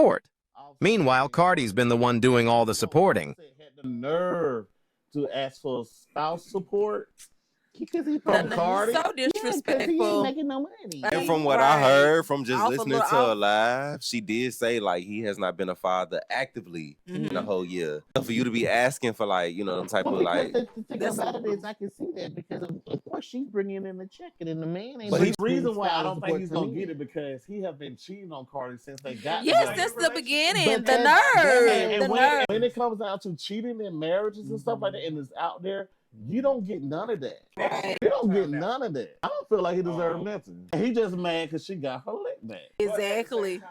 support. Meanwhile, Cardi's been the one doing all the supporting. Had the nerve to ask for spouse support. Because he From Cardi? So disrespectful. he ain't making no money. And from what I heard from just Off a listening little to her off. live, she did say like he has not been a father actively in a whole year. So for you to be asking for like, you know, them type of like. The thing about it is I can see that because of course she's bringing in the check and the man ain't. But bringing the reason why I spousal don't think support he's to gonna me. get it because he have been cheating on Cardi since they got Yes, together. that's the beginning. But The that's- nerve. and The when, nerve. when it comes down to cheating in marriages and stuff like that, and it's out there, you don't get none of that. Right. You don't get none of that. I don't feel like he deserves nothing. He just mad because she got her lick back. Exactly.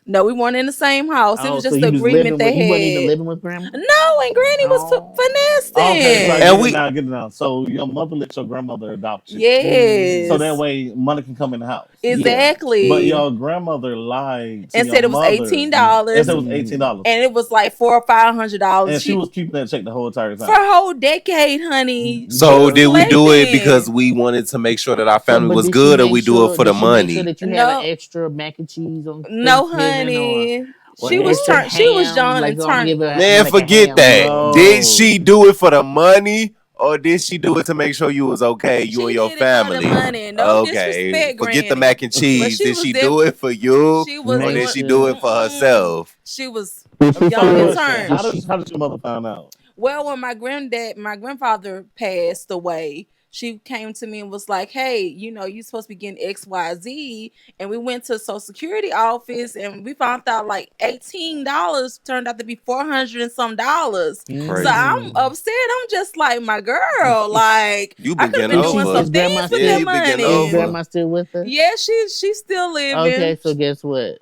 No, we weren't in the same house. It was just the agreement they had. You wasn't even living with grandma? No, and Granny was finessing. Okay, so And we- get it now. So your mother let your grandmother adopt you. Yes. So that way money can come in the house. Exactly. But your grandmother lied to and your said it was mother. $18. And said it was $18. And it was like $400 or $500. And she was keeping that check the whole entire time. for a whole decade, honey. So did we do it Collecting. because we wanted to make sure that our family But was did good, she or we make do sure- it for did the she make money? Sure that you No. have an extra mac and cheese on No, Thanksgiving honey. or She was extra turned. She was ham, young like, and gonna turned. give her Man, like a forget ham. that. No. Did she do it for the money, or did she do it to make sure you was okay, you She and your did it for the family? money. No disrespect, Forget the Granny. mac and But cheese. she Did was she there- do it for you, She was or did doing- she do it for herself? She was Let me young find and out. turned. How did your mother find out? Well, when my grandfather passed away, she came to me and was like, "Hey, you know, you supposed to be getting XYZ." And we went to Social Security office and we found out like $18 turned out to be $400 and some dollars. Crazy. So I'm upset. I'm just like, my girl, like You I been could have getting been doing over. some Is grandma things with still- that you been getting Is money. over. grandma still with us? Yeah, she's still living. Okay, so guess what?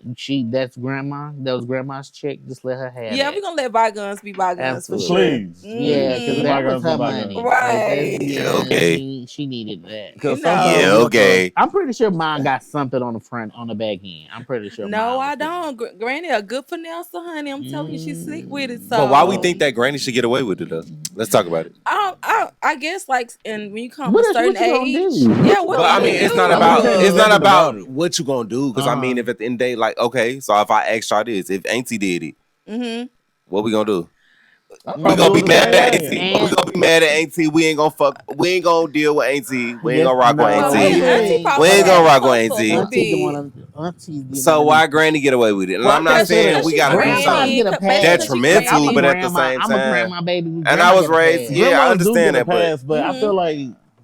That's grandma. That was grandma's check. Just let her have Yeah, it. we're gonna let bygones be bygones for Absolutely. sure. Please. Yeah, because Mhm. that was her Bygones. money. Right. Yeah, Okay. She needed that. Because You know. sometimes Yeah, okay. I'm pretty sure mine got something on the front, on the back end. I'm pretty sure. No, mine I was don't. Granny, a good finesse, honey. I'm telling you, she's slick with it. So, But why we think that Granny should get away with it though? Let's talk about it. I guess like, and when you come What to a is- certain what you gonna age, do? yeah. What But I you mean, gonna it's do? not I'm about saying it's not nothing about about it. what you gonna do. Because I mean, if at the end of the day, like, okay, so if I ask y'all this, if Auntie did it, Mhm. what we gonna do? I'm We gonna be doing the mad at same. Auntie. We gonna be mad at Auntie. We ain't gonna fuck. We ain't gonna deal with Auntie. We ain't gonna rock with No, Well, Auntie. Auntie probably We ain't gonna rock with hustle a Auntie. little Auntie bit. Auntie. So why Granny get away with it? And Well, I'm not I saying guess we because gotta do she's something Get a pass. detrimental, I'm a but at the grandma- same I'm a time, grandma baby. and Grandma I was get a raised. pass. Yeah, I Grandmas do understand get a that, but pass, but I Mhm. feel like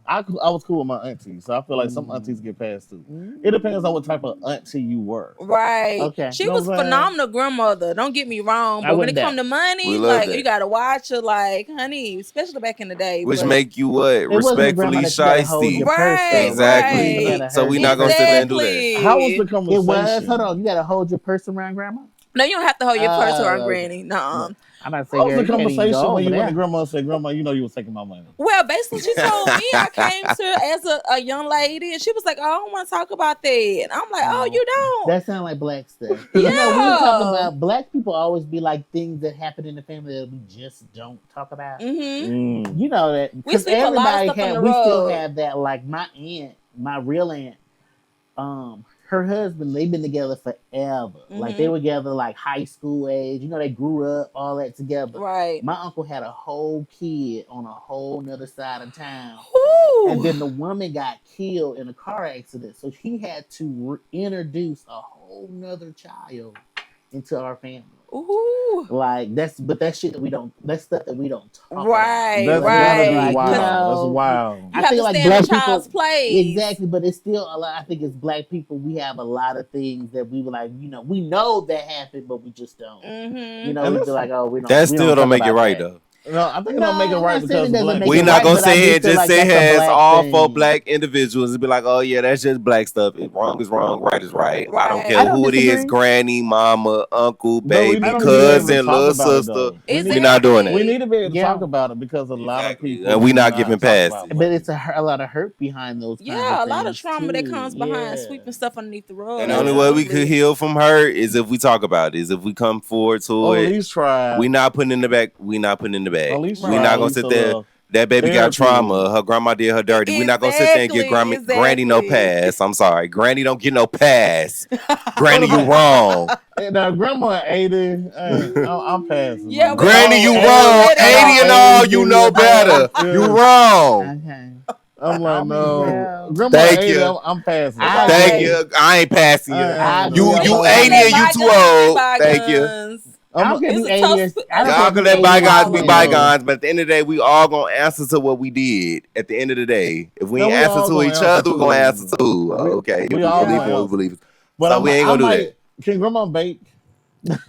I was cool with my aunties, so I feel like some aunties get passed too. It depends on what type of auntie you were. Right. Okay. She Know was what I'm saying? phenomenal grandmother. Don't get me wrong, I but when wouldn't it come doubt. to money, We love like that. you gotta watch her, like, honey, especially back in the day. which but- make you what It wasn't a grandma respectfully that you gotta hold shisty. your purse, though, Right, Exactly. You gotta right. So hold we your not gonna sit there and do that. Exactly. How was the It conversation? was. Hold on. You gotta hold your purse around grandma. No, you don't have to hold your purse around okay. Granny. Nuh-uh. I'm not saying What was the you can't even conversation go when you over went to there. grandma and said, "Grandma, you know you was taking my money"? Well, basically, she told me I came to her as a young lady, and she was like, "Oh, I don't want to talk about that." And I'm like, "Oh, you don't?" That sounds like black stuff. You know, we were Yeah. talking about black people always be like things that happen in the family that we just don't talk about. Mm-hmm. You know that We because sweep a lot of everybody stuff can. under We the still rug. have that. Like my aunt, my real aunt, her husband, they've been together forever. Like they were together like high school age. You know, they grew up all that together. Right. My uncle had a whole kid on a whole nother side of town. Ooh. And then the woman got killed in a car accident. So he had to introduce a whole nother child into our family. Ooh. Like that's shit that we don't. That's stuff that we don't talk Right. That's about. gotta be Right. wild. You know, That's wild. You I have feel to like stay in black the child's people- place. Exactly, but it's still a lot. I think as black people, we have a lot of things that we were like, we know that happened, but we just don't. Mm-hmm. You know, And we that's- feel like, oh, we don't. That we still talk don't make it about right that. though. No, I think it No, don't make it I'm right not saying because it doesn't black. make We it not right, gonna but I sit do here and feel just like sit that's a here as black all thing. for black individuals and be like, oh yeah, that's just black stuff. If wrong is wrong, right is right. I don't Right. care I don't who it is, disagree. granny, mama, uncle, But we baby, need to be able to cousin, talk little about it sister. though. We not doing We that. need to be able to Yeah. talk about it because a lot of Exactly. people And we do not giving talk past about it. But it's a lot of hurt behind those kinds Yeah, a of lot of things, trauma that too. comes behind Yeah. sweeping stuff underneath the rug. And the only way we could heal from her is if we talk about it, is if we come forward to Or at it. least try. We not putting in the back. We not putting in the bag. At least We try. not At gonna least sit a there. little That baby got therapy. trauma. Her grandma did her dirty. We not gonna sit there and give Granny no pass. I'm sorry. Granny don't get no pass. Granny, you wrong. Now, grandma 80, I'm passing. Yeah, man. we- Granny, you Oh, wrong. 80 80 and all, you know yeah. better. Yeah. You wrong. Okay. I'm like, no. Yeah. Grandma Thank 80, you. I'm passing. I Thank agree. you. I ain't passing you. You Yeah, 80 and you too old. Thank you. I don't care if It's you a 80 toast- or I don't Y'all care can if let you bygones 80 be or bygones, but at the end of the day, we all gonna answer to what we did. At the end of the day, if we No, ain't we answer all to gonna each answer other, we gonna to- answer too. Okay, we if all we believe gonna in what we answer. believe. But So we ain't gonna do might, that. Can grandma bake?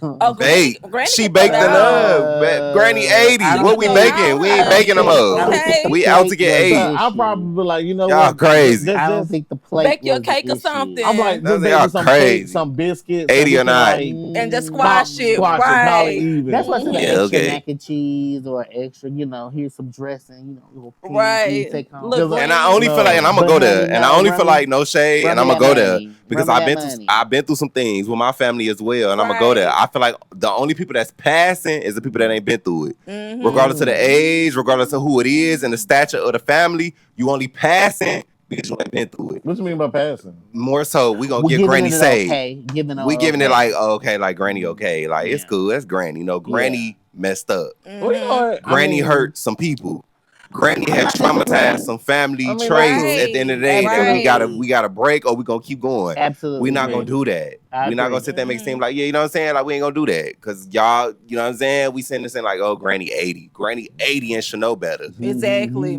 Oh, Bake. Granny She can baked throw the down. love. Granny 80. I What we don't baking? think- We ain't I baking them don't up. think- okay. We out to get plate was 80. the So I'll issue. probably be like, you know Y'all what? crazy. I don't think the plate Bake your was the cake or issue. something. I'm like, That's just bake y'all me some crazy. cake, some biscuits. 80 so we or can, not. like, And just squash it, squash it, call it right. even. That's why I said Yeah, extra okay. mac and cheese or extra, here's some dressing, little peas Right. you take home. Look, And I only feel like, and I'm gonna But go there, honey, and no, I only run feel me- like no shade, run and me I'm gonna that go there money. because Run me I've that been money. I've been through some things with my family as well, and I'm gonna go there. Right. I feel like the only people that's passing is the people that ain't been through it. Mhm. Regardless of the age, regardless of who it is, and the stature of the family, you only passing because you ain't been through it. What you mean by passing? More so, we gonna We're get giving Granny it saved. okay. We giving it like, oh, okay, like Granny, okay, like it's Yeah. cool. That's Granny. Granny messed up. Well, you know what? Granny hurt some people. Granny has traumatized some family I mean, traits. right, At the end of the day, that right. we gotta break, or we gonna keep going. Absolutely. We not gonna do that. I We not gonna agree. sit there and make it seem like, yeah, you know what I'm saying? Like we ain't gonna do that. Cause y'all, you know what I'm saying? We send this in like, oh, Granny 80. Granny 80 and should know better. Exactly.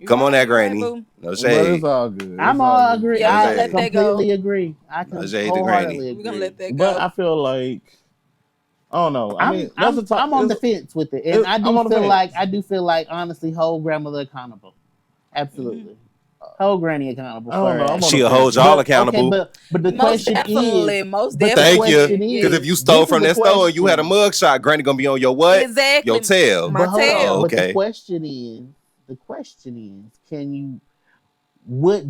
Come on, that Granny. Boo. No But shade. it's all good. I'm It's all good. agree. Yeah, we I gonna let that go. completely agree. I No can shade to Granny. wholeheartedly We're gonna agree. let that go. But I feel like, I don't know. I mean, that's a talk. I'm on the it's- fence with it, and I'm on the I do feel like honestly, hold grandmother accountable. Absolutely, hold granny accountable. I don't know, for I'm it. on She'll the hold fence. y'all But- accountable. Okay, but the Most question definitely, is, most but the Thank definitely. you. question is- Because if you stole this is from the that store and you had a question. mugshot, Granny gonna be on your what? Exactly. Your tail. My But hold tail. on. But Okay. the question is, can you what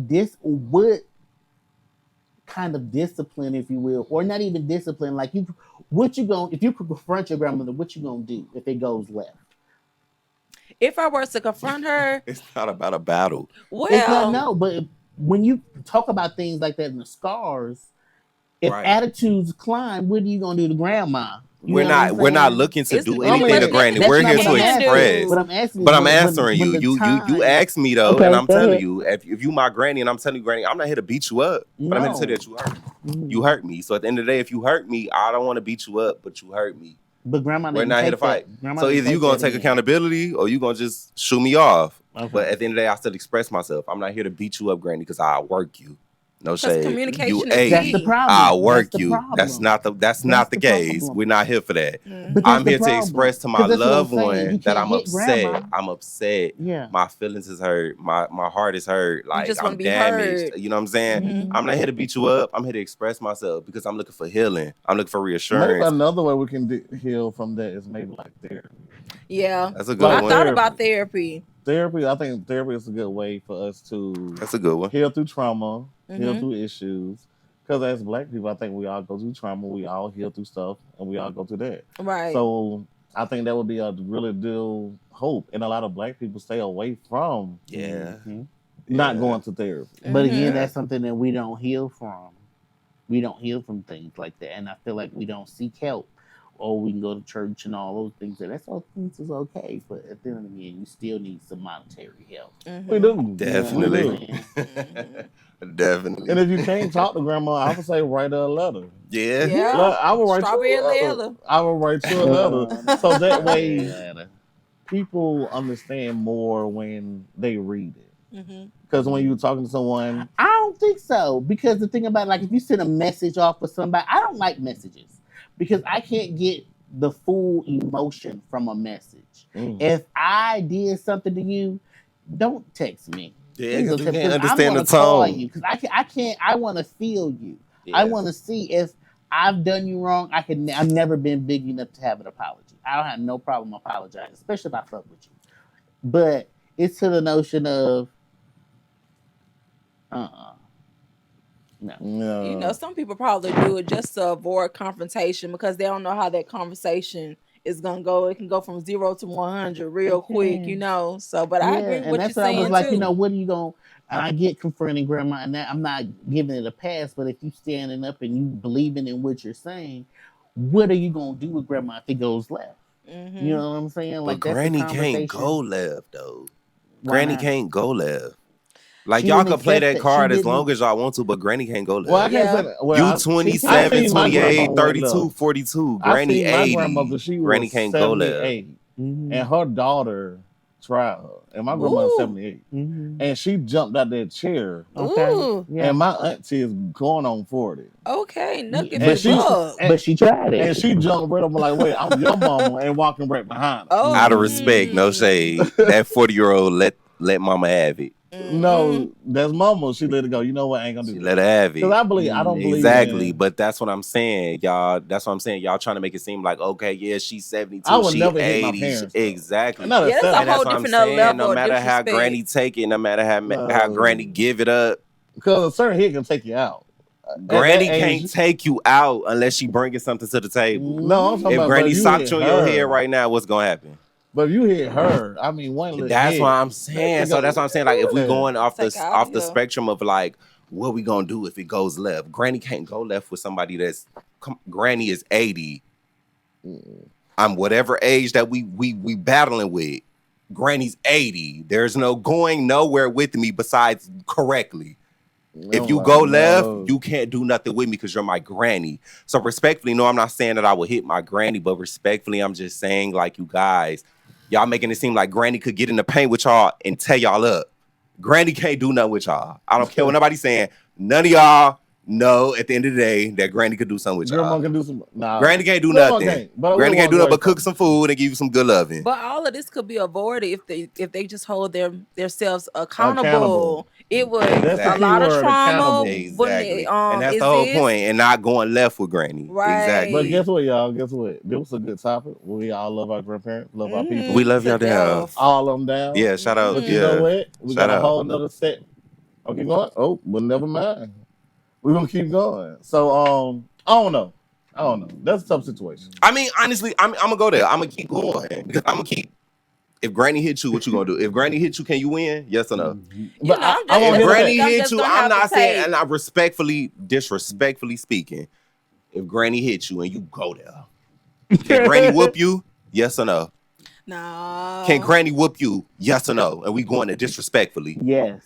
kind of discipline, if you will, or not even discipline, like if you could confront your grandmother, what you gonna do if it goes left? If I were to confront her, It's not about a battle. It's not well, but when you talk about things like that in the scars, if Right. attitudes climb, what are you gonna do to grandma? You We're know what I'm not saying? looking to It's do pretty anything much to Granny. That's We're not here what to I'm asking. express. What I'm asking, But is I'm answering when you. the time- You asked me though, Okay, and I'm go telling ahead. you, if you my granny and I'm telling you, Granny, I'm not here to beat you up, but I'm here to tell you that you hurt me. Mhm. You hurt me. So at the end of the day, if you hurt me, I don't want to beat you up, but you hurt me. But grandma We're didn't not here take to fight. that. Grandma So didn't either you gonna that take in. accountability or you gonna just shoot me off. Okay. But at the end of the day, I still express myself. I'm not here to beat you up, Granny, because I'll work you. No shade. communication You, is hey, That's the key. problem. I'll work That's the you. problem. That's not the the case. problem. We're not here for that. Mhm. But that's I'm the here to problem. express to my 'Cause that's what I'm loved saying. You one can't that I'm hit upset. grandma. I'm upset. Yeah. My feelings is hurt. My heart is hurt. Like just I'm wanna be damaged. heard. You know what I'm saying? Mhm. I'm not here to beat you up. I'm here to express myself because I'm looking for healing. I'm looking for Maybe reassurance. another way we can heal from that is maybe like therapy. Yeah. That's a good I one. thought about therapy. Therapy, I think therapy is a good way for us to That's a good one. heal through trauma, heal Mhm. through issues. Because as Black people, I think we all go through trauma, we all heal through stuff, and we all go through that. Right. So I think that would be a really deal hope. And a lot of Black people stay away from Yeah. Mhm. not Yeah. going to therapy. But Mhm. again, that's something that we don't heal from. We don't heal from things like that, and I feel like we don't seek help, or we can go to church and all those things. And that's all things is okay, but at the end of the day, you still need some monetary help. Mhm. We do. Definitely. We do. Definitely. And if you can't talk to grandma, I would say write her a letter. Yeah. Yeah. Look, I would write Strawberry you a letter. I would write you a letter. So that way Yeah. people understand more when they read it. Mhm. Because when you're talking to someone, I don't think so, because the thing about, like, if you send a message off for somebody, I don't like messages because I can't get the full emotion from a message. Mm. If I did something to you, don't text me. Yeah, Please don't you text- can't 'cause understand I'm the gonna call tone. you because I can't. I want to feel you. Yeah. I want to see if I've done you wrong. I've never been big enough to have an apology. I don't have no problem apologizing, especially if I fuck with you. But it's to the notion of, no. No. You know, some people probably do it just to avoid confrontation because they don't know how that conversation is gonna go. It can go from 0 to 100 real quick, you know. So, but I agree with and what that's you're what I was saying like. too. You know, what are you going? And I get confronting grandma, and that I'm not giving it a pass. But if you standing up and you believing in what you're saying, what are you gonna do with grandma if it goes left? Mhm. You know what I'm saying? But Like that's Granny the conversation. can't go left though. Why Granny not? can't go left. Like She y'all didn't can play accept that it. card She as long didn't- as y'all want to, but Granny can't go left. Well, I can't Yeah. say that. Well, You I 27, seen my 28, grandma went 32, left. 42. I Granny seen my 80. grandmother. She Granny was can't go left. 78, Mhm. and her daughter tried her, and my grandma's Ooh. 78, Mhm. and she jumped out that chair, Okay. Ooh. Yeah. and my auntie is going on 40, Okay, nugget And for she- love. But she tried it. and she jumped right up like, "Wait, I'm your mama," and walking right behind her. Oh, Out of respect, no shade. That 40-year-old let mama have it. No, that's mama. She let it go. You know what? I ain't gonna do She that. let her have it. Because I don't believe Exactly, in- but that's what I'm saying, y'all. That's what I'm saying. Y'all trying to make it seem like, okay, yeah, she's 72, I would she never hit my 80. parents, though. Exactly. Not Yeah, that's a And whole that's what I'm different saying. level No of matter how disrespect. Granny take it, no matter how Granny give it up, because a certain hit can take you out. At Granny that can't age- take you out unless she bringing something to the table. No, I'm talking If about Granny but you socked hit you on your her. head right now, what's gonna happen? But if you hit her, I mean, one little That's hit, what I'm saying. So that's what I'm saying. Like if we Yeah. going off Take the out, off the yeah. spectrum of like what we gonna do if it goes left. Granny can't go left with somebody that's Granny is 80. I'm whatever age that we battling with. Granny's 80. There's no going nowhere with me besides correctly. If you go left, you can't do nothing with me because you're my granny. So respectfully, no, I'm not saying that I would hit my granny, but respectfully, I'm just saying, like, you guys, y'all making it seem like Granny could get in the paint with y'all and tear y'all up. Granny can't do nothing with y'all. I don't care what nobody's saying. None of y'all know at the end of the day that Granny could do something with Grandma y'all. can do some. Nah, Granny can't do Grandma nothing. can't, but I Granny wouldn't can't do want nothing but Granny cook some food and give you some good loving. But all of this could be avoided if they just hold themselves accountable. Accountable. It was That's the a key lot of word, trauma accountable. when Exactly. it, And that's is the whole this- point. And not going left with Granny. Right. Exactly. But guess what, y'all? Guess what? This was a good topic. We all love our grandparents, love our people. We love y'all To down. death. All of them down. Yeah, shout out. But you Yeah. know what? We Shout got a out. whole nother set. Okay, going. Oh, well, never mind. We're gonna keep going. So, I don't know. That's a tough situation. I mean, honestly, I'm gonna go there. I'm gonna keep going because I'm gonna keep. If Granny hit you, what you gonna do? If Granny hit you, can you win? Yes or no? You know, I'm I just- won't If hit Granny that. I'm hit just you, gonna I'm have not to saying, take. and I'm disrespectfully speaking. If Granny hit you and you go there, can Granny whoop you? Yes or no? No. Can Granny whoop you? Yes or no? And we going there disrespectfully. Yes.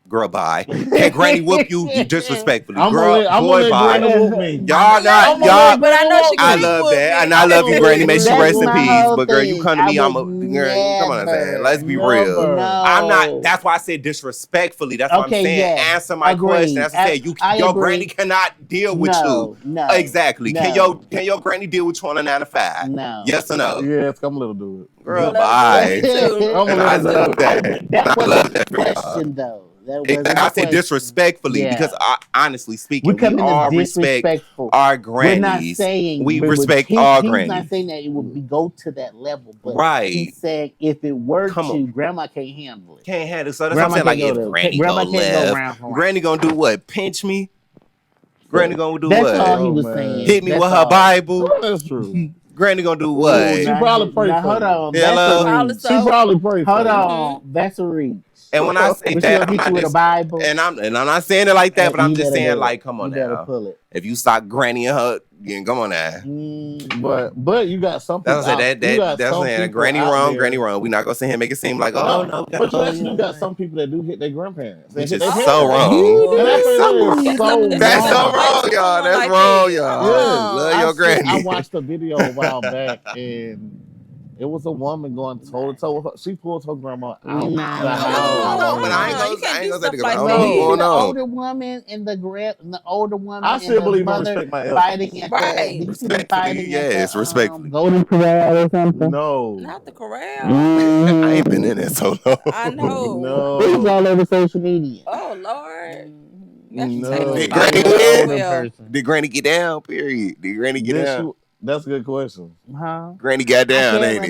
Girl, bye. Can Granny whoop you? Disrespectfully. I'm Girl, gonna boy, let bye. Granny whoop me. Y'all not, I'm gonna y'all. let But I know she I can love whoop that, me. and I love you, Granny. May she That's rest in my peace. whole But girl, you thing. come to me, I I'm a would girl. Come on, I'm saying. Let's be Never. real. No. I'm not. That's why I said disrespectfully. That's what Okay, I'm saying. yeah. Answer my Agreed. question. That's what I said. Your agree. granny cannot deal with No, you. no. Exactly. No. Can your granny deal with you on a 9 to 5? No. Yes or no? Yes, come a little do it. Girl, Love bye. you too. I'm And gonna I let her love do it. that. That I wasn't love the that for y'all. question, though. That wasn't Exactly. the I said question. disrespectfully Yeah. because honestly speaking, We we come in all as respect disrespectful. our We're not grannies. saying We we would- respect he- our He's grannies. not saying that it would be go to that level, but Right. he's saying if it were Come to, on. Grandma can't handle it. Can't handle. So that's Grandma what I'm saying. Like can't if go there. Granny Grandma go can't go left, round for round. Granny gonna do what? Pinch me? Granny gonna do That's what? all he was Oh, man. saying. Hit me That's with her all. Bible? That's true. Granny gonna do Ooh, what? She now probably he- prayed now, for hold you. on. Hello? That's a reach. She probably prayed for Hold you. on. That's a reach. And when I say But that, she'll I'm hit not you with a just, Bible. and I'm not saying it like that, but I'm You just better saying do like, it. come on You better now. pull it. If you sock Granny and her, yeah, come on now. But you got some people. That's what I said. That's saying Granny wrong, Granny wrong. We not gonna sit here and make it seem like, oh no. But you actually got some people that do hit their grandparents. They Which hit is their so parents. wrong. And I think that is so That's so wrong. wrong, y'all. That's Like wrong, that. y'all. Yes. Love your I granny. watched a video a while back, and It was a woman going toe to toe with her. She pulled her grandma out. Nah. the No, house. but I ain't gonna You can't say do that stuff because like I don't know what's that. going the on. older woman and the older woman I and still the believe in mother respect my elders. fighting at Right. the. Did you see them Respectfully, fighting yes, at the respectfully. Golden Corral or something? No. Not the corral. I ain't been in it so long. I know. No. It was all over social media. Oh Lord. Mhm. Actually, No. take Did those Granny photos win? as well. Did Granny get down? Period. Did Granny get down? That's a good question. Huh? Granny got down, I ain't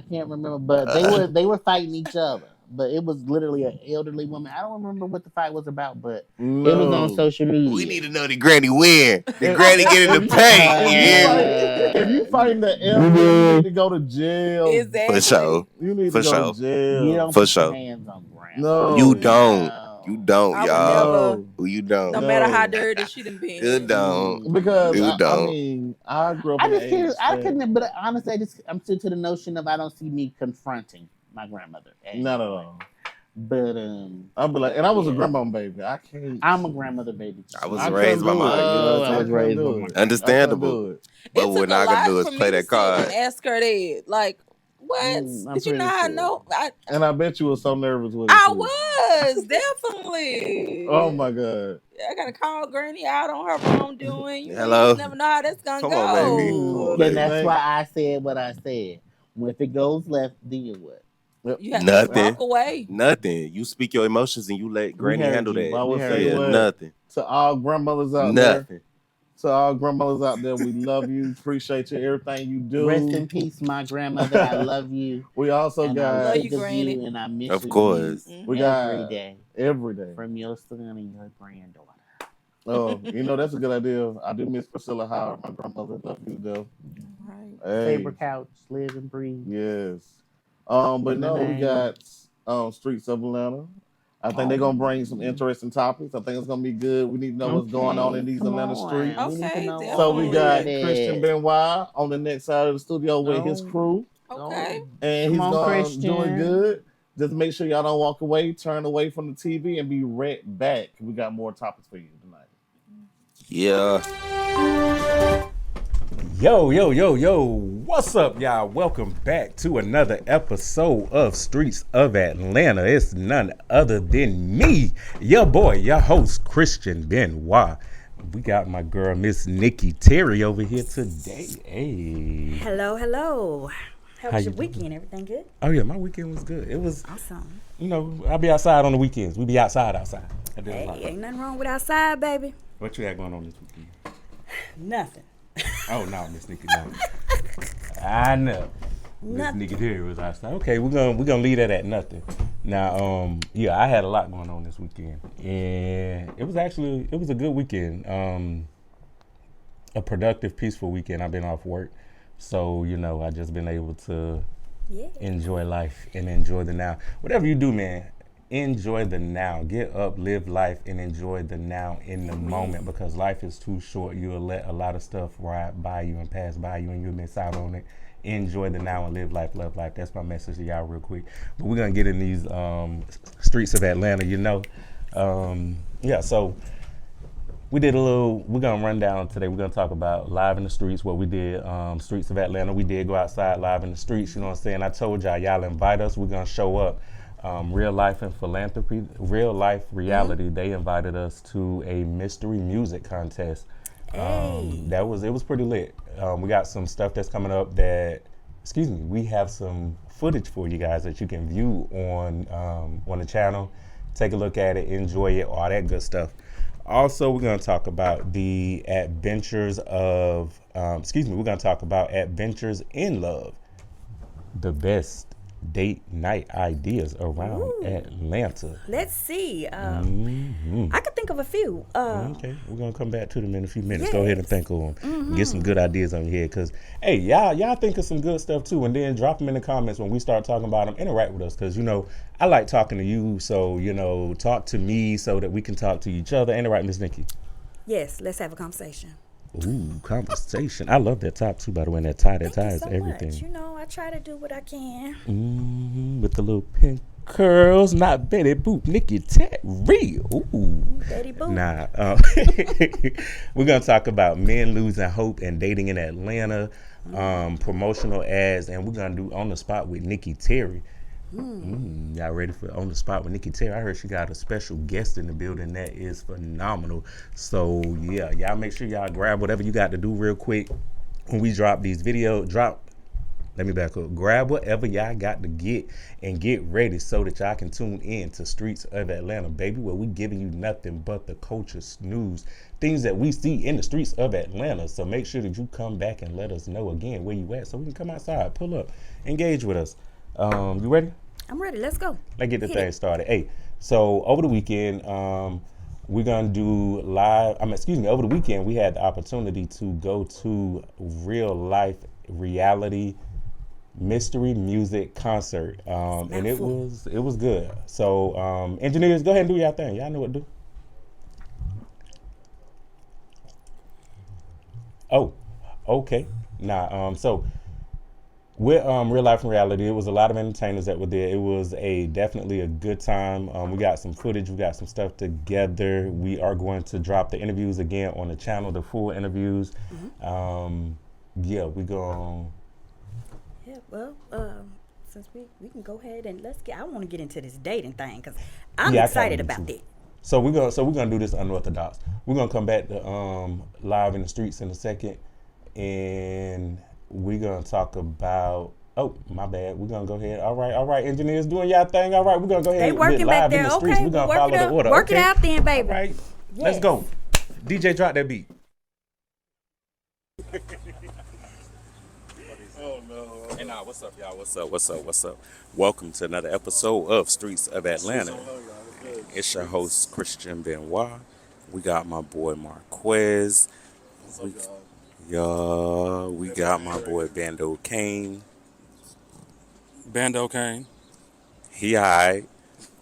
can't remember, but they were fighting each other. But it was literally an elderly woman. I don't remember what the fight was about, but it was on social media. We need to know did Granny win? Did If- Granny get in the paint? If you fighting the elderly, you need to go to jail. Exactly. For sure. You need For to go sure. to jail. You don't For put sure. your hands on ground. No. You don't. No. You don't, I would y'all. never. You don't. No No. matter how dirty she done been. You don't. Because You I don't. mean, I grew up I in just the can't. age I that- couldn't. But honestly, I'm still to the notion of I don't see me confronting my grandmother. Not at all. But I'll be like, and I was a yeah. grandma baby. I can't. I'm a grandmother baby. I was I raised by couldn't do my it. aunt. You know what I I'm was saying? raised by do my it. aunt. Understandable. I couldn't do it. But It what we're took a not gonna lot do is for me play to that sit card. and ask her that. Like, what? I'm Did you pretty not sure. know? And I bet you were so nervous with it. I too. was definitely. Oh my god. I gotta call Granny out on her wrongdoing. You Hello? just never know how that's gonna Come go. on, baby. Come on, Then baby. that's why I said what I said. Well, if it goes left, then what? You have Nothing. to walk away. Nothing. You speak your emotions and you let Granny heard handle you. that. I would We say Yeah, what? nothing. To all grandmothers out there. Nothing. To all grandmothers out there, we love you. Appreciate you. Everything you do. Rest in peace, my grandmother. I love you. We also And I got Love think you, of Granny. you, and I miss Of you course. we got every day every day. from your son and your granddaughter. Oh, that's a good idea. I do miss Priscilla Howard, my grandmother. Love you though. Right. Hey, Saber couch, live and breathe. yes. But What's no, the we name? got Streets of Atlanta. I think they're gonna bring some interesting topics. I think it's gonna be good. We need to know what's going on in these Atlanta streets. We need to Okay, know So we all got that. Christian Benoit on the next side of the studio with his Oh. crew, Okay. and he's Come on, gonna Christian. do it good. Just make sure y'all don't walk away, turn away from the TV, and be right back. We got more topics for you tonight. Yeah. Yo, what's up, y'all? Welcome back to another episode of Streetz of Atlanta. It's none other than me, your boy, your host, Christian Benoit. We got my girl, Miss Nikki Terry over here today. Hey. Hello. How How was you your doing? weekend? Everything good? Oh, yeah, my weekend was good. It was, Awesome. I'll be outside on the weekends. We be outside. I did a Hey, lot. ain't nothing wrong with outside, baby. What you had going on this weekend? Nothing. Oh, no, Miss Nikki, no. I know. Miss Nothing. Nikki Terry was outside. Okay, we're gonna leave that at nothing. Now, yeah, I had a lot going on this weekend, and it was a good weekend. A productive, peaceful weekend. I've been off work, so I just been able to Yeah. enjoy life and enjoy the now. Whatever you do, man, enjoy the now. Get up, live life, and enjoy the now in the moment, because life is too short. You'll let a lot of stuff ride by you and pass by you, and you'll miss out on it. Enjoy the now and live life, love life. That's my message to y'all real quick. But we're going to get in these streets of Atlanta, so we're going to run down today. We're going to talk about live in the streets, what we did, Streets of Atlanta. We did go outside live in the streets, you know what I'm saying? I told y'all invite us. We're going to show up. Real life and philanthropy, real life reality. They invited us to a mystery music contest. Hey. It was pretty lit. We got some stuff that's coming up we have some footage for you guys that you can view on the channel. Take a look at it, enjoy it, all that good stuff. Also, we're going to talk about the adventures of, we're going to talk about adventures in love, the best date night ideas around Atlanta. Let's see. Mm-hmm. I could think of a few. Okay, we're gonna come back to them in a few minutes. Go ahead and think of them. Get some good ideas on your head, because hey, y'all think of some good stuff too, and then drop them in the comments when we start talking about them. Interact with us, because I like talking to you, so talk to me so that we can talk to each other. Interact, Miss Nikki. Yes, let's have a conversation. Ooh, conversation. I love that top too, by the way. And that tie Thank you is so everything. much. I try to do what I can. With the little pink curls, not Betty Boop, Nikki Terry. Ooh. Betty Boop. Nah. We're going to talk about men losing hope and dating in Atlanta. promotional ads, and we're gonna do on the spot with Nikki Terry. Y'all ready for on the spot with Nikki Terry? I heard she got a special guest in the building that is phenomenal. So yeah, y'all make sure y'all grab whatever you got to do real quick when we drop these videos. Let me back up. Grab whatever y'all got to get and get ready so that y'all can tune in to Streetz of Atlanta, baby, where we giving you nothing but the culture news, things that we see in the streets of Atlanta. So make sure that you come back and let us know again where you at so we can come outside, pull up, engage with us. You ready? I'm ready. Let's go. Let's get the thing started. Hey, so over the weekend, we're gonna do live. Over the weekend we had the opportunity to go to real life reality mystery music concert, and it was good. So engineers, go ahead and do your thing. Y'all know what to do. Oh, okay. Nah, so with real life and reality, it was a lot of entertainers that were there. It was definitely a good time. We got some footage, we got some stuff together. We are going to drop the interviews again on the channel, the full interviews. Yeah, we go. Yeah, well, since we can go ahead and I want to get into this dating thing because I'm excited about that. So we're gonna do this unorthodox. We're gonna come back to live in the streets in a second, and we're gonna talk about. Oh, my bad. We're gonna go ahead. All right, engineers doing y'all thing. All right, we're gonna go ahead. They working live back there. in the streets. Okay, we're gonna follow the order. Work it out then, baby. All right, yes. Let's go. DJ, drop that beat. Oh no. Hey, nah, what's up, y'all? What's up? Welcome to another episode of Streetz of Atlanta. It's your host, Christian Benoit. We got my boy Marquez. We got my boy Bando Kane. He alright.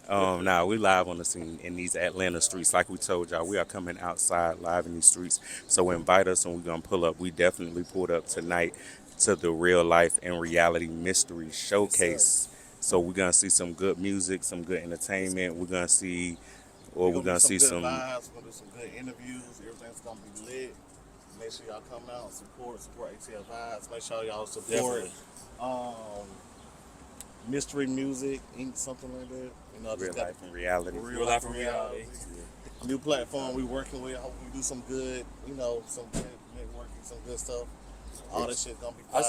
Now we live on the scene in these Atlanta streets. Like we told y'all, we are coming outside live in these streets. So invite us and we're gonna pull up. We definitely pulled up tonight to the real life and reality mystery showcase. So we're gonna see some good music, some good entertainment. We're gonna see some vibes. We're gonna do some good interviews. Everything's gonna be lit. Make sure y'all come out, support ATL Vibes. Make sure y'all support mystery music, something like that. You know, real life and reality. Real life and reality. New platform we working with. Hope we do some good, some good networking, some good stuff. All that shit gonna be fine.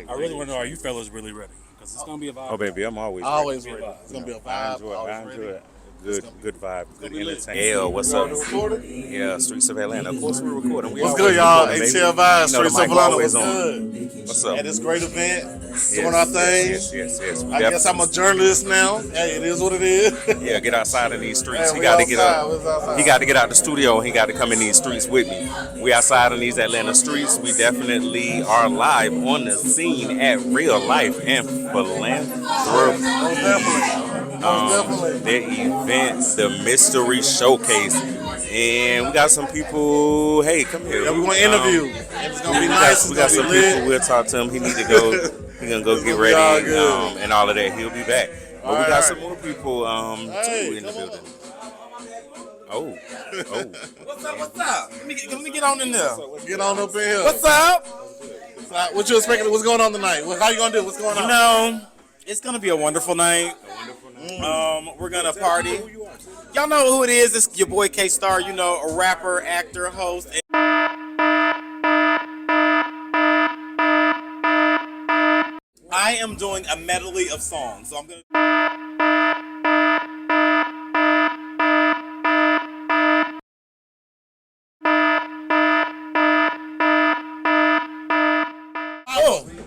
I really want to know, are you fellas really ready? Because it's gonna be a vibe. Oh baby, I'm always ready. It's gonna be a vibe. I enjoy it. Good vibe, good entertainment. Yeah, what's up? Yeah, Streetz of Atlanta. Of course we're recording. What's good, y'all? ATL Vibes, Streetz of Atlanta. What's good? What's up? At this great event, doing our thing. Yes. I guess I'm a journalist now. Hey, it is what it is. Yeah, get outside of these streets. Hey, He got to get up. He got to get out the studio. He got to come in these streets with me. We outside in these Atlanta streets. We definitely are live on the scene at Real Life and Philanthropy. Most definitely. The event, the mystery showcase, and we got some people. Hey, come here. Yeah, we want to interview. It's gonna be nice. We got some people. We'll talk to him. He need to go. He gonna go get ready and all of that. He'll be back. But we got some more people too in the building. Oh. What's up? Let me get on in there. Get on up in here. What's up? What you expecting? What's going on tonight? How you gonna do? What's going on? It's gonna be a wonderful night. We're gonna party. Y'all know who it is. It's your boy K-Star, a rapper, actor, host. I am doing a medley of songs, so I'm gonna.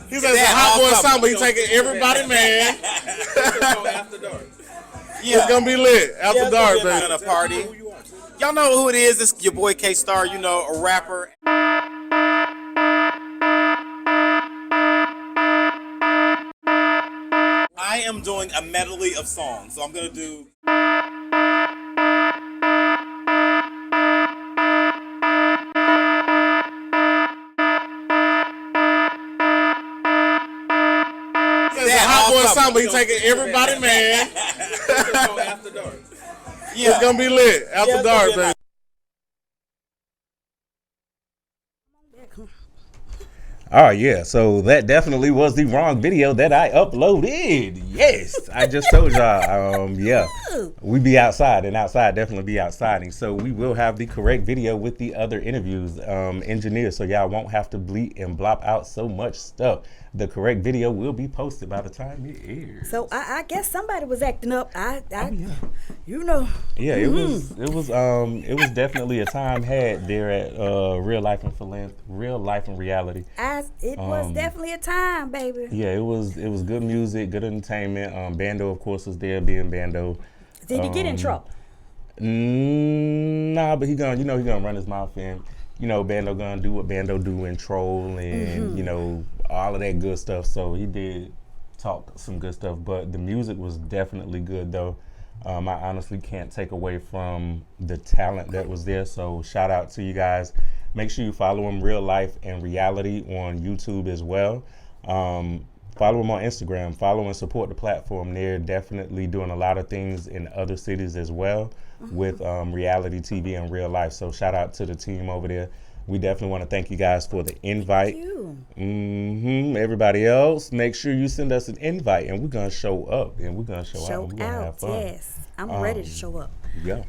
He says it's a hot boy song, but he's taking everybody, man. After dark. It's gonna be lit after dark, man. Gonna party. Y'all know who it is. It's your boy K-Star, a rapper. I am doing a medley of songs, so I'm gonna do. Song, but he's taking everybody, man. After dark. It's gonna be lit after dark, man. Oh yeah, so that definitely was the wrong video that I uploaded. Yes, I just told y'all. Yeah, we be outside, and outside definitely be outsiding. So we will have the correct video with the other interviews engineered, so y'all won't have to bleep and blop out so much stuff. The correct video will be posted by the time it airs. So I guess somebody was acting up. You know. Yeah, it was definitely a time had there at Real Life and Reality. It was definitely a time, baby. Yeah, it was good music, good entertainment. Bando, of course, was there being Bando. Did he get in trouble? Nah, but he gonna run his mouth in. Bando gonna do what Bando do and troll and all of that good stuff. So he did talk some good stuff, but the music was definitely good though. I honestly can't take away from the talent that was there. So shout out to you guys. Make sure you follow him, Real Life and Reality, on YouTube as well. Follow him on Instagram. Follow and support the platform. They're definitely doing a lot of things in other cities as well with reality TV and Real Life. So shout out to the team over there. We definitely want to thank you guys for the invite. Thank you. Everybody else, make sure you send us an invite, and we're gonna show up, and we're gonna show out, and we're gonna have fun. Yes, I'm ready to show up. Yeah.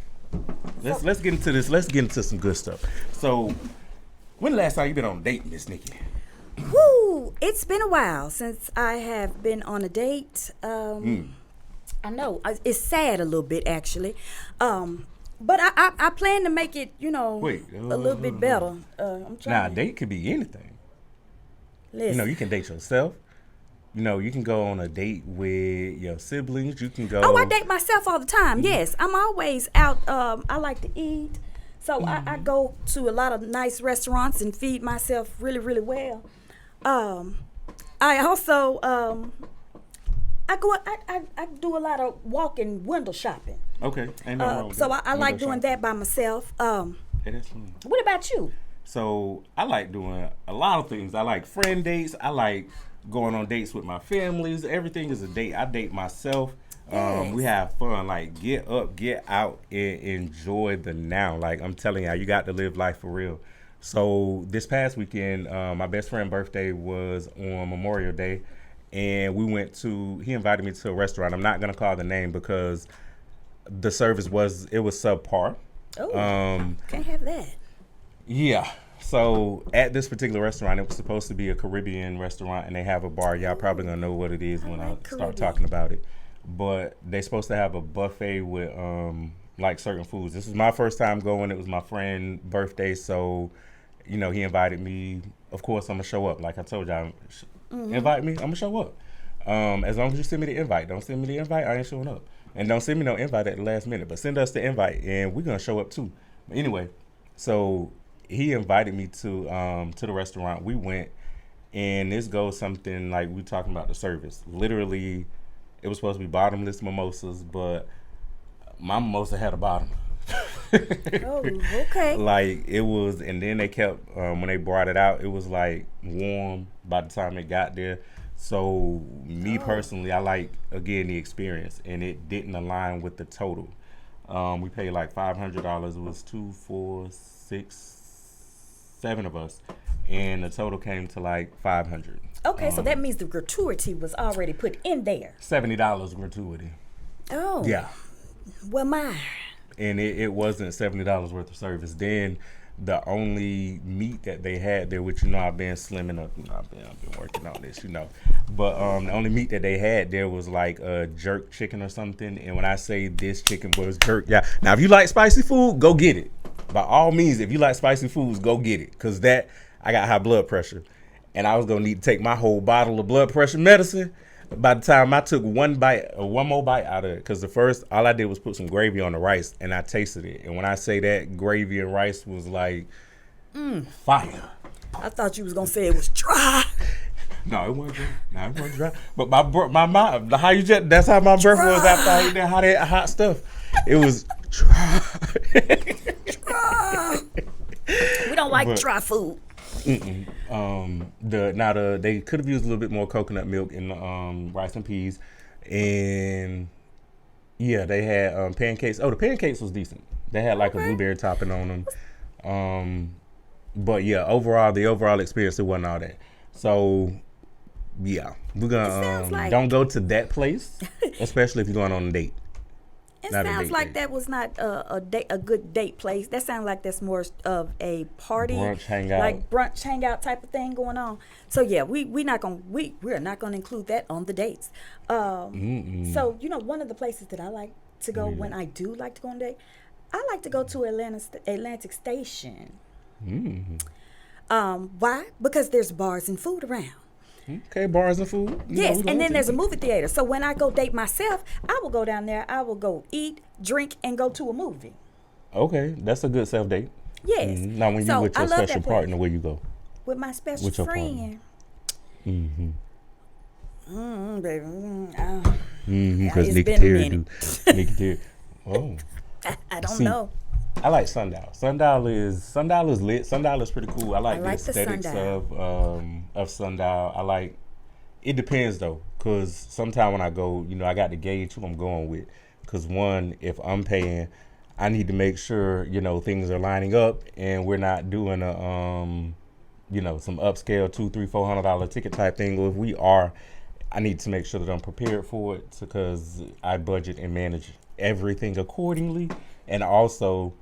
Let's get into this. Let's get into some good stuff. So, when the last time you been on a date, Miss Nikki? Woo! It's been a while since I have been on a date. I know it's sad a little bit actually. But I plan to make it, a little bit better. I'm trying. Now, a date could be anything. Listen. You can date yourself. You can go on a date with your siblings. You can go. Oh, I date myself all the time. Yes, I'm always out. I like to eat, so I go to a lot of nice restaurants and feed myself really, really well. I also I do a lot of walking window shopping. Okay, ain't no wrong with so that. I like doing that by myself. Hey, that's fun. What about you? So I like doing a lot of things. I like friend dates. I like going on dates with my families. Everything is a date. I date myself. Yes. We have fun. Like, get up, get out, and enjoy the now. Like, I'm telling y'all, you got to live life for real. So this past weekend, my best friend's birthday was on Memorial Day, and he invited me to a restaurant. I'm not gonna call the name because the service was subpar. Oh, can't have that. Yeah. So at this particular restaurant, it was supposed to be a Caribbean restaurant, and they have a bar. Y'all probably gonna know what it is when I start talking about it. But they're supposed to have a buffet with like certain foods. This is my first time going. It was my friend's birthday, so he invited me. Of course, I'm gonna show up. Like I told y'all, invite me, I'm gonna show up. As long as you send me the invite. Don't send me the invite, I ain't showing up. And don't send me no invite at the last minute, but send us the invite, and we're gonna show up too. But anyway, so he invited me to the restaurant. We went, and this goes something like we talking about the service. Literally, it was supposed to be bottomless mimosas, but my mimosa had a bottom. Oh, okay. Like it was, and then they kept when they brought it out, it was like warm by the time it got there. So me personally, I like again the experience, and it didn't align with the total. We paid like $500. It was 2, 4, 6, 7 of us, and the total came to like $500. Okay, so that means the gratuity was already put in there. $70 gratuity. Oh. Yeah. Well, my. And it wasn't $70 worth of service. Then the only meat that they had there, which I've been slimming up. I've been working on this, But the only meat that they had there was like a jerk chicken or something. And when I say this chicken was jerk, yeah. Now if you like spicy food, go get it. By all means, if you like spicy foods, go get it. Cause I got high blood pressure, and I was gonna need to take my whole bottle of blood pressure medicine. By the time I took one more bite out of it, because the first, all I did was put some gravy on the rice, and I tasted it. And when I say that, gravy and rice was like fire. I thought you was going to say it was dry. No, it wasn't dry. But my mouth, that's how my breath was after I ate that hot stuff. It was dry. We don't like dry food. They could have used a little bit more coconut milk in the rice and peas, and yeah, they had pancakes. Oh, the pancakes was decent. They had like a blueberry topping on them, but yeah, the overall experience, it wasn't all that. So, yeah, we're gonna like- don't go to that place, especially if you're going on a date. It Not a sounds date like date. that was not a good date place. That sounds like that's more of a party, Brunch hangout. like brunch hangout type of thing going on. So yeah, we're not gonna include that on the dates. So one of the places that I like to go when I do like to go on a date, I like to go to Atlantic Station. Why? Because there's bars and food around. Okay, bars and food. Yes, and then there's a movie theater. So when I go date myself, I will go down there. I will go eat, drink, and go to a movie. Okay, that's a good self date. Yes. Now, when So, you with I your love that special place. partner, where you go? With my special With your friend. Mm-hmm. Baby. Because it's Nikki been a Terry minute. do. Nikki Terry. Oh. I don't See, know. I like Sundial. Sundial is lit. Sundial is pretty cool. I like the like the aesthetics Sundial. of Sundial. I like. It depends though, cause sometimes when I go, I got to gauge who I'm going with. Cause one, if I'm paying, I need to make sure things are lining up and we're not doing a some upscale $200-$400 ticket type thing. Or if we are, I need to make sure that I'm prepared for it because I budget and manage everything accordingly, and also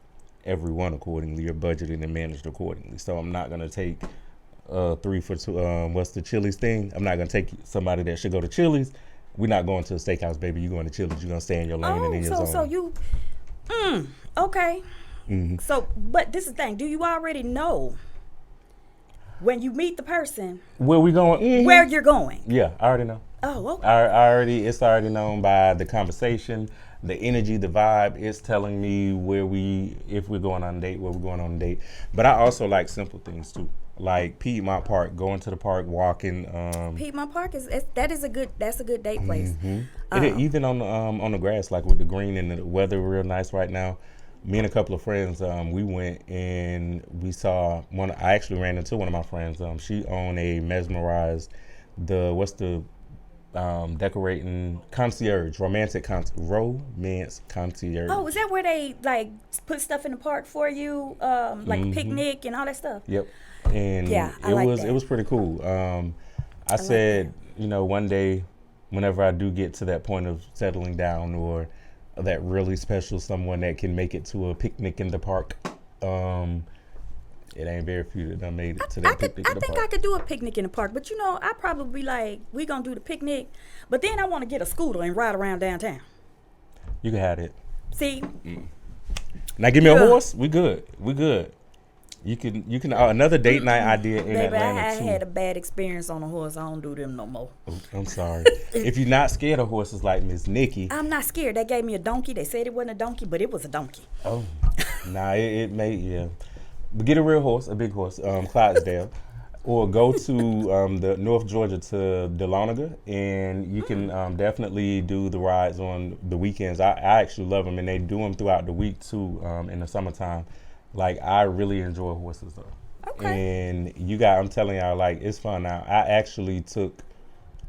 everyone accordingly. You're budgeted and managed accordingly. So I'm not gonna take 3 for 2. What's the Chili's thing? I'm not gonna take somebody that should go to Chili's. We're not going to a steakhouse, baby. You're going to Chili's. You're gonna stay in your lane and in your zone. So you, okay. Mm-hmm. So, but this is the thing. Do you already know when you meet the person Where we going? Mhm. where you're going? Yeah, I already know. Oh, okay. It's already known by the conversation, the energy, the vibe. It's telling me if we're going on a date, where we're going on a date. But I also like simple things too, like Piedmont Park, going to the park, walking. Piedmont Park is a good date place. Even on the grass, like with the green and the weather real nice right now. Me and a couple of friends, we went and we saw one. I actually ran into one of my friends. She owned a mesmerized, decorating concierge, romance concierge. Oh, is that where they like put stuff in the park for you, like a picnic and all that stuff? Yep. And Yeah, I it like was that. it was pretty cool. I said, one day, whenever I do get to that point of settling down or that really special someone that can make it to a picnic in the park, it ain't very few that done made it to that picnic in the I think park. I could do a picnic in the park, but I probably like we gonna do the picnic, but then I want to get a scooter and ride around downtown. You can have it. See, Now give me a Yeah. horse. We good. You can another date night idea in baby, I Atlanta too. had a bad experience on a horse. I don't do them no more. Oh, I'm sorry. If you're not scared of horses like Miss Nikki, I'm not scared. They gave me a donkey. They said it wasn't a donkey, but it was a donkey. oh, nah, it may, yeah. But get a real horse, a big horse, Clydesdale, or go to the North Georgia to Dahlonega, and you can definitely do the rides on the weekends. I actually love them, and they do them throughout the week too, in the summertime. Like, I really enjoy horses though. Okay. And I'm telling y'all, like, it's fun now. I actually took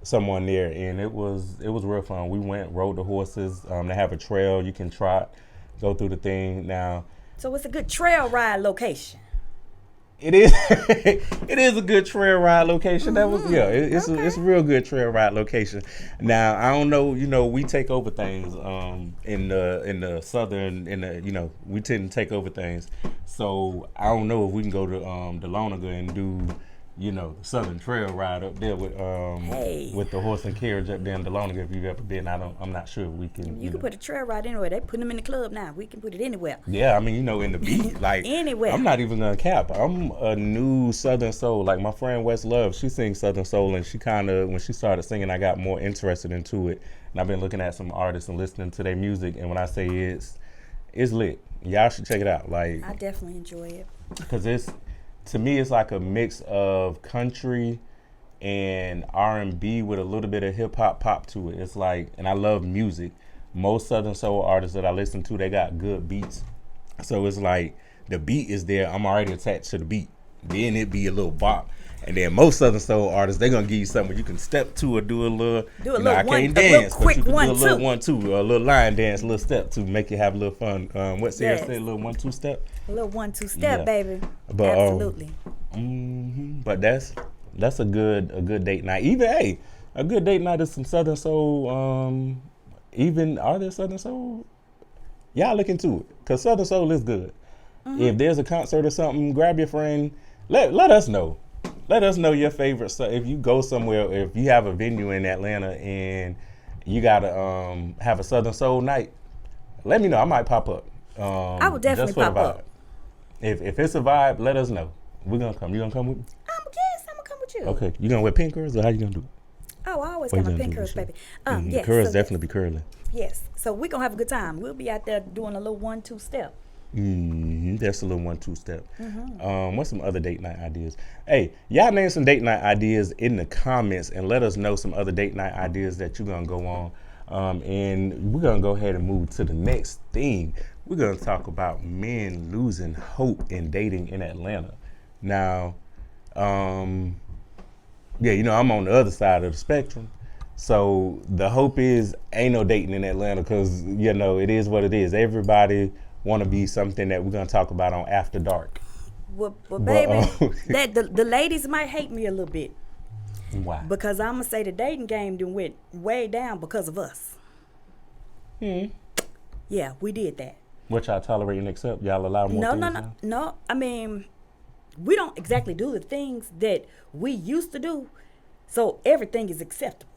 someone there, and it was real fun. We rode the horses. They have a trail you can trot, go through the thing. Now, So it's a good trail ride location. it is it is a good trail ride location. That was it's a real good trail ride location. Now, I don't know, we take over things in the southern we tend to take over things. So I don't know if we can go to Dahlonega and do Southern Trail ride up there with the horse and carriage up there in Dahlonega. If you've ever been, I'm not sure if we can. You can put a trail ride anywhere. They put them in the club now. We can put it anywhere. Yeah, I mean, in the beat, like Anywhere. I'm not even gonna cap. I'm a new Southern soul. Like my friend West Love, she sings Southern soul, and she when she started singing, I got more interested into it. And I've been looking at some artists and listening to their music. And when I say it's lit, y'all should check it out. Like, I definitely enjoy it. because to me, it's like a mix of country and R&B with a little bit of hip hop pop to it. It's like, and I love music. Most Southern soul artists that I listen to, they got good beats. So it's like the beat is there. I'm already attached to the beat. Then it be a little bop. And then most Southern soul artists, they're gonna give you something you can step to or do a little. I can't dance, but you can do a little 1-2, or a little line dance, a little step to make you have a little fun. What Sarah said, a little 1-2 step. A little 1-2 step, Yeah. baby. But Absolutely. but that's That's a good date night. Even a good date night is some Southern Soul. Even are there Southern Soul? Y'all look into it, cause Southern Soul is good. If there's a concert or something, grab your friend. Let us know. Let us know your favorite. So if you go somewhere, if you have a venue in Atlanta and you gotta have a Southern Soul night, let me know. I might pop up. I would definitely just for pop the vibe. up. If it's a vibe, let us know. We're gonna come. You gonna come with me? I'm gonna come with you. Okay. You gonna wear pink curls or how you gonna do it? Oh, I always What got you my gonna pink do curls, this baby. year? Yes. Curls so definitely be curling. Yes. So we're gonna have a good time. We'll be out there doing a little 1-2 step. That's a little 1-2 step. What's some other date night ideas? Hey, y'all name some date night ideas in the comments and let us know some other date night ideas that you're gonna go on. And we're gonna go ahead and move to the next thing. We're gonna talk about men losing hope in dating in Atlanta. Now, I'm on the other side of the spectrum. So the hope is ain't no dating in Atlanta because, it is what it is. Everybody want to be something that we're going to talk about on After Dark. Well baby, that the ladies might hate me a little bit. Why? Because I'm going to say the dating game done went way down because of us. Yeah, we did that. What y'all tolerate and accept? Y'all allow more things now? No. I mean, we don't exactly do the things that we used to do, so everything is acceptable.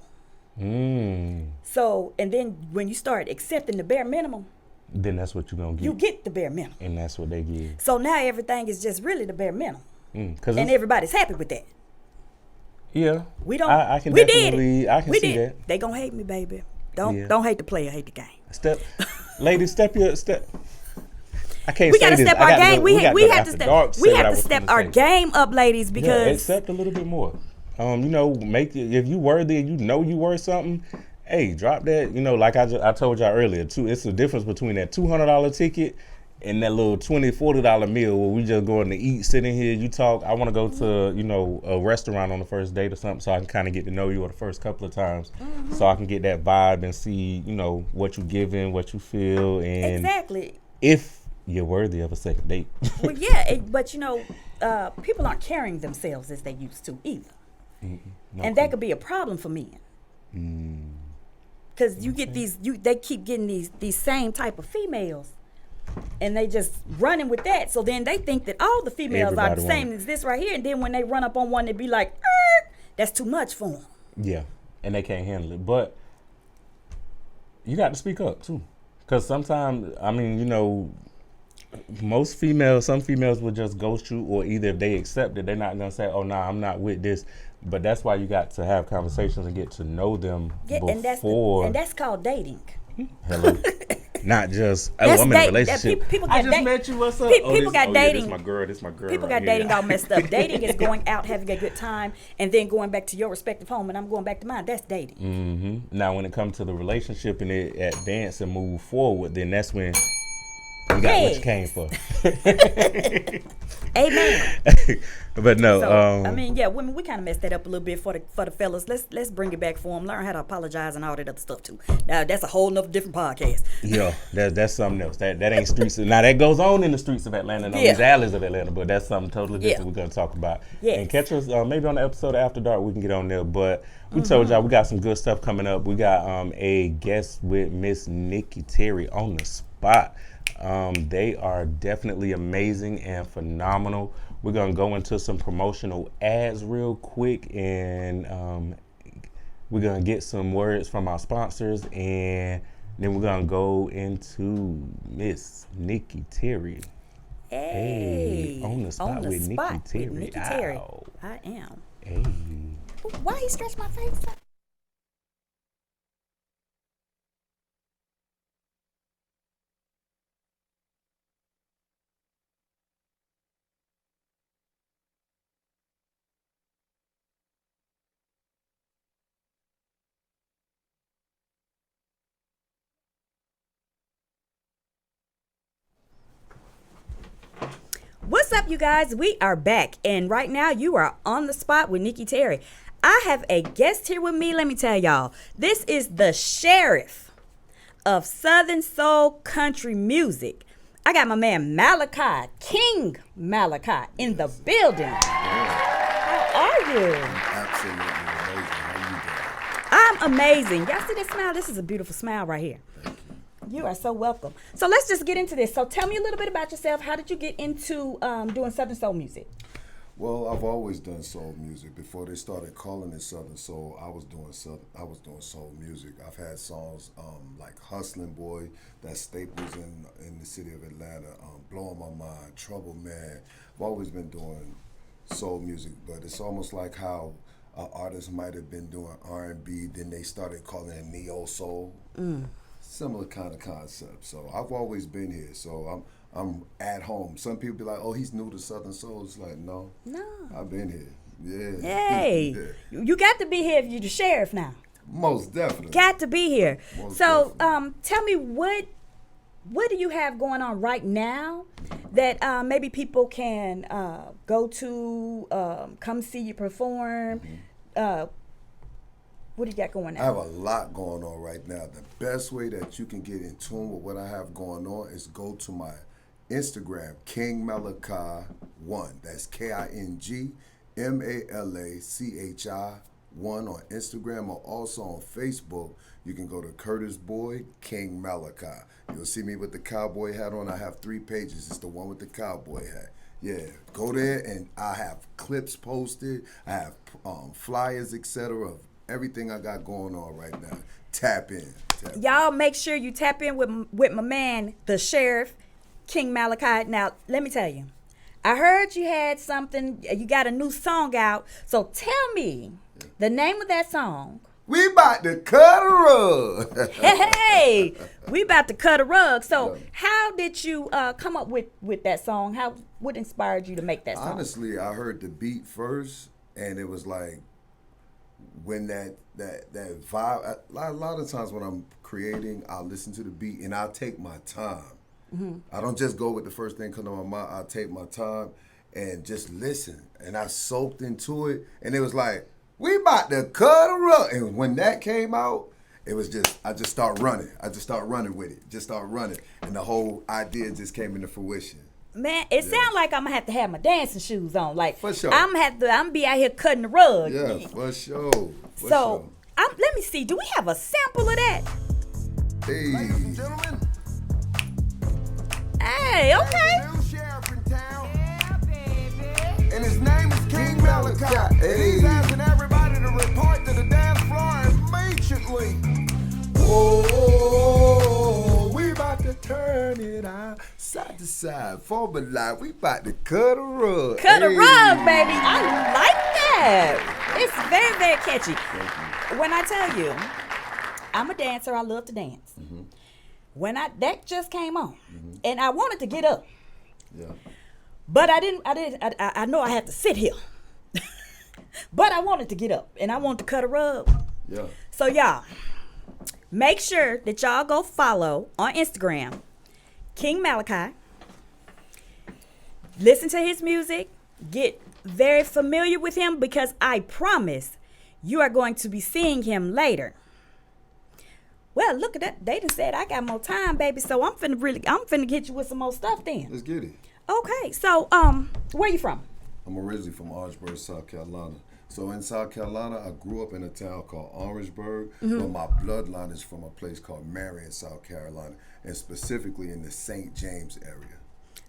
So, and then when you start accepting the bare minimum, then that's what you're going to get. You get the bare minimum. And that's what they give. So now everything is just really the bare minimum. And 'Cause everybody's happy with that. Yeah. We don't. I can we definitely, did it. I can we see did. that. They gonna hate me, baby. Don't hate the player, hate the game. Ladies, step your step. I can't We say gotta this. step I our gotta game. go- We gotta have go to after step. dark We say what I have to was step gonna our say. game up, ladies, because Accept a little bit more. Make it, if you worthy and you worth something. Hey, drop that. Like I told y'all earlier too. It's the difference between that $200 ticket and that little $20-$40 meal where we just going to eat, sitting here, you talk. I want to go to a restaurant on the first date or something, so I can kind of get to know you the first couple of times, so I can get that vibe and see what you giving, what you feel, and exactly if you're worthy of a second date. well, yeah, but people aren't carrying themselves as they used to either, and that could be a problem for men. Because you get they keep getting these same type of females. And they just running with that. So then they think that all the females are the same as this right here. And then when they run up on one, they be like, that's too much for them. Yeah, and they can't handle it. But you got to speak up, too. Because sometimes, some females will just ghost you, or either if they accept it, they're not going to say, oh, nah, I'm not with this. But that's why you got to have conversations and get to know them before. And that's called dating. Hello. Not just, I'm in a relationship. I just met you, what's up? People got dating. This my girl. People got dating all messed up. Dating is going out, having a good time, and then going back to your respective home, and I'm going back to mine. That's dating. Now, when it comes to the relationship and it advance and move forward, then that's when you got what you came for. Amen. But no, women, we kind of messed that up a little bit for the fellas. Let's bring it back for them. Learn how to apologize and all that other stuff too. Now that's a whole nother different podcast. Yeah, that's something else. That ain't streets. Now that goes on in the streets of Atlanta and on these alleys of Atlanta, but that's something totally different we're gonna talk about. Yes. And catch us maybe on the episode of After Dark. We can get on there. But we told y'all we got some good stuff coming up. We got a guest with Miss Nikki Terry on the spot. They are definitely amazing and phenomenal. We're going to go into some promotional ads real quick, and we're going to get some words from our sponsors, and then we're going to go into Miss Nikki Terry. Hey, on the spot with Nikki Terry. Ow. I am. Hey. Why he stretch my face up? What's up, you guys? We are back, and right now you are on the spot with Nikki Terry. I have a guest here with me. Let me tell y'all, this is the sheriff of Southern Soul Country Music. I got my man Malachi, King Malachi, in the building. How are you? Absolutely amazing. How you doing? I'm amazing. Y'all see this smile? This is a beautiful smile right here. Thank you. You are so welcome. So let's just get into this. So tell me a little bit about yourself. How did you get into doing Southern Soul music? Well, I've always done soul music. Before they started calling it Southern Soul, I was doing soul music. I've had songs like Hustlin' Boy, that's staples in the city of Atlanta, Blowing My Mind, Trouble Man. I've always been doing soul music, but it's almost like how artists might have been doing R&B, then they started calling it neo soul. Similar kind of concept. So I've always been here. So I'm at home. Some people be like, "Oh, he's new to Southern Soul." It's like, no, I've been here. Yeah. Hey, you got to be here if you're the sheriff now. Most definitely. Got to be here. Most So definitely. tell me what do you have going on right now that maybe people can go to, come see you perform? What do you got going on? I have a lot going on right now. The best way that you can get in tune with what I have going on is go to my Instagram, King Malachi 1. That's KingMalachi 1 on Instagram, or also on Facebook. You can go to Curtis Boyd, King Malachi. You'll see me with the cowboy hat on. I have 3 pages. It's the one with the cowboy hat. Yeah, go there and I have clips posted. I have flyers, etc. of everything I got going on right now. Tap in. Y'all make sure you tap in with my man, the sheriff, King Malachi. Now, let me tell you, I heard you had something, you got a new song out. So tell me the name of that song. We about to cut a rug. Hey, we about to cut a rug. So how did you come up with that song? What inspired you to make that song? Honestly, I heard the beat first, and it was like, when that vibe, a lot of times when I'm creating, I'll listen to the beat and I'll take my time. I don't just go with the first thing come to my mind. I'll take my time and just listen. And I soaked into it, and it was like, we about to cut a rug. And when that came out, it was just, I just start running. I just start running with it. Just start running. And the whole idea just came into fruition. Man, it sounds like I'm gonna have to have my dancing shoes on. Like, for sure. I'm gonna be out here cutting the rug. Yeah, for sure. So let me see. Do we have a sample of that? Hey. Ladies and gentlemen. Hey, okay. New sheriff in town. Yeah, baby. And his name is King Malachi. Hey. He's asking everybody to report to the dance floor immediately. Whoa, we about to turn it out side to side, forward line. We about to cut a rug. Cut a rug, baby. I like that. It's very, very catchy. When I tell you, I'm a dancer. I love to dance. When that just came on, and I wanted to get up. Yeah. But I didn't. I know I had to sit here. But I wanted to get up, and I wanted to cut a rug. Yeah. So y'all, make sure that y'all go follow on Instagram, King Malachi. Listen to his music. Get very familiar with him, because I promise you are going to be seeing him later. Well, look at that. They done said I got more time, baby. So I'm finna get you with some more stuff then. Let's get it. Okay. So where you from? I'm originally from Orangeburg, South Carolina. So in South Carolina, I grew up in a town called Orangeburg, but my bloodline is from a place called Marion, South Carolina, and specifically in the St. James area.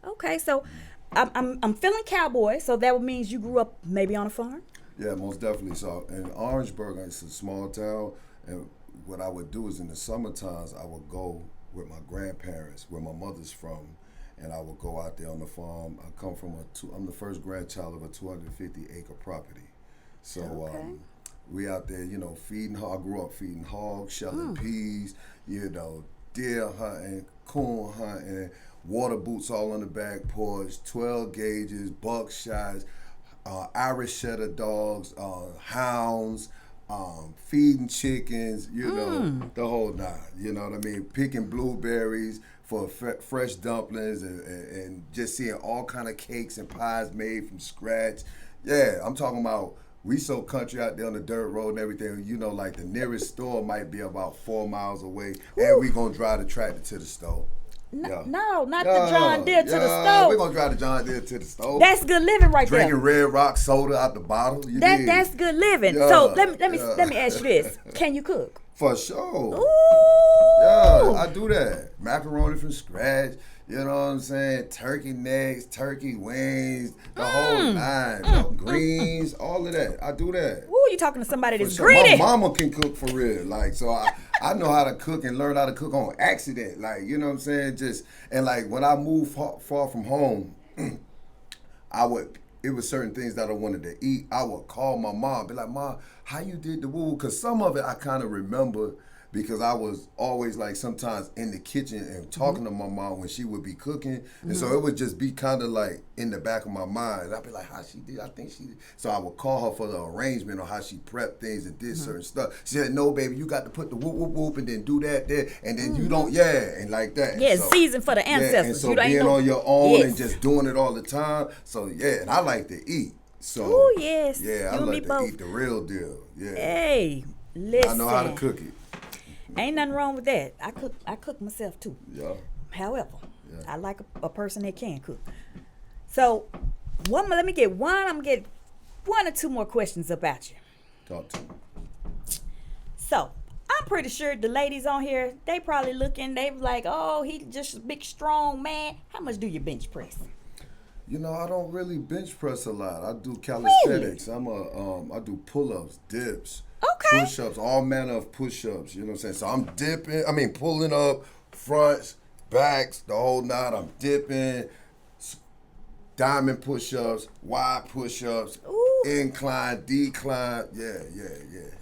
Okay, so I'm feeling cowboy, so that means you grew up maybe on a farm? Yeah, most definitely. So in Orangeburg, it's a small town, and what I would do is in the summer times, I would go with my grandparents, where my mother's from, and I would go out there on the farm. I come from I'm the first grandchild of a 250-acre property. So we out there, feeding. I grew up feeding hogs, shelling peas, deer hunting, coon hunting, water boots all on the back porch, 12 gauges, buckshots, Irish setter dogs, hounds, feeding chickens, the whole nine. You know what I mean? Picking blueberries for fresh dumplings, and just seeing all kind of cakes and pies made from scratch. Yeah, I'm talking about. We so country out there on the dirt road and everything, like the nearest store might be about 4 miles away, and we gonna drive the tractor to the store. Yeah. No, not the John Deere to the stove. We're gonna drive the John Deere to the stove. That's good living right Drinking there. Red Rock soda out the bottle. That's good living. Yeah, So let me ask you this: can you cook? For sure. Ooh. Yeah, I do that. Macaroni from scratch. You know what I'm saying? Turkey necks, turkey wings, the whole nine. Greens, all of that. I do that. Ooh, you talking to somebody that's sure. greedy. My mama can cook for real. Like, so I know how to cook and learn how to cook on accident. Like, you know what I'm saying? And like when I moved far from home, it was certain things that I wanted to eat. I would call my mom, be like, Mom, how you did the woo? Because some of it I kind of remember because I was always like sometimes in the kitchen and talking to my mom when she would be cooking. And so it would just be kind of like in the back of my mind. I'd be like, how she did? I think she did. So I would call her for the arrangement on how she prepped things and did certain stuff. She said, no, baby, you got to put the whoop, whoop, whoop and then do that there. And then you don't, and like that. Yeah, so, season for the ancestors. Yeah, and so being on your own and just doing it all the time. So yeah, and I like to eat. So oh yes. Yeah, I like to eat the real deal. Yeah. Hey, listen. I know how to cook it. Ain't nothing wrong with that. I cook myself too. Yeah. However, I like a person that can cook. So, I'm gonna get one or two more questions about you. Talk to me. So, I'm pretty sure the ladies on here, they probably looking, they like, oh, he just a big strong man. How much do you bench press? You know, I don't really bench press a lot. I do calisthenics. I do pull-ups, dips. Okay. Push-ups, all manner of push-ups, you know what I'm saying? So I'm pulling up, fronts, backs, the whole nine. I'm dipping, diamond push-ups, wide push-ups, incline, decline. Yeah.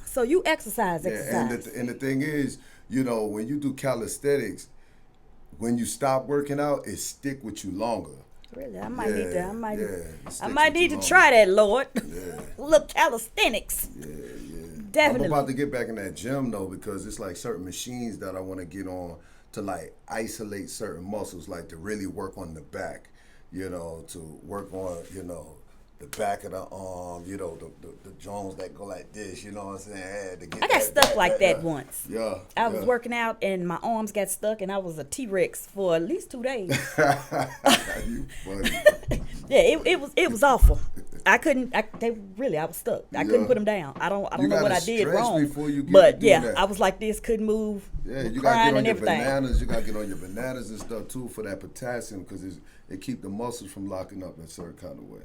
So you exercise. And the thing is, you know, when you do calisthenics, when you stop working out, it stick with you longer. Really, I might need to try that, Lord. Yeah. Little calisthenics. Yeah. Definitely. I'm about to get back in that gym though because it's like certain machines that I want to get on to like isolate certain muscles, like to really work on the back, you know, to work on, you know, the back of the arm, you know, the joints that go like this, you know what I'm saying? I got stuck like that once. Yeah. I was working out and my arms got stuck and I was a T-Rex for at least 2 days. You funny. Yeah, it was awful. I was stuck. I couldn't put them down. I don't know what I did wrong. I was like this, couldn't move. Yeah, you gotta get on your bananas. You gotta get on your bananas and stuff too for that potassium because it keep the muscles from locking up in a certain kind of way.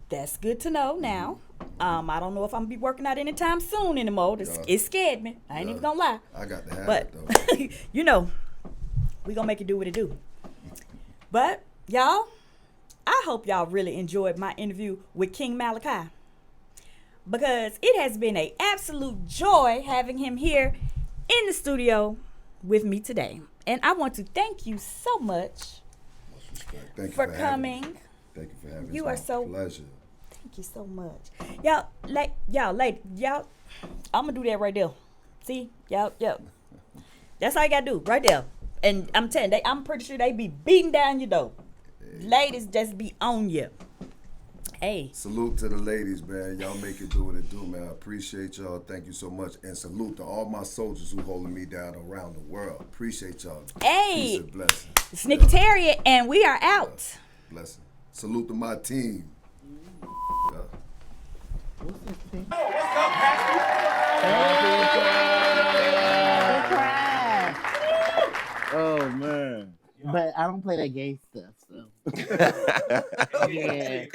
That's good to know now. I don't know if I'm gonna be working out anytime soon anymore. It scared me. I ain't even gonna lie. I got to have it though. You know, we gonna make it do what it do. But y'all, I hope y'all really enjoyed my interview with King Malachi because it has been an absolute joy having him here in the studio with me today. And I want to thank you so much for coming. Thank you for having me. You are so pleasure. Thank you so much. Y'all, I'm gonna do that right there. See? Y'all. That's all you gotta do, right there. And I'm telling you, I'm pretty sure they be beating down your door. Hey. Ladies just be on you. Hey. Salute to the ladies, man. Y'all make it do what it do, man. I appreciate y'all. Thank you so much. And salute to all my soldiers who holding me down around the world. Appreciate y'all. Hey. Peace and blessing. It's Nikki Terry, and we are out. Blessing. Salute to my team. What's this thing? Oh, what's up, Pastor? Oh man. But I don't play that gay stuff, so. Yeah.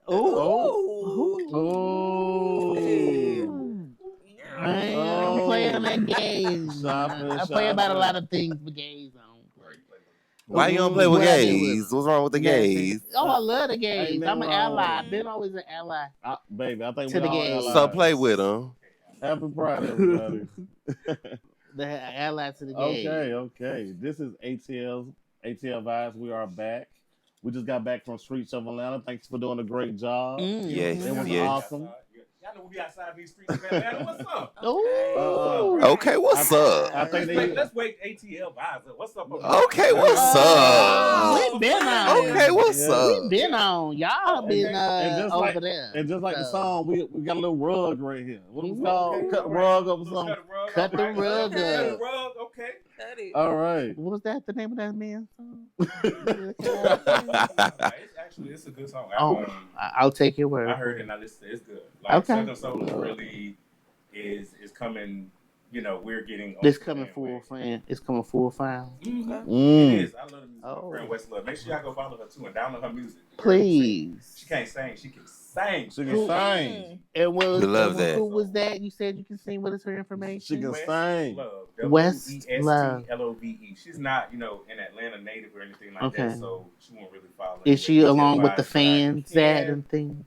Oh. I don't play on that gays. I play about a lot of things for gays. Why you don't play with gays? What's wrong with the gays? Oh, I love the gays. I'm an ally. I've been always an ally. Baby, I think to the gays. So play with them. Happy Pride, everybody. The ally to the gays. Okay. This is ATL Vibes. We are back. We just got back from Streetz of Atlanta. Thanks for doing a great job. Yes, it was awesome. Y'all know we outside these streets of Atlanta. What's up? Okay, what's up? Let's wake ATL vibes up. What's up? Okay, what's up? We been on. Okay, what's up? We been on. Y'all been over there. And just like the song, we got a little rug right here. What was it called? Cut the rug up or something? Cut the rug up. Okay. funny. All right. What was that? The name of that man's song? It's a good song. I'll take your word. I heard it and I listened to it. It's good. Like Okay. Southern Soul is really is coming. You know, we're getting. This coming full fan. It's coming full fan. It is. I love the music. My friend Westlove. Make sure y'all go follow her too and download her music. Please. She can't sing. She can sing. She can sing. And We love that. Who was that? You said you can sing. What is her information? She can sing. Westlove. She's not, you know, an Atlanta native or anything like Okay. that, so she won't really follow. Is she along with the fans at and things?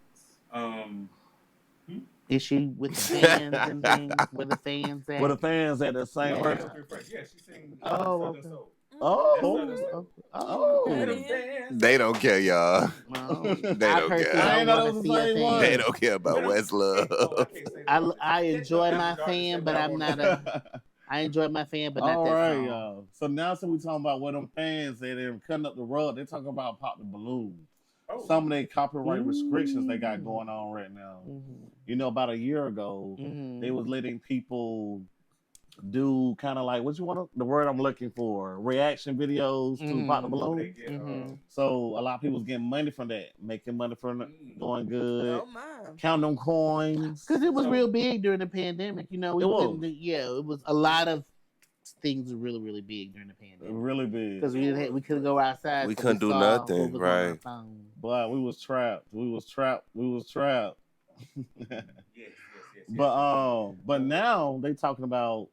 Is she with the fans and things? Where the fans at? Where the fans at the same Yeah, person? yeah, she sings Oh, Southern Soul. They don't care, y'all. They don't care. They don't care about Westlove. I enjoy my fan, but I'm not a. I enjoy my fan, but not All that right, song. y'all. So now, since we talking about where them fans at, they're cutting up the rug. They talking about Pop the Balloon. Some of their copyright restrictions they got going on right now. You know, about a year ago, they was letting people do kind of like the word I'm looking for, reaction videos to Pop the Balloon. So a lot of people was getting money from that, making money from it, doing good, counting them coins. Because it was real big during the pandemic. You know, it was a lot of things were really, really big during the pandemic. Really big. Because we couldn't go outside. We couldn't do nothing, right? But we was trapped. But now they talking about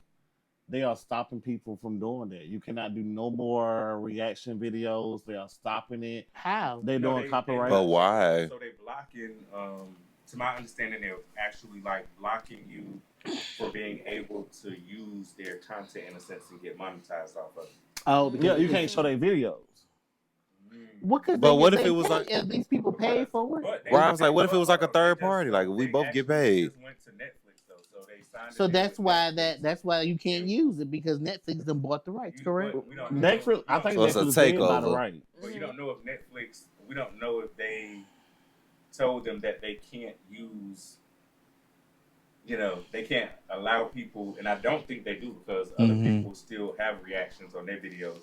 they are stopping people from doing that. You cannot do no more reaction videos. They are stopping it. How? They're doing copyright. But why? So they blocking. To my understanding, they're actually like blocking you for being able to use their content in a sense and get monetized off of it. Oh, yeah, you can't show their videos. But what if it was like these people pay for it? Well, I was like, what if it was like a third party? Like we both get paid. So that's why you can't use it because Netflix done bought the rights, correct? Netflix, I think so it's a Netflix did buy the takeover. right. But you don't know if Netflix. We don't know if they told them that they can't use. You know, they can't allow people, and I don't think they do because other people still have reactions on their videos.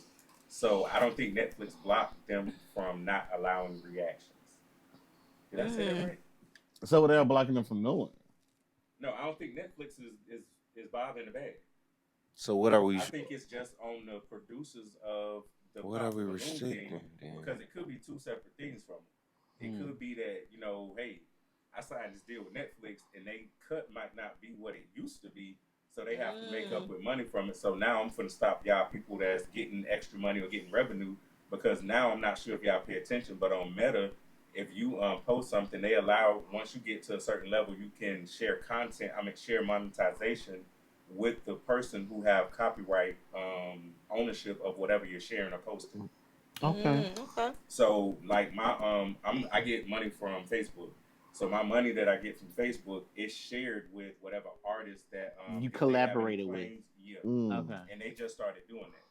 So I don't think Netflix blocked them from not allowing reactions. Did I say that right? So they're blocking them from doing. No, I don't think Netflix is bothering the bag. So what are we? I think it's just on the producers of the. What are we Balloon restricting? thing, because it could be two separate things from it. It could be that, you know, hey, I signed this deal with Netflix and they cut might not be what it used to be, so they have to make up with money from it. So now I'm going to stop y'all people that's getting extra money or getting revenue, because now I'm not sure if y'all pay attention, but on Meta, if you post something, they allow, once you get to a certain level, you can share content, share monetization with the person who have copyright ownership of whatever you're sharing or posting. Okay. So like I get money from Facebook. So my money that I get from Facebook is shared with whatever artist that you collaborated with. Yeah. Okay. And they just started doing that.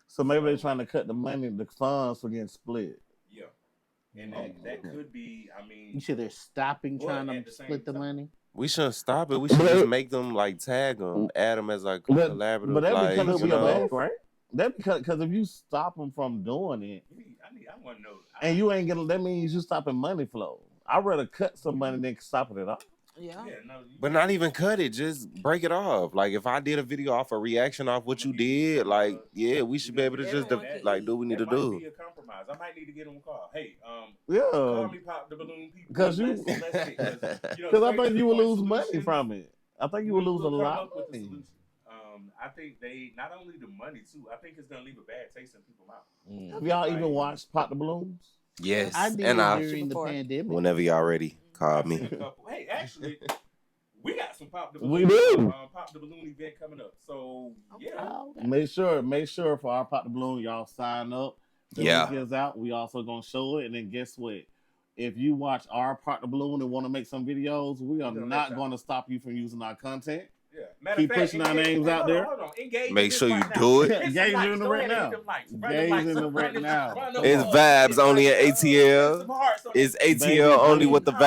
So maybe they're trying to cut the money, the funds for getting split. Yeah. And that could be, You said they're stopping trying to split the money? We shouldn't stop it. We should just make them like tag them, add them as like collaborative. But that's like, because you know, right? That's because if you stop them from doing it, I want to know. And you ain't getting, that means you stopping money flow. I'd rather cut some money than stop it off. Yeah. But not even cut it, just break it off. Like if I did a video off a reaction off what you did, like we should be able to just do what we need to do. Might be a compromise. I might need to get them a call. Hey, yeah, call me Pop the Balloon people. Because I think you would lose money from it. I think you would lose a lot of money. I think they not only the money too. I think it's gonna leave a bad taste in people's mouth. Have y'all even watched Pop the Balloons? Yes, I did during the pandemic. Whenever y'all ready, call me. Hey, actually, we got some Pop the We Balloon. do. Pop the Balloon event coming up. So yeah, Make sure for our Pop the Balloon, y'all sign up. The link is out. We also gonna show it, and then guess what? If you watch our Pop the Balloon and want to make some videos, we are not going to stop you from using our content. Matter Keep of fact, pushing our names out there. Hold on. Engage Make in this sure you right now. do it. Hit some Engage likes. in the Go right ahead and now. hit them likes. Run them Engage likes. in the Run right them- now. run them It's likes. vibes only at Hit some ATL. hearts on It's that. ATL only with the vibes.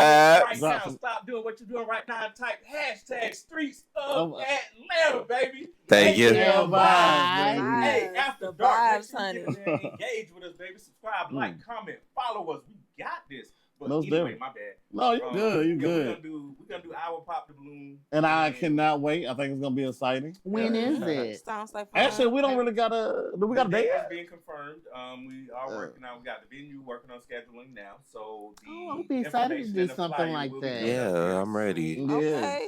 Right Drop now, some- stop doing what you're doing right now and type hashtag Streets of Atlanta, baby. Thank you. ATL vibes, baby. Hey, after The dark, vibes, make sure you honey. get in there, engage with us, baby. Subscribe, like, comment, follow us. We got this. But Most anyway, definitely. my bad. No, you good. You yeah, good. We're gonna do our pop the balloon. And I cannot wait. I think it's gonna be exciting. When is it? Sounds like fun. Actually, we don't really got a. Do we got a The date? date is being confirmed. We are working on. We got the venue working on scheduling now. So the I'll be excited to information do and the something flyer like will be that. going up Yeah, here I'm ready. soon. Okay.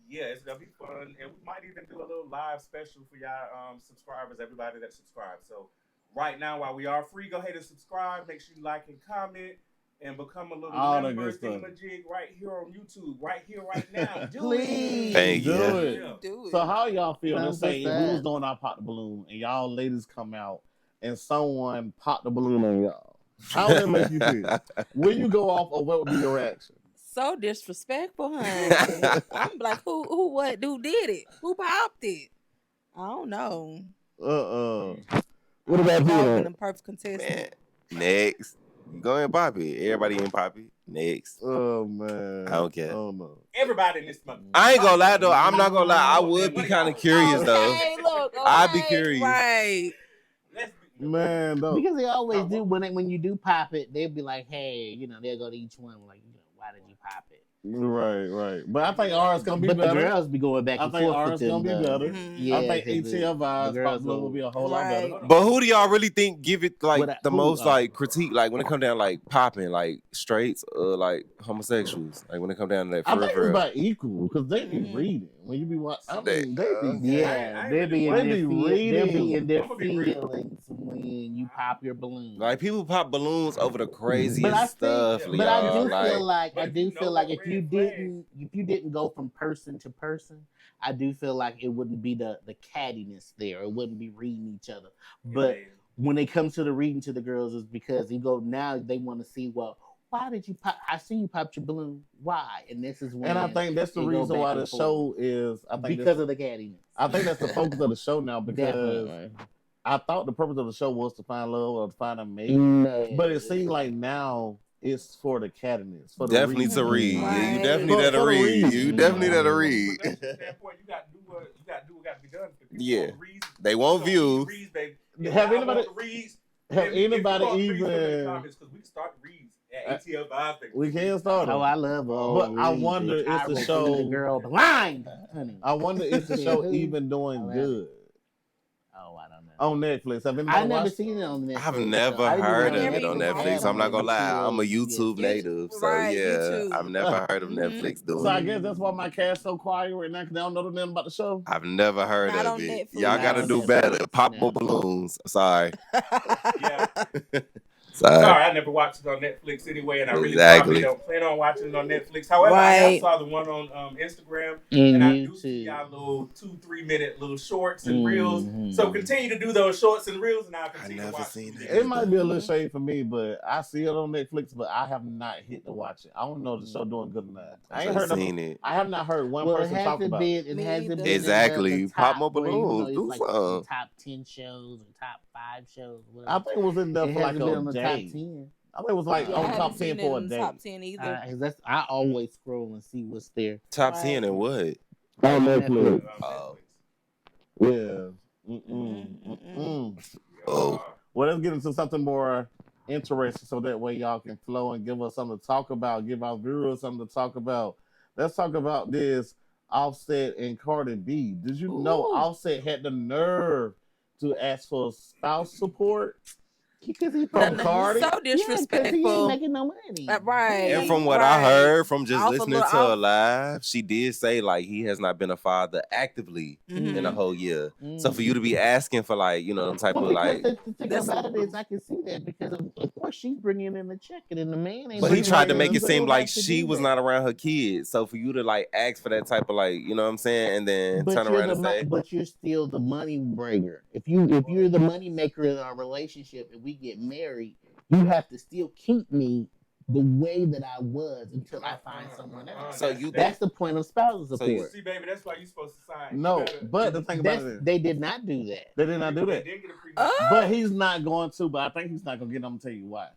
Yeah, it's gonna be fun, and we might even do a little live special for y'all subscribers, everybody that subscribes. So right now, while we are free, go ahead and subscribe. Make sure you like and comment, and become a little All that member good stuff. thingamajig right here on YouTube, right here, right now. Do Please. it. Thank Do you. it. Yeah. Do it. So how y'all feel? Let's Sounds say like if we that. was doing our pop the balloon and y'all ladies come out and someone popped the balloon on y'all. How would that make you feel? Will you go off or what would be your reaction? So disrespectful, honey. I'm like, who, what, who did it? Who popped it? I don't know. What about Been a you? perfect contestant. Man, next. Go ahead, Poppy. Everybody in Poppy. Next. Oh man. I don't care. Oh no. Everybody in this month. I ain't gonna lie though. I'm not gonna lie. I would be kind of curious though. Okay, look, I'd be okay, curious. Right. Man, though. Because they always do when you do pop it, they'll be like, hey, they'll go to each one like, why did you pop it? Right. But I think ours gonna be But better. the girls be going back I and think forth ours with them. gonna be though. better. Yeah, I think 'cause ATL vibes girls pop balloon will be a whole lot Right. better. But who do y'all really think give it like What I- the who, most uh, like critique? Like when it come down like popping, like straights or like homosexuals? Like when it come down to that I for think it's real. about equal because they be reading when you be watching. I mean, they be Yeah, I they ain't be in They their be feel- they be reading. in their I'ma be real. feelings when you pop your balloon. Like people pop balloons over the craziest But I stuff, think, but I y'all. do feel like But I if do you feel know like the if you red flag- didn't go from person to person, I do feel like it wouldn't be the cattiness there. It wouldn't be reading each other. But when it comes to the reading to the girls, is because you go now they want to see, well, why did you pop? I see you popped your balloon. Why? And this is when. And I think that's the it go reason back why and the forth. show is. I think because of the cattiness. I think that's the focus of the show now because Definitely. I thought the purpose of the show was to find love or to find a mate, No. but it seems like now it's for the cattiness. For the Definitely reading. to read. Yeah, you Right. definitely For gotta the read. read. You definitely gotta read. From that standpoint, you got to do what got to be done. If you Yeah. want reads, They won't you view. don't need reads, baby. If Have I anybody- want the reads, Have then if you anybody want reads, put them in the even? comments, 'cause we can start reads at ATL Vibes, baby. We can start Oh, them. I love all. But I reads. wonder if I the will show- see the girl blind, honey. I wonder if the show Who? even doing Oh, good Oh, I don't know. on Netflix. Have I anybody never watched? seen it on Netflix. I've never so I didn't heard even of it know on they Netflix. had I'm not one gonna lie. I'm a on YouTube HBO. native, so Right, yeah, YouTube. I've never heard of Netflix doing So I it. guess that's why my cast so quiet right now because they don't know nothing about the show. I've never heard Not of on it. Netflix. Y'all Not gotta on do Netflix. better. Pop No. more balloons. Sorry. Yeah. Sorry. Sorry, I never watched it on Netflix anyway, and I really Exactly. probably don't plan on watching it on Netflix. However, I have Right. saw the one on Instagram, And and I do see YouTube. y'all little 2-3 minute little shorts and reels. Mhm. So continue to do those shorts and reels, and I'll I continue never to watch seen them. it. It might be a little shade for me, but I see it on Netflix, but I have not hit to watch it. I don't know if the show doing good or not. I ain't I've heard seen it. I have not heard one Well, it person talk hasn't about been. it. It Me hasn't either. been Exactly. In the Pop top, more where, balloons. it's Do like something. the top 10 shows or top 5 shows. I Whatever. think it was in there It for like hasn't been a on the day. top 10. I think it was like Yeah, I on haven't top seen 10 it for a in the day. top 10 either. I always scroll and see what's there. Top Right. 10 and what? On Netflix. Oh. Yeah. Oh. Well, let's get into something more interesting so that way y'all can flow and give us something to talk about, give our viewers something to talk about. Let's talk about this Offset and Cardi B. Did you know Offset had the nerve to ask for spouse support Because he from Cardi? So Yeah, 'cause he ain't disrespectful. making no money. Right. And from what I Right. heard from just Off a listening little to her off. live, she did say like he has not been a father actively in a whole year. So for you to be asking for like, them type of like, the thing about it is I can see that because of course she's bringing in the check and the man ain't. but he bringing tried to in make the it seem bill like to she do was that. not around her kids. So for you to like ask for that type of like, you know what I'm saying, and then But turn you're around the and mo- say, but you're still the money bringer. If you're the money maker in our relationship and we get married, you have to still keep me the way that I was until I find someone else. So That's the point of spousal support. See, baby, that's why you're supposed to sign. No, but the thing about it, They did not do that. they did not do that. They did get a pre- But he's not going to. But I think he's not going to get. I'm gonna tell you why.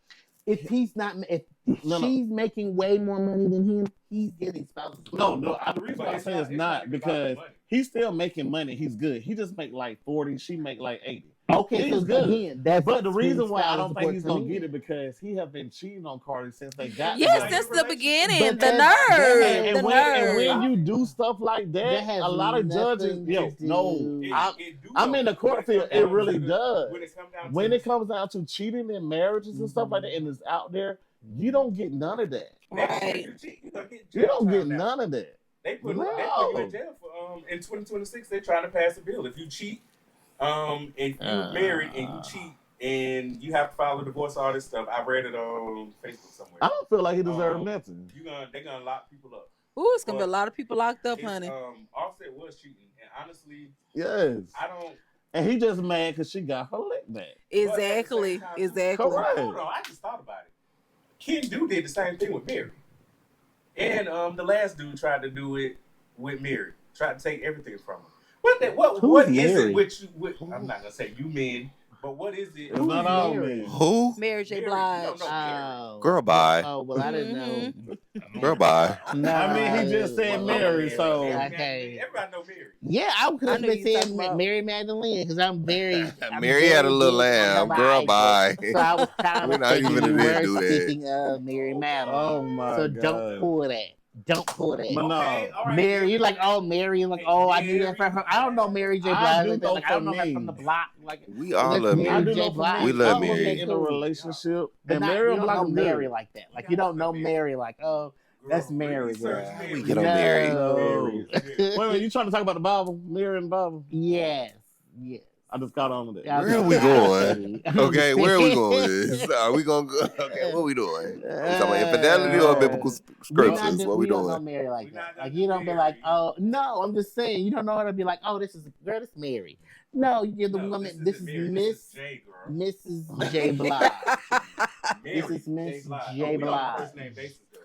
If he's not, if No. she's making way more money than him, he's getting spousal support. No. The reason why I say it's not because he's still making money. He's good. He just make like 40. She make like 80. Okay, He's so good. again, that's But the reason his why I spousal don't think support he's to gonna me. get it because he have been cheating on Cardi since they got Yes, together. that's the beginning. But The that's- nerve. that- The and nerve. when you do stuff like That that, has a lot of judges, nothing yo, to do- no, It do I'm though. in the court field. It really does. When it comes down When to it comes down to cheating in marriages and stuff like that, and it's out there, you don't get none of that. Right. You don't get none of that. They put you No. in jail for in 2026. They're trying to pass a bill. If you cheat, and you're married and you cheat and you have to file a divorce, all this stuff. I read it on Facebook somewhere. I don't feel like he deserves nothing. They're gonna lock people up. Ooh, it's gonna be a lot of people locked up, honey. Offset was cheating, and honestly, Yes. I don't. And he just mad because she got her lick back. Exactly. Exactly. Correct. Hold on, I just thought about it. Ken Dude did the same thing with Mary, and the last dude tried to do it with Mary. Tried to take everything from her. What is Mary? it with you? I'm not gonna say you men, but what is it? It's not all Mary? men. Who? Mary J. Mary, Blige. you don't know Mary. Oh. Girl, bye. Oh, well, I didn't know. Girl, bye. No, I mean, he just said Mary, so Okay. Everybody know Mary. Yeah, I could I have knew been you saying talking about- Mary Magdalene because I'm very. Mary had a little big on lamb. the Girl, Bible. bye. So I was kind We're of not thinking even you gonna were do that. speaking of Mary Magdalene. oh my So god. don't pull that. Don't pull that. But no. Okay, all right. Mary, you're like, oh, Mary, you're like, oh, I knew that from her. I don't know Mary J. I Blige. do Like that. know Like, I don't know for her me. from the block. Like, We all love I Mary. do J. know Blige. for me, We love some of them Mary. in a relationship, But and not, Mary you don't know Blige is Mary good. like that. Like, you don't know Mary like, oh, that's Mary, girl. We get on Mary. No. Wait a minute, you trying to talk about the Bible? Mary and the Bible? Yes. Yes. I just got on to that. Yeah, Where are we going? Okay, where are we going with this? Are we going to go? Okay, what are we doing? We talking about infidelity or biblical scriptures? What we We don't know doing? Mary like We that. not Like, you don't be like, oh, no, I'm just saying, you don't know how to be like, oh, this is, girl, this is Mary. No, you're the woman, this is Mary. Miss J, girl. Mrs. J. Blige. Mary This is Miss Blige. J. We on Blige. first name basis, though.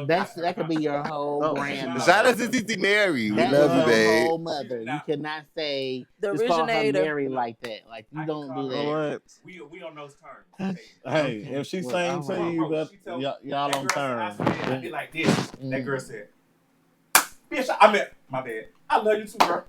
That could be your whole grandmother. Shout out to Titi Mary. We That's love you, your babe. whole mother. You cannot say The just call her originator. Mary like that. Like, you don't do that. What? We on those terms. Hey, if she Well, sang all to right. you, She tell- y'all on turn. I be like this. That girl said, bitch, I mean, my bad. I love you too, girl.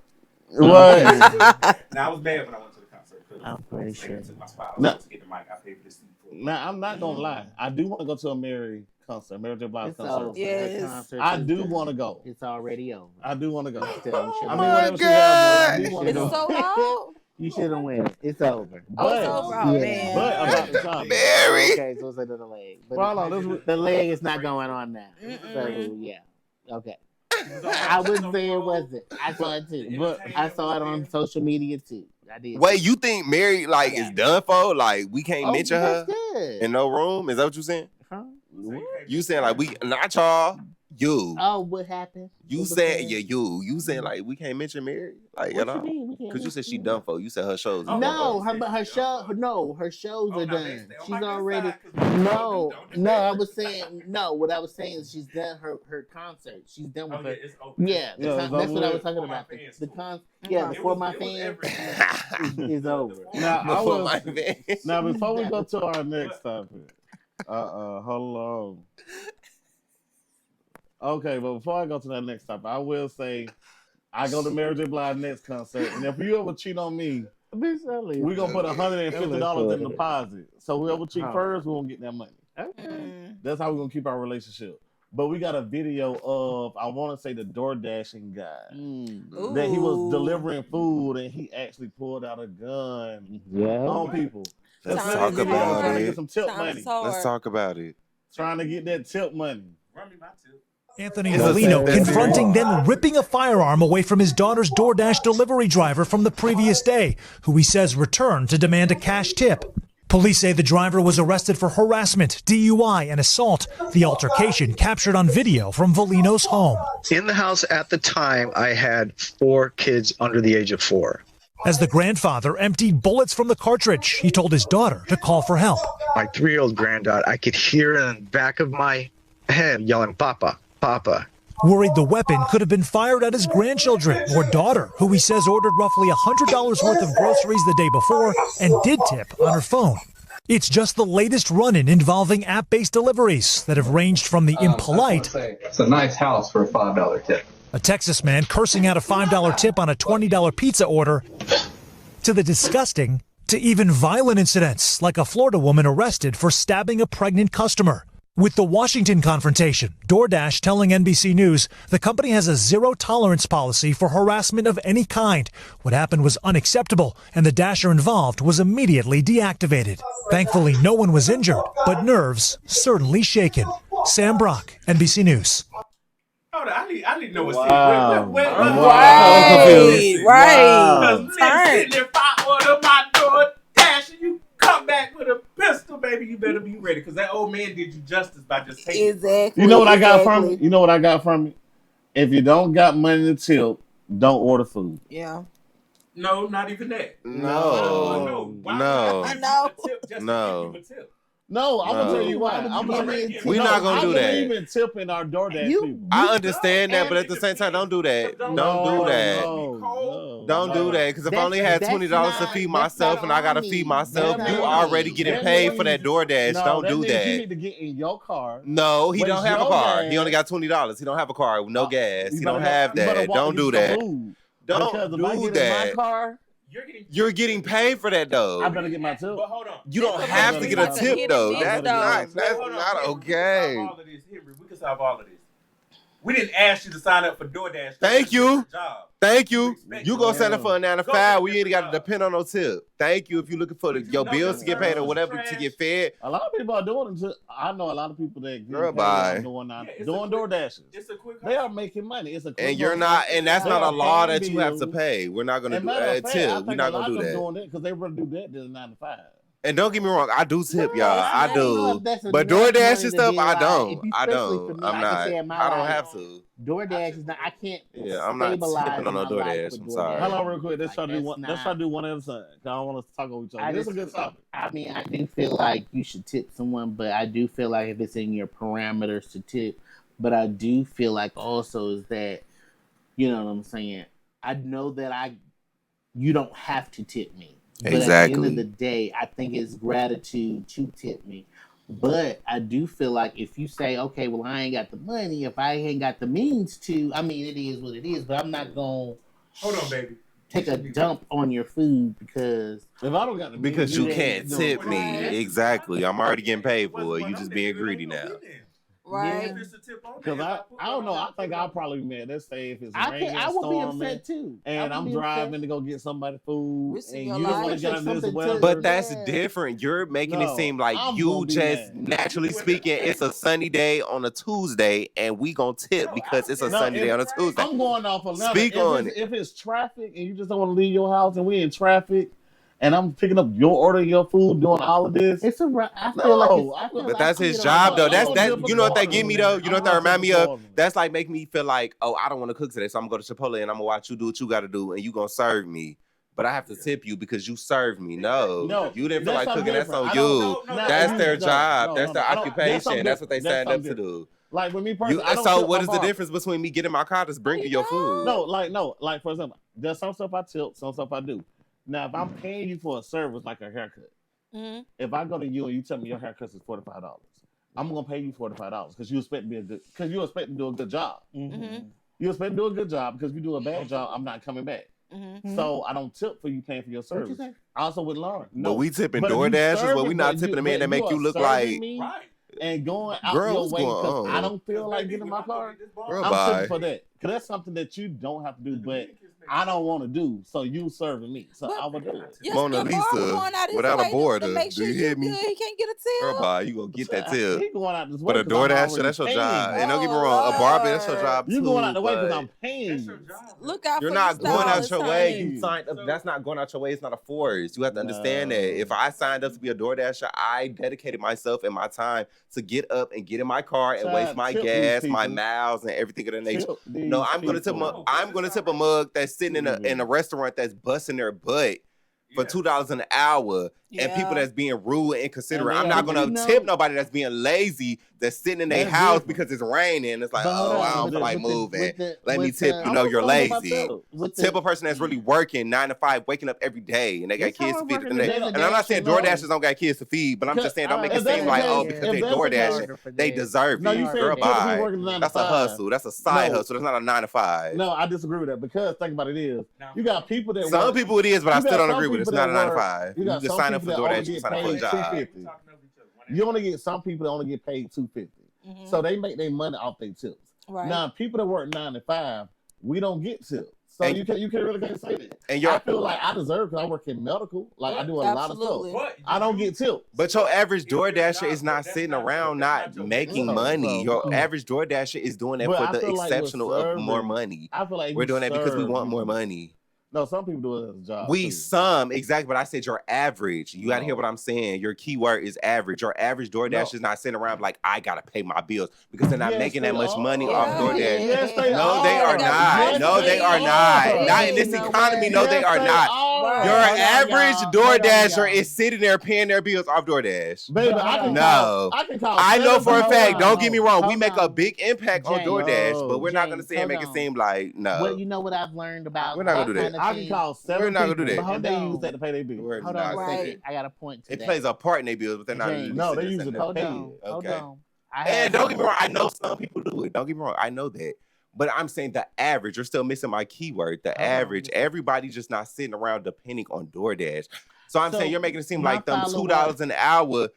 What? Now, I was bad when I went to the concert. 'cause I'm pretty sure. I took my spot. I was No. supposed to get the mic. I paid for this seat for it. Now, I'm not gonna lie. I do want to go to a Mary concert, Mary J. Blige It's concert. over. Yes. That concert I is do done. want to go. It's already over. I do want to go. Tell you, I mean, my whatever she has, I do want to It's go. so loud. You shouldn't win. It's over. Oh, it's But- over. Oh, Yeah. man. But about the topic. Mary. Okay, so it's another leg. But Well, hold on, this was- the leg is not going on now. So, yeah. Okay. I wouldn't say it wasn't. I saw it too. But I saw it on social media too. I did. Wait, you think Mary like is done for? Like we can't Oh, mention her that's good. in no room? Is that what you saying? Huh? You saying like we not y'all? You. Oh, what happened? You What was said that? yeah, you saying like we can't mention Mary? Like you What know? you mean? We can't Because you said she mention done for. You said her shows. is Oh, done No, for. her show. No, her shows Oh, are now done. they- oh, She's my God, already. side, 'cause we No, don't no. I understand. was saying no. What I was saying is she's done her concert. She's done with Oh, her. yeah, it's open. Yeah, Yeah, that's it's what I over was with. talking For my about. fans, The too. con. It Yeah, was- before my it was fans everything. is over. Now, I Before was, my van. now before we go to our next topic, hold on. Okay, but before I go to that next topic, I will say I go to Mary J. Blige next concert, and if you ever cheat on me, we're gonna put $150 in deposit. So whoever cheat first, we won't get that money. That's how we're gonna keep our relationship. But we got a video of, I want to say, the DoorDashing guy that he was Ooh. delivering food and he actually pulled out a gun Yeah. on people. Let's Time talk is hard. about Trying to get it. some tip Time money. is hard. Let's talk about it. Trying to get that tip money. Run me my tip. Anthony It's a Molino sad confronting, thing. then ripping a firearm away from his daughter's DoorDash delivery driver from the previous day, who he says returned to demand a cash tip. Police say the driver was arrested for harassment, DUI, and assault. The altercation captured on video from Volino's home. In the house at the time, I had 4 kids under the age of 4. As the grandfather emptied bullets from the cartridge, he told his daughter to call for help. my 3-year-old granddaughter, I could hear in the back of my head yelling, "Papa, Papa." Worried the weapon could have been fired at his grandchildren or daughter, who he says ordered roughly $100 worth of groceries the day before and did tip on her phone. It's just the latest run-in involving app-based deliveries that have ranged from the impolite. It's a nice house for a $5 tip. A Texas man cursing out a $5 tip on a $20 pizza order, to the disgusting, to even violent incidents, like a Florida woman arrested for stabbing a pregnant customer. With the Washington confrontation, DoorDash telling NBC News the company has a zero-tolerance policy for harassment of any kind. What happened was unacceptable, and the Dasher involved was immediately deactivated. Thankfully, no one was injured, but nerves certainly shaken. Sam Brock, NBC News. I need to know what's Wow. Right. Right. Because sitting there, if I order my DoorDash and you come back with a pistol, baby, you better be ready. Because that old man did you justice by just taking it. Exactly. You know what I got from it? You know what I got from it? If you don't got money to tip, don't order food. Yeah. No, not even that. No. No, I'm gonna tell you why. We're not gonna do that. I believe in tipping our DoorDash people. I understand that, but at the same time, don't do that. Don't do that. Don't do that. Because if I only had $20 to feed myself and I gotta feed myself, you already getting paid for that DoorDash. Don't do You that. need to get in your car. No, he don't have a car. He only got $20. He don't have a car with no gas. He don't have that. Don't do that. Don't do that. You're getting paid for that though. I better get my tip. But hold on. You don't have to get a tip though. That's not okay. We can solve all of this. We didn't ask you to sign up for DoorDash. Thank you. Thank you. You go sign up Yeah. for a 9 to 5. We ain't got to depend on no tip. Thank you. If you're looking for your bills to get paid or whatever to get fed. A lot of people are doing it. I know a lot of people that Girl, get bye. paid doing DoorDashes. It's a quick. They are making money. It's a quick And you're not, and that's not a law that you have to pay. We're not gonna do that. Tip. We're not gonna do that. Doing that because they rather do that than 9 to 5. And don't get me wrong, I do tip y'all. I do. But DoorDash and stuff, I don't. I don't. I'm not. I don't have to. DoorDash is not. I can't. Yeah, I'm not tipping on no DoorDash. I'm sorry. Hold on real quick. Let's try to do one. Let's try to do one at a time. I don't want us to talk over each other. This is a good topic. I mean, I do feel like you should tip someone, but I do feel like if it's in your parameters to tip, but I do feel like also is that, you know what I'm saying? I know that you don't have to tip me. But at the end of the day, I think it's gratitude to tip me. But I do feel like if you say, okay, well, I ain't got the money, if I ain't got the means to, I mean, it is what it is, but I'm not going to hold on, baby. Take a dump on your food because if I don't got the means, because you can't tip me. Exactly. I'm already getting paid for it. You just being greedy now. Right. Because I don't know. I think I'll probably be mad. Let's say if it's raining, I would be storming, upset too. and I'm driving to go get somebody food, and you your just want life. to get out of this weather. But that's different. You're making it seem like I'm you gonna be just mad. naturally speaking, it's a sunny day on a Tuesday, and we gonna tip because it's a sunny day on a Tuesday. I'm going off a level. Speak on it. If it's traffic and you just don't want to leave your house and we in traffic, and I'm picking up your order, your food, doing all of this. It's I feel like But that's his job though. That's you know what that give me though? You know what that remind me of? That's like making me feel like, oh, I don't want to cook today, so I'm gonna go to Chipotle and I'm gonna watch you do what you gotta do and you gonna serve me. But I have to tip you because you served me. No, you didn't feel like cooking. That's on you. That's their job. That's their occupation. That's what they signed up to do. Like with me personally, so what is the difference between me getting my car to bring you your food? No, like for example, there's some stuff I tip, some stuff I do. Now, if I'm paying you for a service like a haircut, if I go to you and you tell me your haircut is $45, I'm gonna pay you $45 because you expect to do a good job. You expect to do a good job because if you do a bad job, I'm not coming back. So I don't tip for you paying for your service. Also with Lauren, But we tipping DoorDashers, but we not tipping the man that make you look like. And going out Girl, your what's way going because on? I don't feel like getting in my car. Girl, I'm bye. tipping for that. Because that's something that you don't have to do, but I don't want to do. So you serving me. So I would do it. Mona Lisa without a border. Do you hear me? He can't get a tip. Girl, bye. You gonna get that tip. He going out this way. But a 'cause I'm DoorDash, already that's your paying job. you. And don't get me wrong, a barber, that's your job too. You going out the way because but I'm paying you. Look out You're for not your going out stylist, your way. honey. You signed up. That's not going out your way. It's not a force. You have to understand that. If I signed up to be a DoorDasher, I dedicated myself and my time to get up and get in my car and waste my tip gas, these my people. miles, and everything of that nature. Tip No, these I'm gonna tip. people. I'm gonna tip a mug that's sitting in a restaurant that's busting their butt for $2 an hour, and people that's being rude and inconsiderate. I'm not gonna tip nobody that's being lazy, that's sitting in their house because it's raining. It's like, I don't feel like moving. Let me tip. You're lazy. Tip a person that's really working 9 to 5, waking up every day, and they got kids to feed. And I'm not saying DoorDashers don't got kids to feed, but I'm just saying don't make it seem like because they DoorDashing, they deserve it. Girl, bye. That's a hustle. That's a side hustle. That's not a 9 to 5. No, I disagree with that because think about it you got people that some people it is, but I still don't agree with it. It's not a 9 to 5. You just sign up for DoorDash. You sign up for a job. You only get some people that only get paid $250, so they make their money off their tips. Right. Now, people that work 9 to 5, we don't get tips, so you can't really say that. And I feel like I deserve because I work in medical. Like I do a lot of stuff. I don't get tips. But your average DoorDasher is not sitting around not making money. Your average DoorDasher is doing that for the exceptional of more money. I feel like we're doing that because we want more money. No, some people do it as a job. Exactly, but I said your average. You gotta hear what I'm saying. Your keyword is average. Your average DoorDash is not sitting around like I gotta pay my bills because they're not making that much money off DoorDash. No, they are not. No, they are not. Not in this economy. No, they are not. Your average DoorDasher is sitting there paying their bills off DoorDash. Baby, I know for a fact. Don't get me wrong. We make a big impact on DoorDash, but we're not gonna sit and make it seem like no. Well, you know what I've learned about. We're not gonna do that. I can call 7 We're not gonna do that. But how they use that to pay their bills? Hold on a second. I got a point to that. It that. plays a part in their bills, but they're not. No, they use it to pay. Hold on. And don't get me wrong, I know some people do it. Don't get me wrong, I know that. But I'm saying the average, you're still missing my keyword. The average, everybody just not sitting around depending on DoorDash. So I'm saying you're making it seem like them $2 an hour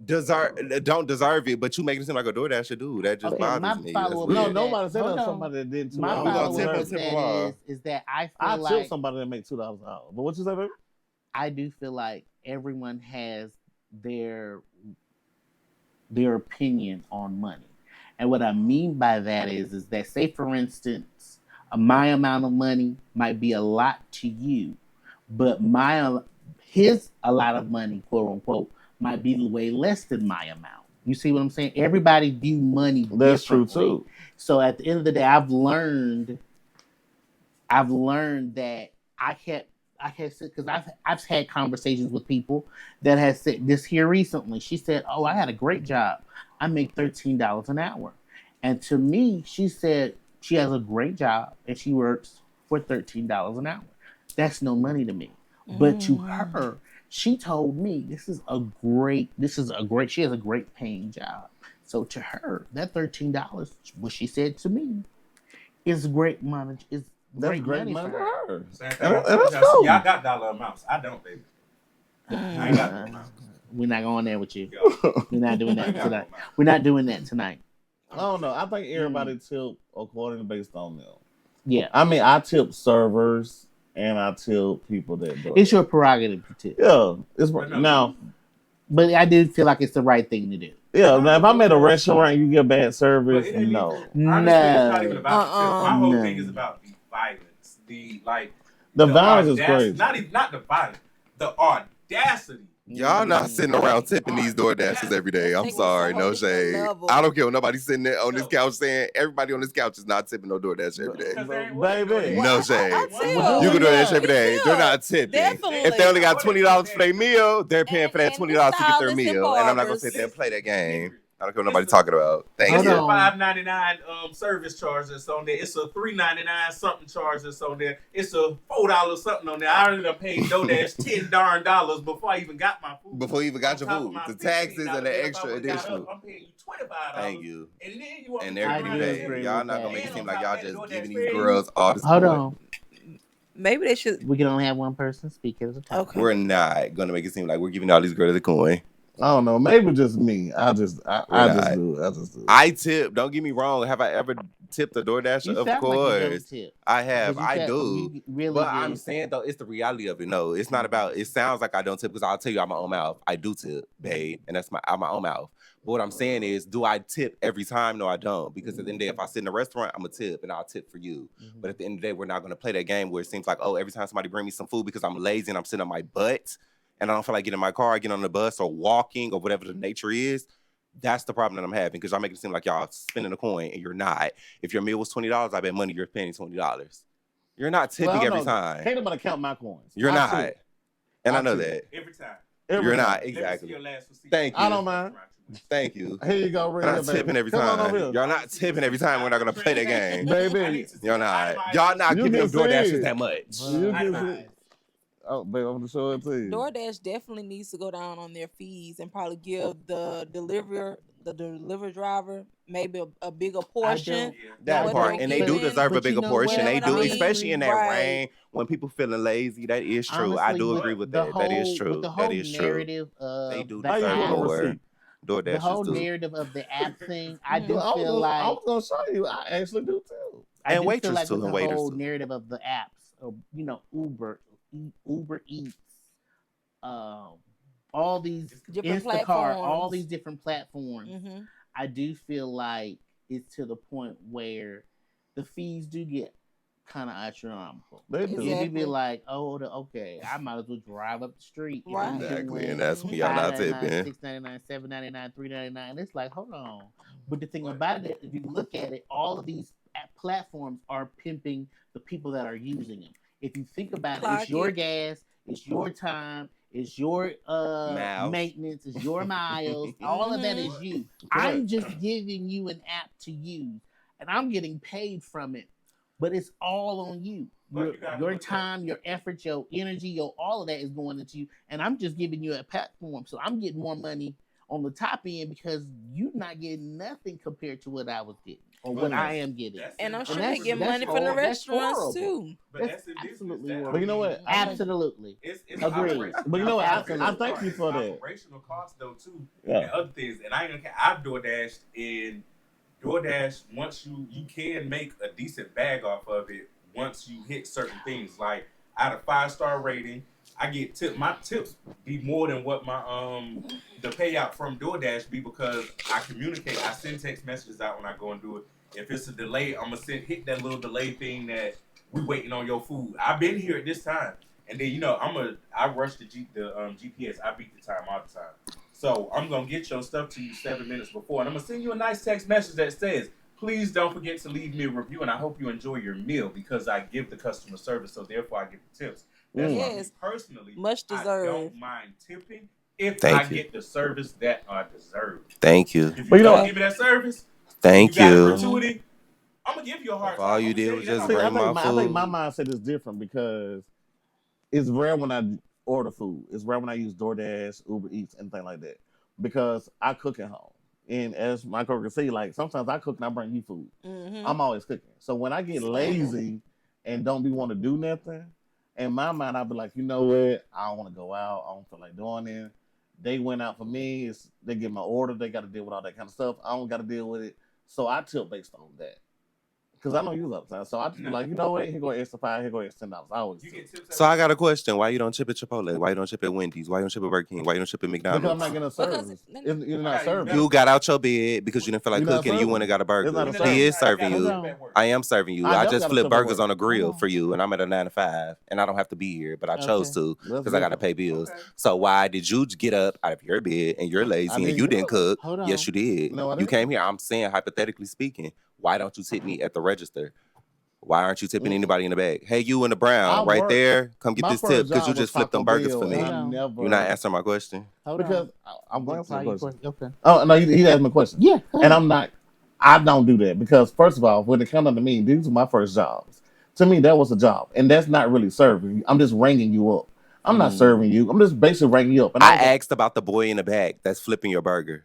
don't deserve it, but you make it seem like a DoorDasher do. That just bothers me. No, nobody said that. Somebody that did $2. My follow-up is that I feel like tip somebody that make $2 an hour. But what you say, baby? I do feel like everyone has their opinion on money, and what I mean by that is that say for instance, my amount of money might be a lot to you, but his a lot of money, quote unquote, might be way less than my amount. You see what I'm saying? Everybody view money differently. That's true too. So at the end of the day, I've learned that I can't because I've had conversations with people that has said this here recently. She said, "Oh, I had a great job. I make $13 an hour," and to me, she said she has a great job and she works for $13 an hour. That's no money to me, but to her. She told me she has a great paying job. So to her, that $13, what she said to me, is great money. That's great money for her. Y'all got dollar amounts. I don't, baby. I ain't got dollar amounts. We're not going there with you. We're not doing that tonight. We're not doing that tonight. I don't know. I think everybody tip according based on them. Yeah. I mean, I tip servers. And I tell people that it's your prerogative to tip. Yeah, it's now. But I do feel like it's the right thing to do. Yeah, now if I'm at a restaurant, you get bad service. No, honestly, it's not even about my whole thing is about the violence. The violence is crazy. Not the violence. The audacity. Y'all not sitting around tipping these DoorDashers every day. I'm sorry, no shade. I don't care what nobody's sitting there on this couch saying everybody on this couch is not tipping no DoorDash every day. Baby. No shade. You can DoorDash every day. They're not tipping. Definitely. If they only got $20 for their meal, they're paying for that $20 to get their meal. And I'm not gonna sit there and play that game. I don't care what nobody's talking about. Thank you. It's a $5.99 service charge that's on there. It's a $3.99 something charge that's on there. It's a $4 something on there. I already paid DoorDash $10 before I even got my food. Before you even got your food, the taxes and the extra additional. I'm paying you $25. Thank you. And then you want and every day, y'all not gonna make it seem like y'all just giving these girls all this. Hold on. Maybe they should. We can only have one person speak at a time. Okay. We're not gonna make it seem like we're giving all these girls a coin. I don't know. Maybe just me. I just do. I tip. Don't get me wrong. Have I ever tipped a DoorDasher? Of course. I have. I do. But I'm saying though, it's the reality of it. No, it's not about. It sounds like I don't tip because I'll tell you out my own mouth. I do tip, babe, and that's out my own mouth. But what I'm saying is, do I tip every time? No, I don't. Because at the end of the day, if I sit in a restaurant, I'm a tip and I'll tip for you. Mm-hmm. But at the end of the day, we're not going to play that game where it seems like, oh, every time somebody bring me some food because I'm lazy and I'm sitting on my butt. And I don't feel like getting in my car, getting on the bus, or walking, or whatever the nature is. That's the problem that I'm having because y'all make it seem like y'all spending a coin, and you're not. If your meal was $20, I bet money you're paying $20. You're not tipping every time. Can't nobody count my coins. You're not. And I know that. Every time. You're not, Let me see exactly. your last receipt. Thank you. I don't mind. Thank you. Here you go, You're not tipping every time. Y'all not tipping every time. We're not gonna play that game, baby. Y'all not. Y'all not You giving them can see DoorDashers it. that much. You can see. Oh, babe, I'm gonna show it to you. DoorDash definitely needs to go down on their fees and probably give the delivery driver maybe a bigger portion. That part, and they do deserve a bigger portion. They do, Honestly, especially in that right. rain when people feeling lazy. That is true. I do agree with that. That is true. With the That whole is true. narrative They of do the deserve app, more. the DoorDashers whole do. narrative of the app thing, I do I feel like was gonna show you. I actually do too. I And do waitress feel like too, with and the waiters whole too. narrative of the apps, of, Uber Eats, all these Different Instacart, platforms. all these different platforms. Mhm. I do feel like it's to the point where the fees do get kind of astronomical. They do. You do Exactly. be like, okay, I might as well drive up the street. if I'm Exactly, doing and that's when y'all not $5.99, tipping. $6.99, $7.99, $3.99. It's like, hold on. But the thing about it, if you look at it, all of these platforms are pimping the people that are using them. If you think about it, Clock it's your it. gas, it's your time, it's your Miles. maintenance, it's your miles. All of that is you. I'm just giving you an app to use, and I'm getting paid from it. But it's all on you. Your time, your effort, your energy, all of that is going into you. And I'm just giving you a platform. So I'm getting more money on the top end because you're not getting nothing compared to what I was getting or what I am getting. And I'm sure they that's- get that's money from the hor- that's restaurants horrible. too. But That's that's in business. absolutely That- horrible. But you know what? Absolutely. It's Agreed. operational- But you know what? I operational thank you for that. Operational costs though too, Yeah. and other things. And I ain't gonna care. I've DoorDashed in DoorDash. Once you can make a decent bag off of it once you hit certain things. Like out of 5-star rating, I get tip. My tips be more than what my the payout from DoorDash be because I communicate. I send text messages out when I go and do it. If it's a delay, I'm gonna hit that little delay thing that we waiting on your food. I've been here at this time, and then I rush the GPS. I beat the time all the time. So I'm gonna get your stuff to you 7 minutes before, and I'm gonna send you a nice text message that says, "Please don't forget to leave me a review, and I hope you enjoy your meal because I give the customer service, so therefore I get the tips." That's why me personally, much I deserved. don't mind tipping if Thank I you. get the service that I deserve. Thank you. If you But you know don't what? give me that service, Thank you got a you. gratuity, I'm gonna give you a hard If time. all you I'ma did tell was that just I'm See, bring right. my I think food. my mindset is different because it's rare when I order food. It's rare when I use DoorDash, Uber Eats, anything like that. Because I cook at home. And as my cook can see, like sometimes I cook and I bring you food. Mhm. I'm always cooking. So when I get lazy and don't be want to do nothing, in my mind I'll be like, you know what? I don't want to go out. I don't feel like doing it. They went out for me. They get my order. They got to deal with all that kind of stuff. I don't got to deal with it. So I tip based on that. Because I don't use it all the time. So I just be like, you know what? Here go extra $5. Here go extra $10. I always tip. So I got a question. Why you don't chip at Chipotle? Why you don't chip at Wendy's? Why you don't chip at Burger King? Why you don't chip at McDonald's? Because I'm not getting a service. You're not serving. You got out your bed because you didn't feel like You're not cooking and you serving. went and got a It's burger. not a He service. is serving Hold you. on. I am serving you. I I definitely just gotta flip tip at burgers work. on a grill for you, and I'm at a 9 to 5, and I don't have to be here, but I chose to That's because I got to different. pay bills. So why did you get up out of your bed and you're lazy and didn't you get didn't up. cook? Hold Yes, on. you did. No, I You didn't. came here. I'm saying hypothetically speaking. Why don't you tip me at the register? Why aren't you tipping anybody in the back? Hey, you in the brown I right worked- there. Come get my this first tip because you job just was flipped them Taco burgers for Bell, me. and I never. You're not answering my question. Because I'm going to Reply the your question. Okay. Oh no, he asked me a question. Yeah. And I'm not. I don't do that because first of all, when it comes to me, these are my first jobs. To me, that was a job, and that's not really serving you. I'm just ringing you up. I'm not serving you. I'm just basically ringing you up. And I was like- asked about the boy in the back that's flipping your burger.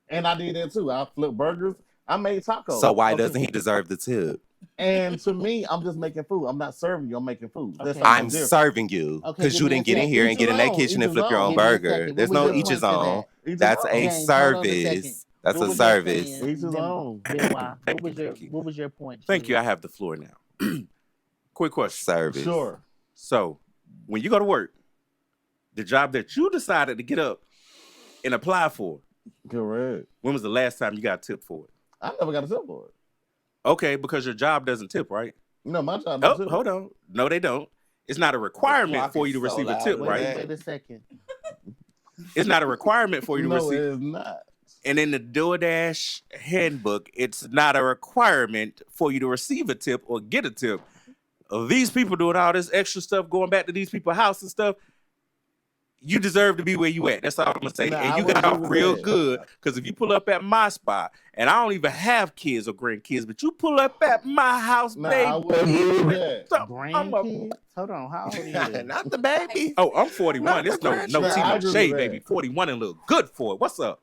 and I did that too. I flipped burgers. I made tacos. So why Okay. doesn't he deserve the tip? And to me, I'm just making food. I'm not serving you. I'm making food. That's Okay. something I'm different. serving you Okay, because give you me a didn't get in second. here and Each get in his that own. kitchen Each and flip his your own. own Give me a burger. second. There's What was no your each his point to own. that? Each his That's own. a James, hold on a service. second. That's What a was your service. saying? Each his own. Benoit, what was your point? Thank you. Shug? I have the floor now. Quick question. Service. Sure. So, when you go to work, the job that you decided to get up and apply for, Correct. when was the last time you got tipped for it? I never got a tip for it. Okay, because your job doesn't tip, right? No, my job Oh, doesn't tip. hold on. No, they don't. It's not a requirement clock for is you to so receive a loud tip, with right? that. Wait a second. It's not a requirement for you to No, receive. it is not. And in the DoorDash handbook, it's not a requirement for you to receive a tip or get a tip. These people doing all this extra stuff, going back to these people's house and stuff, you deserve to be where you at. That's all I'm gonna say. Nah, And I you would got agree off with real that. good. Because if you pull up at my spot, and I don't even have kids or grandkids, but you pull up at my house, Nah, baby. I would agree with that. Grandkids? Hold on, how old are you? Not the baby. Oh, I'm 41. It's no Nah, tea, I no agree shade, with baby. that. 41 and look good for it. What's up?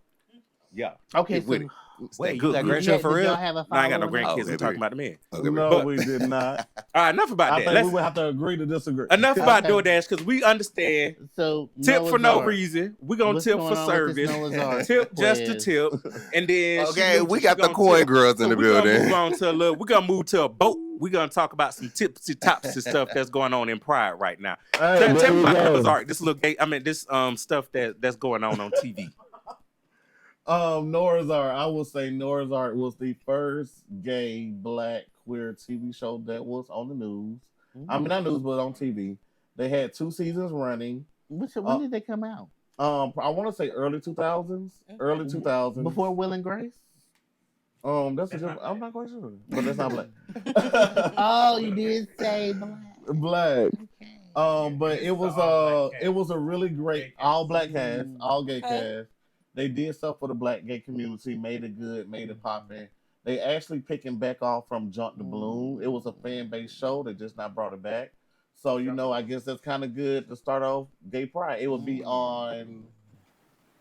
Yeah. Okay, Get with so it. Wait, you good, got good. grandchildren for did y'all real? have a No, I ain't got no following? grandkids. Okay, I'm talking about the man. Okay, No, But- we did not. All right, enough about I that. think Let's, we would have to agree to disagree. enough about Okay. DoorDash because we understand. So Tip for Noah's no Ark. reason. We're going to What's tip going for on with this service. Noah's Ark Tip just to quiz? tip. And then Okay, we got the coin girls in the we're building. We're gonna move to a boat. We're gonna talk about some tipsy topsy stuff that's going on in Pride right now. Hey, Tell me there about we Noah's go. Ark. This little gay. I mean, this stuff that's going on TV. Noah's Ark. I will say Noah's Ark was the first gay, black, queer TV show that was on the news. I mean, not news, but on TV. They had 2 seasons running. When did they come out? I want to say early 2000s. Early 2000s. Before Will and Grace? That's a good. I'm not quite sure, but that's not black. Oh, you did say black. Black. But it was a really great all black cast, all gay cast. They did stuff for the black gay community, made it good, made it poppin'. They actually picking back off from Jump the Balloon. It was a fan-based show. They just not brought it back. So, I guess that's kind of good to start off Gay Pride. It would be on,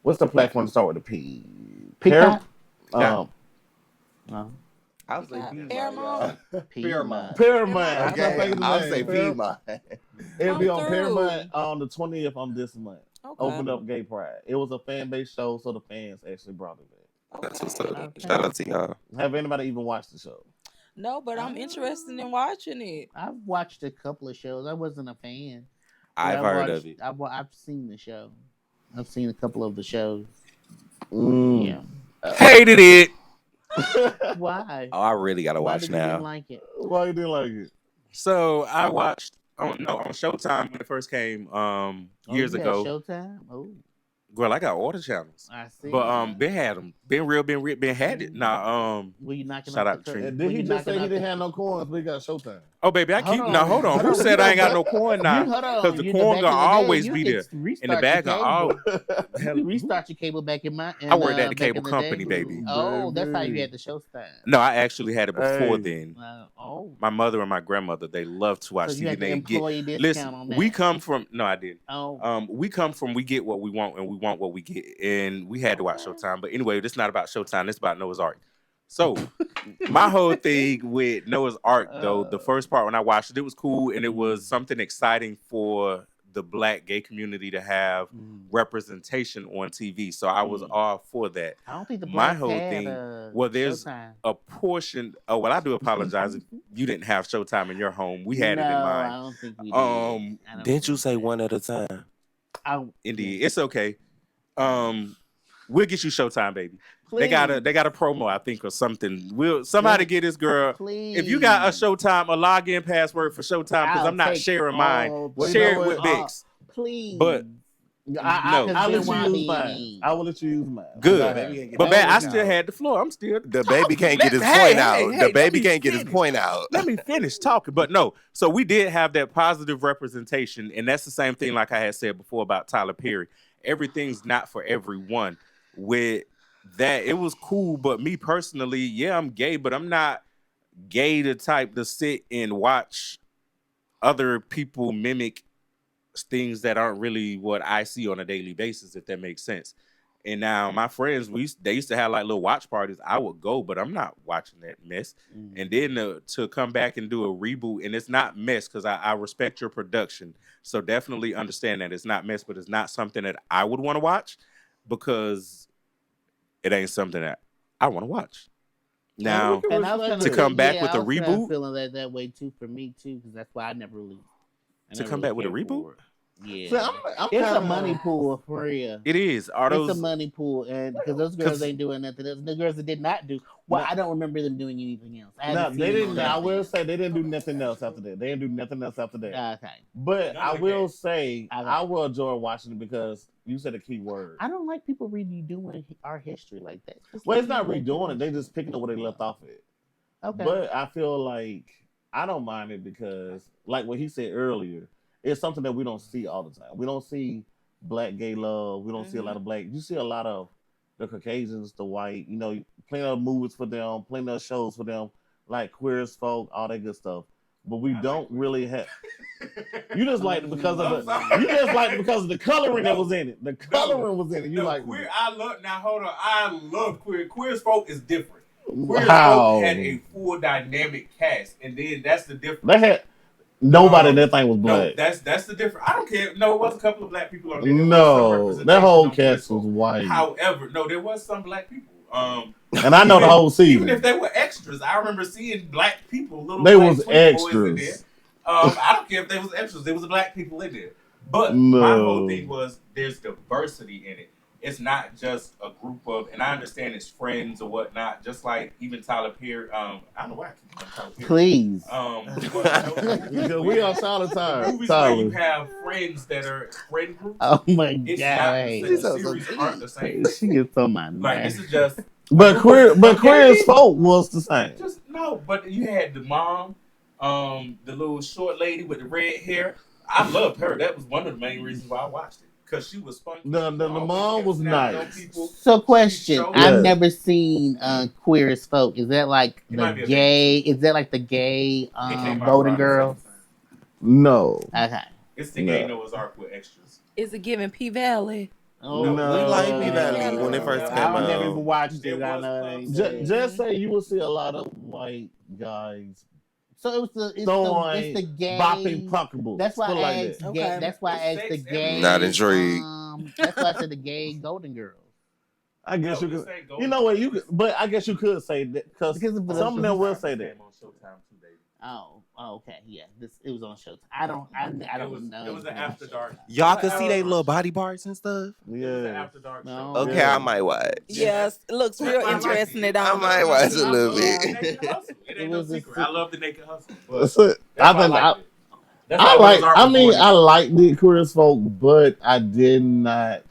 what's the platform to start with a P? Peacock? I was like Paramount. Paramount. Paramount. Okay, I'll say Paramount. Piedmont. It'll be on Come Paramount on the 20th of this month. Okay. Opened up Gay Pride. It was a fan-based show, so the fans actually brought it back. That's what's up. Shout out to y'all. Have anybody even watched the show? No, but I'm interested in watching it. I've watched a couple of shows. I wasn't a fan. But I've heard watched- of it. I've seen the show. I've seen a couple of the shows. Mm. Yeah. Hated it. Why? Oh, I really gotta Why watch did you now. didn't like it? Why you didn't like it? So I watched on Showtime when it first came years you had ago. Showtime. Oh, Girl, I got all the channels. I see. But Ben had them. Ben had it. Nah, Were you knocking shout off out the to Trina. And then he just said he didn't have no coins, but he got Showtime. Oh baby, I keep Hold on. hold on. Who Hold on. said I ain't got no coin now? Hold on. Because the You coin back gonna in the day, always you be could there. In the restart bag your gonna cable. always. You restart your cable back in my. I worked at the back cable in the company, day. baby. Oh, that's how you had the Showtime. No, I actually had it before Hey. then. Oh, My mother and my grandmother, they love to watch so you had the TV. employee discount Listen, on that. we come from no, I didn't. Oh, We come from we get what we want and we want what we get, and we had to watch Showtime. But anyway, this is not about Showtime. This is about Noah's Ark. So my whole thing with Noah's Ark, though, the first part when I watched it, it was cool and it was something exciting for the black gay community to have representation on TV. So I was all for that. I don't think the My blacks whole had, thing, well, there's Showtime. a portion. Oh, well, I do apologize if you didn't have Showtime in your home. We had it in No, mine. I don't think we did. I don't Didn't you say one at a time? Indeed, it's okay. We'll get you Showtime, baby. Please. They got a promo, I think, or something. Somebody get this girl. Please. If you got a Showtime, a login password for Showtime, because I'm not take sharing mine. all Share the- it with Bix. Please. But I'll no. let you use mine. I will let you use mine. Good. But man, I still had the floor. I'm still The baby can't get his Hey, point out. hey, The let baby me can't get his finish. point out. Let me finish talking. But no, so we did have that positive representation, and that's the same thing like I had said before about Tyler Perry. Everything's not for everyone. With that, it was cool, but me personally, yeah, I'm gay, but I'm not gay the type to sit and watch other people mimic things that aren't really what I see on a daily basis, if that makes sense. And now my friends, they used to have like little watch parties. I would go, but I'm not watching that mess. And then to come back and do a reboot, and it's not mess because I respect your production. So definitely understand that it's not mess, but it's not something that I would want to watch because it ain't something that I want to watch. Now, And I was kinda- to come back with I a was kinda reboot, feeling that way too for me too, because that's why I never really. to come back with a reboot, Yeah, See, I'm it's a kinda- money pool for real. it is. Are It's those a money pool, and because those girls ain't doing nothing else. The girls that did not do. Well, I don't remember them doing anything else. I No, haven't they seen didn't. them I on will say they didn't do nothing else after that. They didn't do nothing else after that. that. Okay. But I will say Okay. I will enjoy watching it because you said a key word. I don't like people redoing our history like that. Just Well, let it's not me redoing it. They just picking up where they left off at. Okay. But I feel like I don't mind it because, like what he said earlier, it's something that we don't see all the time. We don't see black gay love. We don't see a lot of black. You see a lot of the Caucasians, the white. You know, plenty of movies for them, plenty of shows for them, like Queer as Folk, all that good stuff. But we don't really have. You just like it because of the. You just like it because of the coloring that was in it. The coloring was in it. You like queer. I love. Now hold on. I love queer. Queer as Folk is different. Queer as Wow. Folk had a full dynamic cast, and then that's the difference. They had nobody in that thing was black. No, that's the difference. I don't care. No, it was a couple of black people on there. No, that whole cast was white. However, no, there was some black people. And I know the whole season. Even if they were extras, I remember seeing black people. Little They black was sweet boys in extras. there. I don't care if they was extras. There was black people in there. But No. my whole thing was there's diversity in it. It's not just a group of, and I understand it's friends or whatnot. Just like even Tyler Perry. I don't know why I keep on Tyler Perry. Please. Because we on solid time. Movies where you have friends that are friend groups. Oh my It's God. not the series aren't the same. She gets on my Like nerves. this is just. But queer as Folk was the same. Just no, but you had the mom, the little short lady with the red hair. I loved her. That was one of the main reasons why I watched it. Because she was funky. The mom was nice. So question, showed- I've Yeah. never seen Queer as Folk. Is that like might the be a gay? Is that like the gay came out Golden around the Girls? No. Okay. It's the gay Noah's Ark with extras. Is it giving P Valley? Oh, We like P Valley when it first came I never out. even watched it. I know it ain't good. Just say you will see a lot of white guys So it was it's throwing the gay. bopping punkables. That's why Put it I like asked. that. Gay, that's why I asked the gay. Not intrigued. That's why I said the gay Golden Girls. I guess No, you just could. say Golden You know what? You could, but I guess you could say that because Because of the- some of them will say that. Came on Showtime too, baby. Oh, okay, yeah. It was on Showtime. I don't know. It was an after dark. Y'all can see they little body parts and stuff. It was an Yeah. after dark No. show. Okay, Yeah. I might watch. Yes, it looks real I like interesting. it. It I on. might watch a little Naked bit. Hustle. It ain't no was a secret. I love the Naked Hustle. But That's it. that's I why think liked it. That's I why like. Noah's Ark I was mean, born. I like the Queer as Folk, but I did not.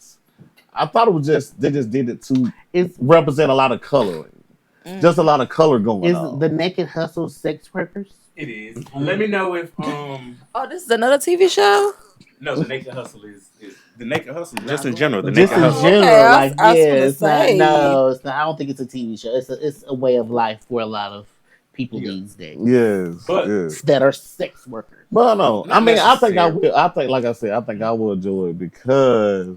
I thought it was just they just did it to represent a lot of coloring, just a lot of color going Is on. the Naked Hustle sex workers? It is. Let me know if Oh, this is another TV show. no, the Naked Hustle is the Naked Hustle just in general. The Just Naked in Hustle. general, Okay, I was- like I was yeah, gonna it's not. say. No, it's not. I don't think it's a TV show. It's a way of life for a lot of people these days yes, But- yes. that are sex workers. But no, Not I mean, I think I necessarily. will. I think, like I said, I think I will enjoy it because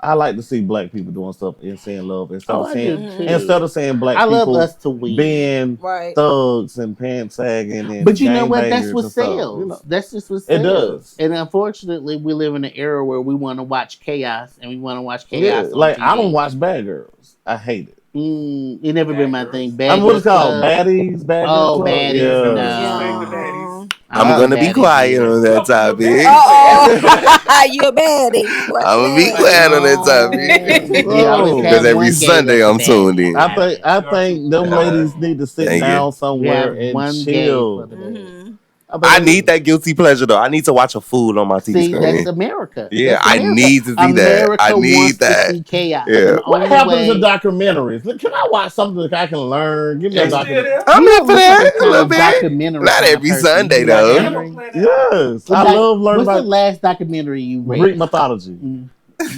I like to see black people doing stuff and saying love instead Oh, of I saying do too. instead of saying black I love people us to win. being Right. thugs and pants sagging and But you know what? That's gangbangers what and stuff, sells. you know. That's just what It sells. does. And unfortunately, we live in an era where we want to watch chaos, and we want to watch chaos. Yeah, on like I TV. don't watch Bad Girls. I hate it. It never been my thing. Bad I mean, what it's Girls called? Club. Baddies. Bad Oh, Girls Club? baddies. Yeah. No. I'm gonna be quiet on that topic. Oh, you a baddie. I'm gonna be quiet on that topic because every Sunday I'm tuned in. I think them ladies need to sit Dang it. down somewhere Yeah, one and gay chill. I need that guilty pleasure though. I need to watch a fool on my TV See, screen. that's America. Yeah, That's I America. need to see that. America I need wants that. To see chaos. Yeah. And the What only happens way- to documentaries? Can I watch something that I can learn? Give me a documentary. I'm here for that a little bit. Documentary Not kind of every person. Sunday You though. documentary? Yes, What I doc- love learning What's the about last documentary you read? Greek mythology.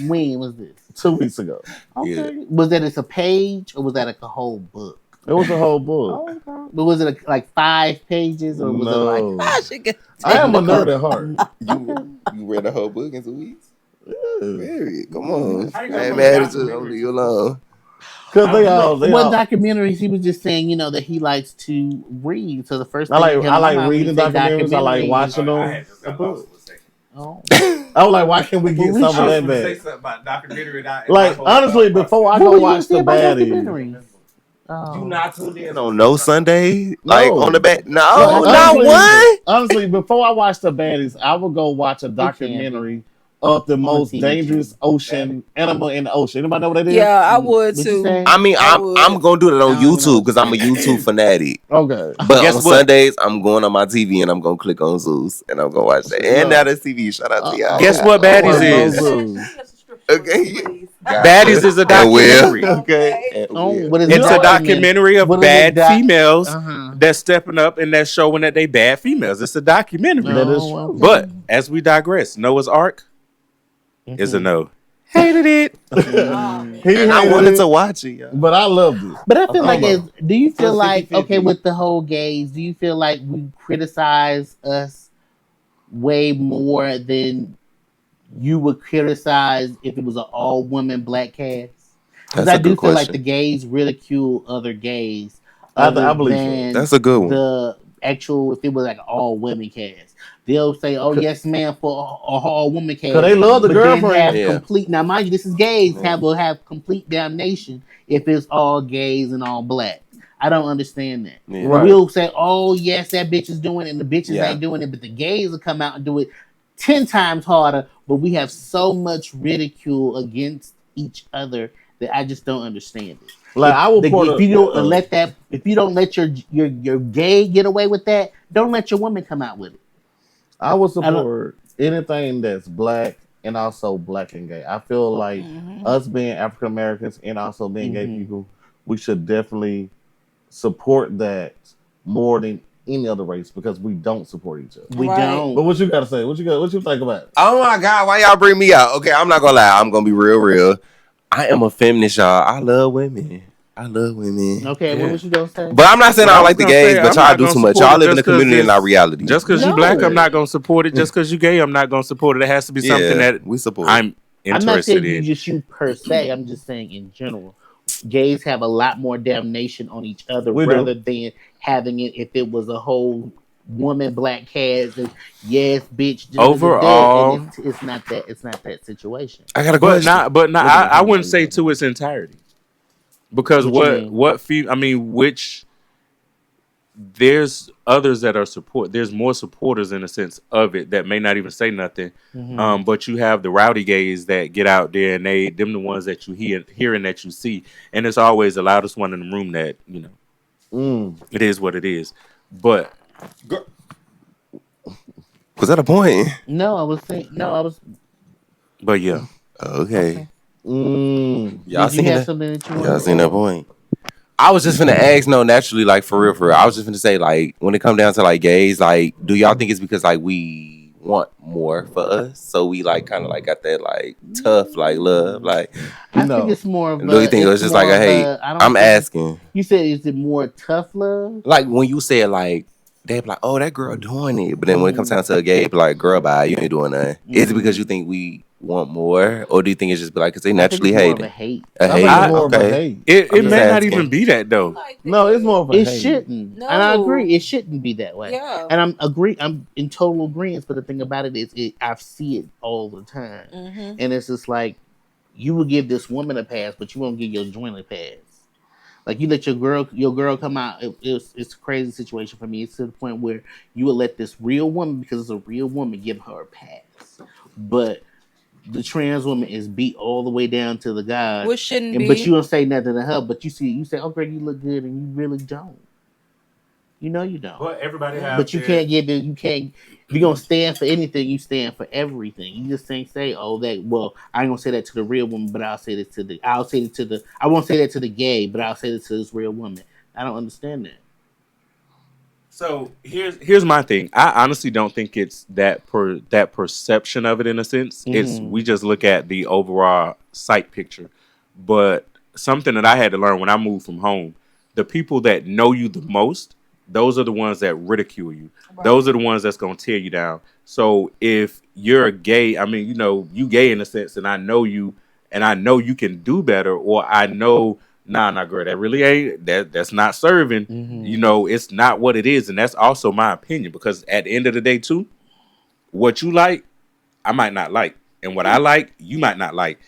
When was this? 2 weeks ago. Okay. Was that as a page or was that like a whole book? It was a whole book. But was it like 5 pages or was it No. like? I am a nerd at heart. You read the whole book in 2 weeks? Very. Come on. How you I ain't gonna mad read at you. I'll leave you alone. Because they all. What documentaries? He was just saying, that he likes to read. So the first I thing like came to my mind when reading you say documentaries. I like documentary- watching them. Oh. I was like, why can't we get some of that Say back? something about documentary. Like honestly, before I What go were you watch gonna say the about baddies. documentaries? Oh. You not tuned in on no Sunday? Like No. on the back? No, Like, not honestly- one. Honestly, before I watch the baddies, I will go watch a documentary of the most dangerous ocean animal in the ocean. Anybody know what that is? Yeah, I would too. I mean, I'm gonna do that on YouTube because I'm a YouTube fanatic. Okay. But Guess on what? Sundays, I'm going on my TV and I'm gonna click on Zeus and I'm gonna watch that. And now that's TV. Shout out to y'all. Guess what Baddies is? Okay. Baddies is a And Will. documentary. Okay. And Oh, Will. what is It's it? a documentary of What is bad it, females Uh-huh. that's stepping up and that's showing that they bad females. It's a documentary. That is Oh, true. But as we digress, Noah's Ark. is a no. Hated it. And I wanted to watch it, but I loved it. But I feel like, do you feel It's like 50-50. okay with the whole gays? Do you feel like we criticize us way more than you would criticize if it was an all woman black cast? Because That's I a do good feel like question. the gays ridicule other gays. I other believe so. than That's a good one. The actual, if it was like an all women cast, they'll say, "Oh yes, ma'am," for a all woman cast. Because they love the but then girlfriend. have Yeah. complete. Now, mind you, this is gays will have complete damnation if it's all gays and all black. I don't understand that. Yeah. Right. We'll say, "Oh yes, that bitch is doing it," and the bitches Yeah. ain't doing it, but the gays will come out and do it 10 times harder. But we have so much ridicule against each other that I just don't understand it. Like I will If you don't let your gay get away with that, don't let your woman come out with it. I would support anything that's black and also black and gay. I feel like us being African Americans and also being gay people, we should definitely support that more than any other race because we don't support each other. We don't. But what you gotta say? What you think about it? Oh my God, why y'all bring me out? Okay, I'm not gonna lie. I'm gonna be real. I am a feminist, y'all. I love women. Okay, what was you gonna say? But I'm not saying I don't like the gays, but y'all do too much. Y'all live in the just 'cause community and it's- not reality. Just because you black, I'm not gonna support it. Just because you gay, I'm not gonna support it. It has to be something that we support. I'm I'm not interested saying in. just you per se. I'm just saying in general. Gays have a lot more damnation on each other We do. rather than having it if it was a whole woman black cast. And, yes, bitch. Overall- and it's not that. It's not that situation. I got a But question. not. I wouldn't say to its entirety, because which there's others that are support. There's more supporters in a sense of it that may not even say nothing. But you have the rowdy gays that get out there and them the ones that you hear and that you see, and it's always the loudest one in the room that it is what it is. But was that a point? No, I was saying. No, I was. But yeah. Okay. Y'all Did you seen have that? something that you Y'all wanted seen to that point? I was just finna ask, no, naturally, like for real. I was just finna say, like, when it come down to like gays, like, do y'all think it's because like we want more for us, so we like kind of like got that like tough like love, like? I think it's more of. Do you think it was just like a hate? I'm asking. You said, is it more tough love? Like when you said like they be like, oh, that girl doing it, but then when it comes down to a gay, be like, girl, bye, you ain't doing nothing. Is it because you think we want more, or do you think it's just like because they naturally hate it? I think it's more of a hate. It may not even be that though. No, it's more of a It hate. shouldn't, No. and I agree. It shouldn't be that way. Yeah. And I'm in total agreement. But the thing about it is, I see it all the time, and it's just like you will give this woman a pass, but you won't give your joint a pass. Like you let your girl come out. It's a crazy situation for me. It's to the point where you will let this real woman, because it's a real woman, give her a pass, but the trans woman is beat all the way down to the guy. Which shouldn't But be. you don't say nothing to her. But you say, "Oh, girl, you look good," and you really don't. You know you don't. But everybody has. But you can't give it. You can't. If you're gonna stand for anything, you stand for everything. You just can't say, "Oh, that." Well, I ain't gonna say that to the real woman, but I'll say this to the. I'll say it to the. I won't say that to the gay, but I'll say this to this real woman. I don't understand that. So here's my thing. I honestly don't think it's that perception of it in a sense. It's we just look at the overall sight picture. But something that I had to learn when I moved from home, the people that know you the most, those are the ones that ridicule you. Right. Those are the ones that's gonna tear you down. So if you're gay, I mean, you gay in a sense, and I know you, and I know you can do better, or I know. Nah, girl, that really ain't that's not serving. It's not what it is, and that's also my opinion. Because at the end of the day, too, what you like, I might not like, and what I like, you might not like.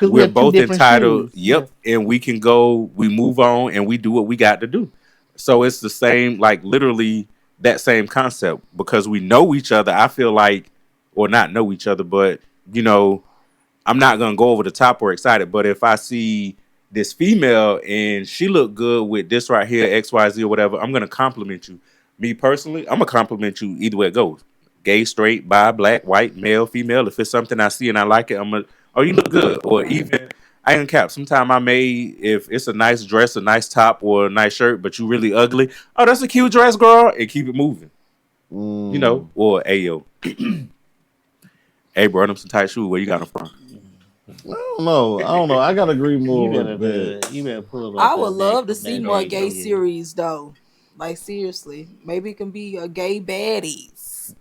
We're both entitled. Yep, yeah. And we can go, we move on, and we do what we got to do. So it's the same, like literally that same concept. Because we know each other, I feel like, or not know each other, but I'm not gonna go over the top or excited. But if I see this female and she look good with this right here, XYZ or whatever, I'm gonna compliment you. Me personally, I'm gonna compliment you either way it goes. Gay, straight, bi, black, white, male, female. If it's something I see and I like it, oh, you look good. Or even I ain't cap. Sometimes I may, if it's a nice dress, a nice top, or a nice shirt, but you really ugly. Oh, that's a cute dress, girl, and keep it moving. Or hey yo. Hey bro, them some tight shoes. Where you got them from? don't know. I gotta agree more You better with do that. it. You better pull it up. I would that love to from see that more day gay to you. series though. Like seriously, maybe it can be a gay baddies.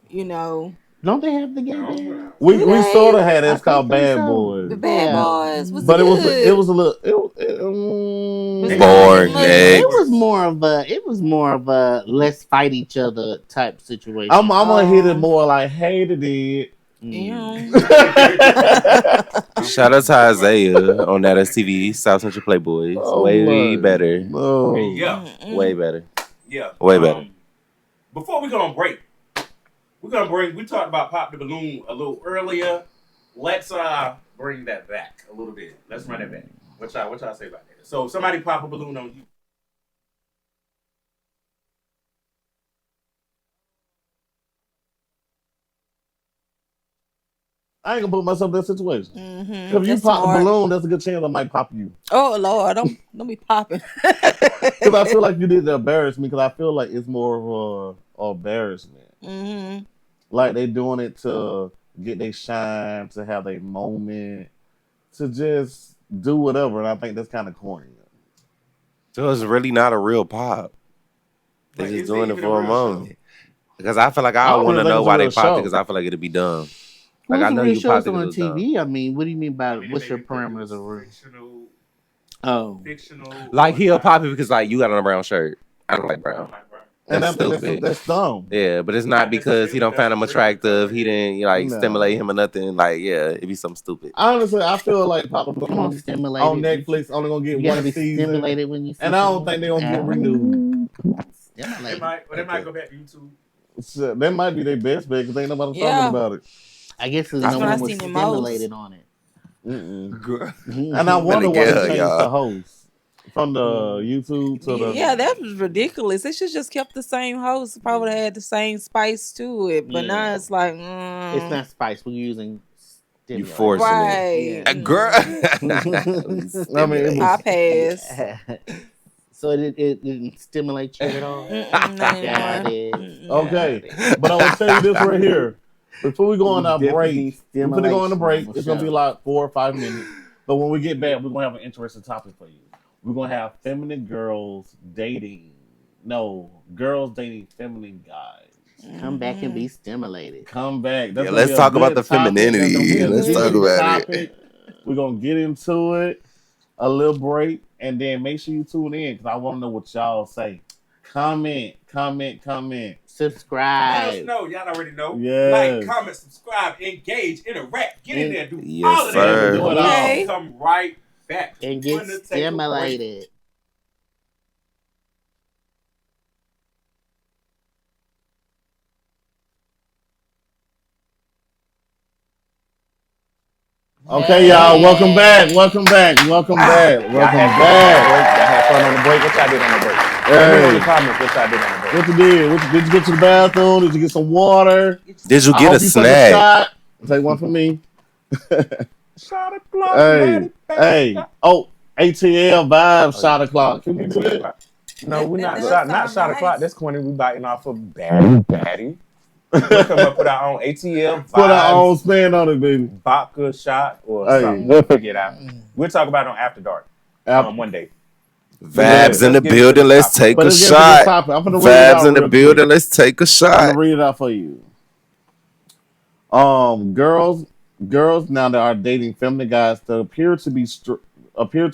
You know, Don't they have the gay band? We sort of had I it's called think Bad so. Boys. the bad Yeah. boys was But good. it was a little Boring, Like, next. It was more of a let's fight each other type situation. I'm gonna hit it more like hated it. Shout out to Isaiah on that STV, South Central Playboys. Oh way my better. no. Yeah. Way better. Yeah. Way better. Before we go on break, we talked about Pop the Balloon a little earlier. Let's bring that back a little bit. Let's run that back. What y'all say about that? So somebody pop a balloon on you. I ain't gonna put myself in that situation. Mm-hmm. If you pop the balloon, there's a good chance I might pop you. Oh Lord, don't be popping. Because I feel like you did to embarrass me. Because I feel like it's more of embarrassment. Mm-hmm. Like they doing it to get their shine, to have their moment, to just do whatever. And I think that's kind of corny. So it's really not a real pop. They're Like, just is it doing it even a for a real moment. Because I feel like I I don't want to even think know it's a why they real popped it. show. Because I feel like it'd be dumb. What's Like I the know real you shows popped it on because it was dumb. TV? I mean, what do you mean by what's your parameters of real? Fictional. Like he'll pop it because like you got on a brown shirt. I don't like brown. And That's stupid. that's dumb. Yeah, but it's not because he don't find him attractive. He didn't like stimulate him or nothing. Like yeah, it'd be something stupid. Honestly, I feel like Pop the Come on, Balloon stimulated. on Netflix only gonna get You gotta one be season. stimulated when you see And I don't think they're gonna get renewed. They might go back to YouTube. So, that might be their best bet because ain't nobody Yeah. talking about it. I guess because That's no when I one was seen it most. stimulated on it. And I wonder why they changed the host from the YouTube to the. Yeah, that was ridiculous. They should just kept the same host. Probably had the same spice to it, but now it's like It's not spice. We're using You stimulator. forcing right. it, girl. I mean, it I was, pass. So it didn't stimulate you at all? Not Got anymore. it. okay, but I will tell you this right here. Before we go on our break, we're gonna go on the break. Stimulation, It's gonna be like 4 or 5 minutes. But when we get back, we're gonna have an interesting topic for you. We're gonna have feminine girls dating. No, girls dating feminine guys. Come back and be stimulated. Come back. That's Yeah, gonna let's be a talk about good the topic. That's gonna femininity. be a Let's good talk about it. topic. We're gonna get into it. A little break, and then make sure you tune in because I want to know what y'all say. Comment. Let us Subscribe. know. Y'all already know. Yes. Like, comment, subscribe, engage, interact, get in there, do Yes, all of that. sir. Do it Okay. all. Come right back. And We're get gonna take a break. stimulated. Okay, y'all. Welcome back. Y'all had fun on the break. What y'all did on the break? Let me know in the comments what y'all did on the break. What you did? Did you get to the bathroom? Did you get some water? Did you I get hope a you took snack? shot. Take one for me. Shot o'clock. Hey. Oh, ATL Vibe shot o'clock. Can we do that? No, we're not That not sound shot nice. o'clock. That's corny. We biting off of Batty. We'll come up with our own ATL Put our own vibes, spin on it, baby. vodka shot, or Hey. something. We'll figure it out. We'll talk about it on After Dark one day. Vibes in the Let's get into building. this Let's topic. take But a let's get into this shot. topic. I'm gonna read it out Vibes in the real building. quick. Let's take a I'm shot. gonna read it out for you. Girls now that are dating feminine guys that appear to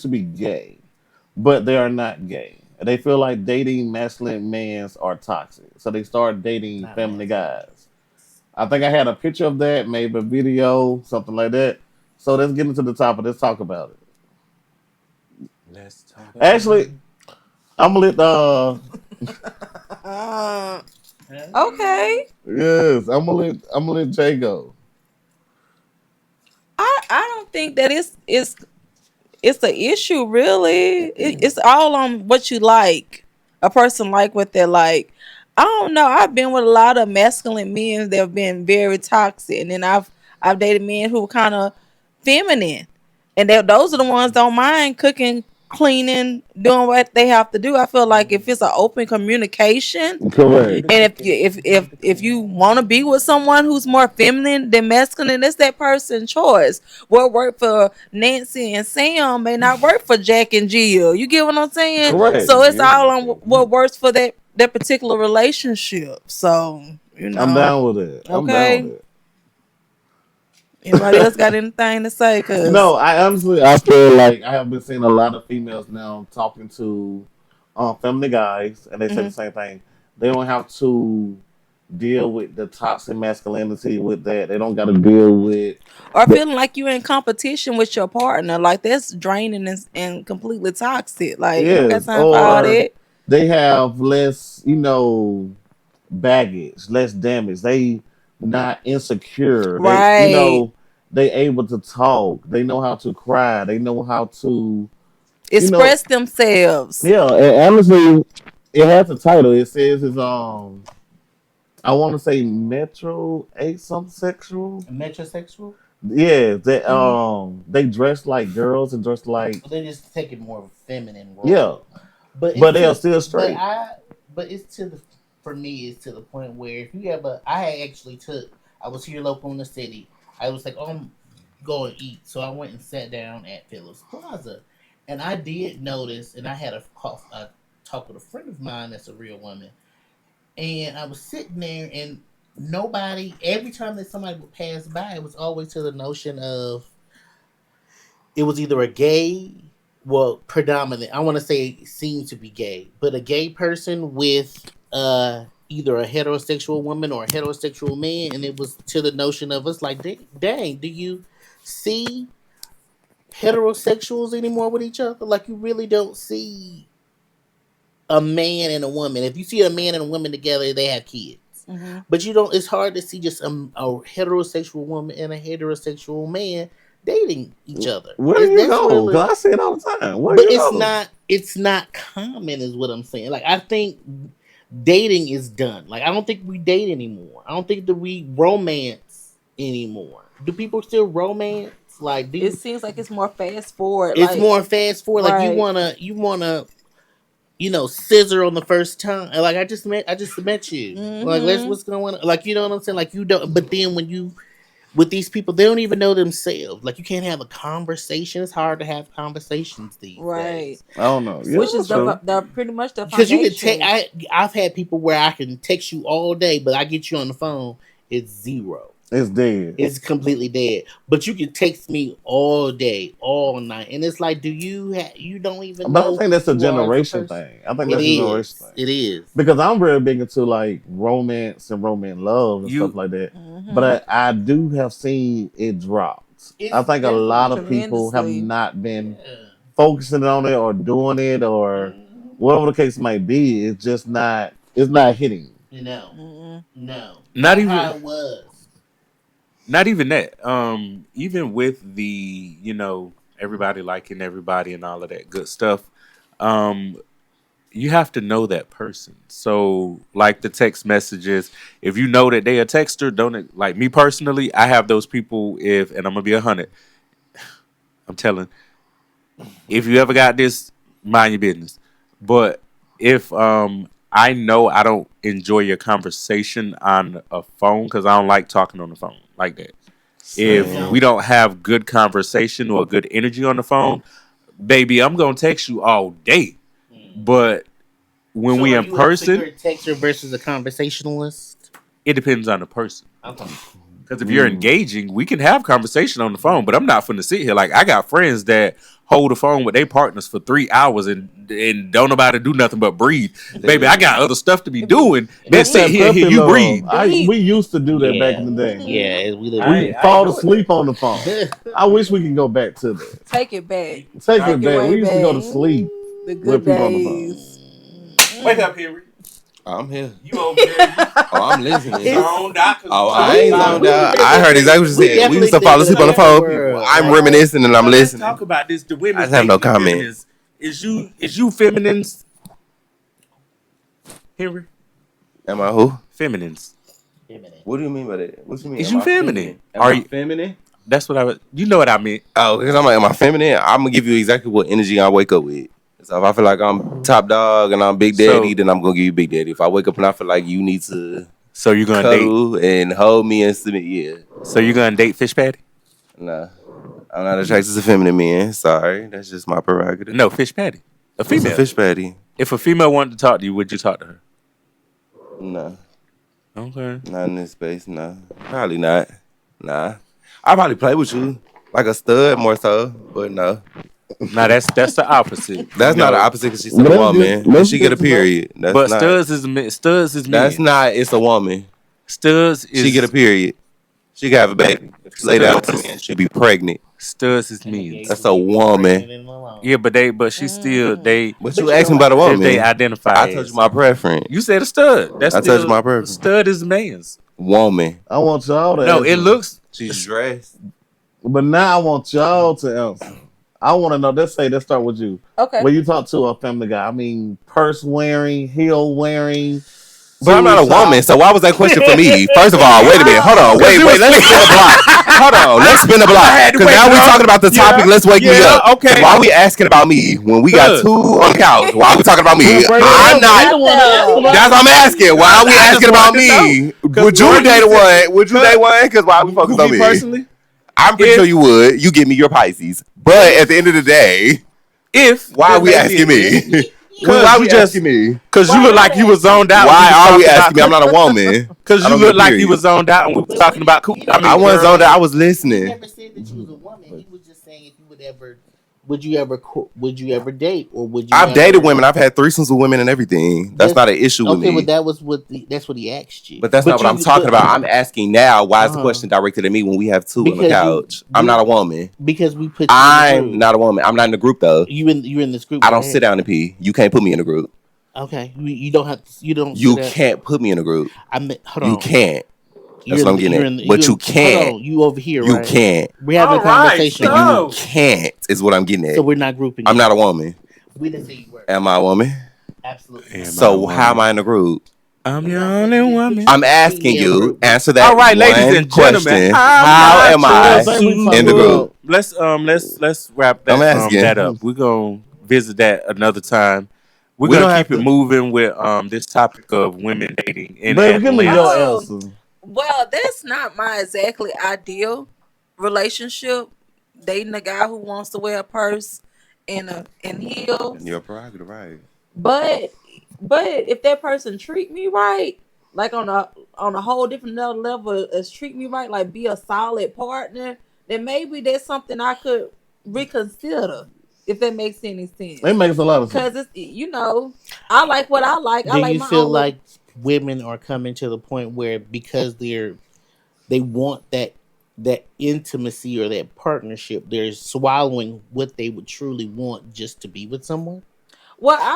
be gay, but they are not gay. They feel like dating masculine mans are toxic, so they start dating feminine guys. I think I had a picture of that, maybe a video, something like that. So let's get into the topic. Let's talk about it. Let's talk. Actually, I'm gonna let Okay. yes, I'm gonna let Jay go. I don't think that it's an issue really. It's all on what you like. A person like what they like. I don't know. I've been with a lot of masculine men that have been very toxic, and then I've dated men who were kind of feminine, and those are the ones don't mind cooking cleaning, doing what they have to do. I feel like if it's an open communication, Correct. and if you want to be with someone who's more feminine than masculine, it's that person's choice. What worked for Nancy and Sam may not work for Jack and Jill. You get what I'm saying? Correct. So it's all on what works for that particular relationship. So I'm down with it. I'm down with it. Anybody else got anything to say? Cause No, I feel like I have been seeing a lot of females now talking to feminine guys, and they say the same thing. They don't have to deal with the toxic masculinity with that. They don't got to deal with or feeling like you're in competition with your partner, like that's draining and completely toxic. Like you don't got time for all that. They have less, baggage, less damage. They not insecure. Right. They, they able to talk. They know how to cry. They know how to express themselves. Yeah, and honestly, it has a title. It says it's I want to say metro asexual. Metrosexual? Yeah, they dress like girls and dress like They just take it more feminine role. yeah, but they're still straight. But it's for me, it's to the point where if you ever, I was here local in the city. I was like, oh, I'm going to eat. So I went and sat down at Phillips Plaza. And I did notice, and I had a talk with a friend of mine that's a real woman. And I was sitting there, and every time that somebody would pass by, it was always to the notion of, it was either a gay, predominant, I want to say it seemed to be gay, but a gay person with either a heterosexual woman or a heterosexual man, and it was to the notion of us like, dang, do you see heterosexuals anymore with each other? Like, you really don't see a man and a woman. If you see a man and a woman together, they have kids. Mm-hmm. But you don't. It's hard to see just a heterosexual woman and a heterosexual man dating each other. Where do you go? Because I see it all the time. Where but you it's go? not. It's not common, is what I'm saying. Like, I think dating is done. Like, I don't think we date anymore. I don't think that we romance anymore. Do people still romance? Like, it seems like it's more fast forward. It's more fast forward. Like, you wanna, scissor on the first time. Like, I just met you. Mm-hmm. Like, what's going on? Like, you know what I'm saying? Like, you don't. But then when you with these people, they don't even know themselves. Like, you can't have a conversation. It's hard to have conversations these days. I don't know. Yeah, which is the pretty much the because you foundation. can I've had people where I can text you all day, but I get you on the phone, it's zero. It's dead. It's completely dead. But you can text me all day, all night, and it's like, do you don't even? But know I think that's a who you are as generation person? thing. I think that's a generation thing. It is because I'm very big into like romance and romance love and stuff like that. Mm-hmm. But I do have seen it dropped. I think a lot of people have not been focusing on it or doing it or whatever the case might be. It's just not. It's not hitting. No. Not even how it was. Not even that. Even with the, everybody liking everybody and all of that good stuff, you have to know that person. So, like the text messages, if you know that they a texter, don't like me personally. I have those people. And I'm gonna be 100. I'm telling. If you ever got this, mind your business. But if I know I don't enjoy your conversation on a phone because I don't like talking on the phone like that. If we don't have good conversation or good energy on the phone, baby, I'm gonna text you all day. But when we in person, a texter versus a conversationalist, it depends on the person. Okay. Because if you're engaging, we can have conversation on the phone, but I'm not finna sit here. Like, I got friends that hold the phone with their partners for 3 hours and don't nobody do nothing but breathe. Baby, I got other stuff to be doing than sit here and hear you breathe. We used to do that back in the day. Yeah, we fall asleep on the phone. I wish we could go back to that. Take it back. Take it back. We used to go to sleep the good days. Wake up, Henry. I'm here. You over there? Oh, I'm listening. Zoned out. Oh, I ain't zoned out. I heard exactly what you said. We used to fall asleep on the phone. I'm reminiscing and I'm listening. Let's talk about this. The women. I just have no comment. Is you feminines? Henry? Am I who? Feminines. What do you mean by that? What do you mean? Is you feminine? Are you feminine? That's what I was. You know what I mean? Oh, because I'm like, am I feminine? I'm gonna give you exactly what energy I wake up with. So if I feel like I'm top dog and I'm big daddy, then I'm gonna give you big daddy. If I wake up and I feel like you need to, so you're gonna cuddle and hold me and submit, yeah. So you're gonna date Fish Patty? Nah, I'm not attracted to feminine men. Sorry, that's just my prerogative. No, Fish Patty. A What's female. a fish patty? If a female wanted to talk to you, would you talk to her? No. Okay. Not in this space. No, probably not. Nah, I probably play with you like a stud more so, but no. Now that's the opposite. That's not the opposite because she's a woman. And she get a period. That's but not, studs is men. That's not. It's a woman. Studs is she get a period. She can have a baby. If she lay down with a man, she'll be pregnant. Studs is men. That's a woman. Yeah, but she still they. But you asked me about a woman. They identify. I told you my preference. You said a stud. That's I told you my preference. Stud is man's. Woman. I want y'all to No, answer. it looks. She's dressed. But now I want y'all to answer. I want to know. Let's start with you. Okay. When you talk to a family guy, I mean, purse wearing, heel wearing. But I'm not a woman, so why was that question for me? First of all, wait a minute. Hold on. Wait. Let's spin a block. Hold on. Let's spin a block. Because now we're talking about the topic. Let's wake me up. Okay. Why are we asking about me when we got two on the couch? Why are we talking about me? I'm not. That's what I'm asking. Why are we asking about me? Would you date one? Would you date one? Because why are we focused on me? Personally, I'm pretty sure you would. You give me your Pisces. But at the end of the day, why are we asking me? Why are we asking me? Because you look like you was zoned out. Why are we asking me? I'm not a woman. Because you look like you was zoned out and we were talking about. I wasn't zoned out. I was listening. He never said that you was a woman. He was just saying if you would ever date or would you? I've dated women. I've had threesomes with women and everything. That's not an issue with me. Okay, but that's what he asked you. But that's not what I'm talking about. I'm asking now. Why is the question directed at me when we have two on the couch? I'm not a woman. Because we put. I'm not a woman. I'm not in the group though. You're in this group. I don't sit down and pee. You can't put me in a group. Okay, you don't have. You don't. You can't put me in a group. Hold on. You can't. That's what I'm getting at. But you can't. Hold on, you over here, You right? can't. We're having a conversation. You can't. Is what I'm getting at. So we're not grouping. I'm not a woman. We didn't say you were. Am I a woman? Absolutely. So how am I in the group? I'm your only woman. I'm asking you. Answer that. All right, ladies one and question. gentlemen. How am I in the group? Let's wrap that, I'm asking. that up. We're gonna visit that another time. We're We don't gonna have keep it to- moving with this topic of women dating in Baby, give me Atlanta. your answer. Well, that's not my exactly ideal relationship. Dating a guy who wants to wear a purse and heels. Your prerogative, right? But if that person treat me right, like on a whole different level as treat me right, like be a solid partner, then maybe that's something I could reconsider. If that makes any sense. It makes a lot of sense. Because it's I like what I like. Do I like you my feel own like women are coming to the point where because they want that intimacy or that partnership, they're swallowing what they would truly want just to be with someone?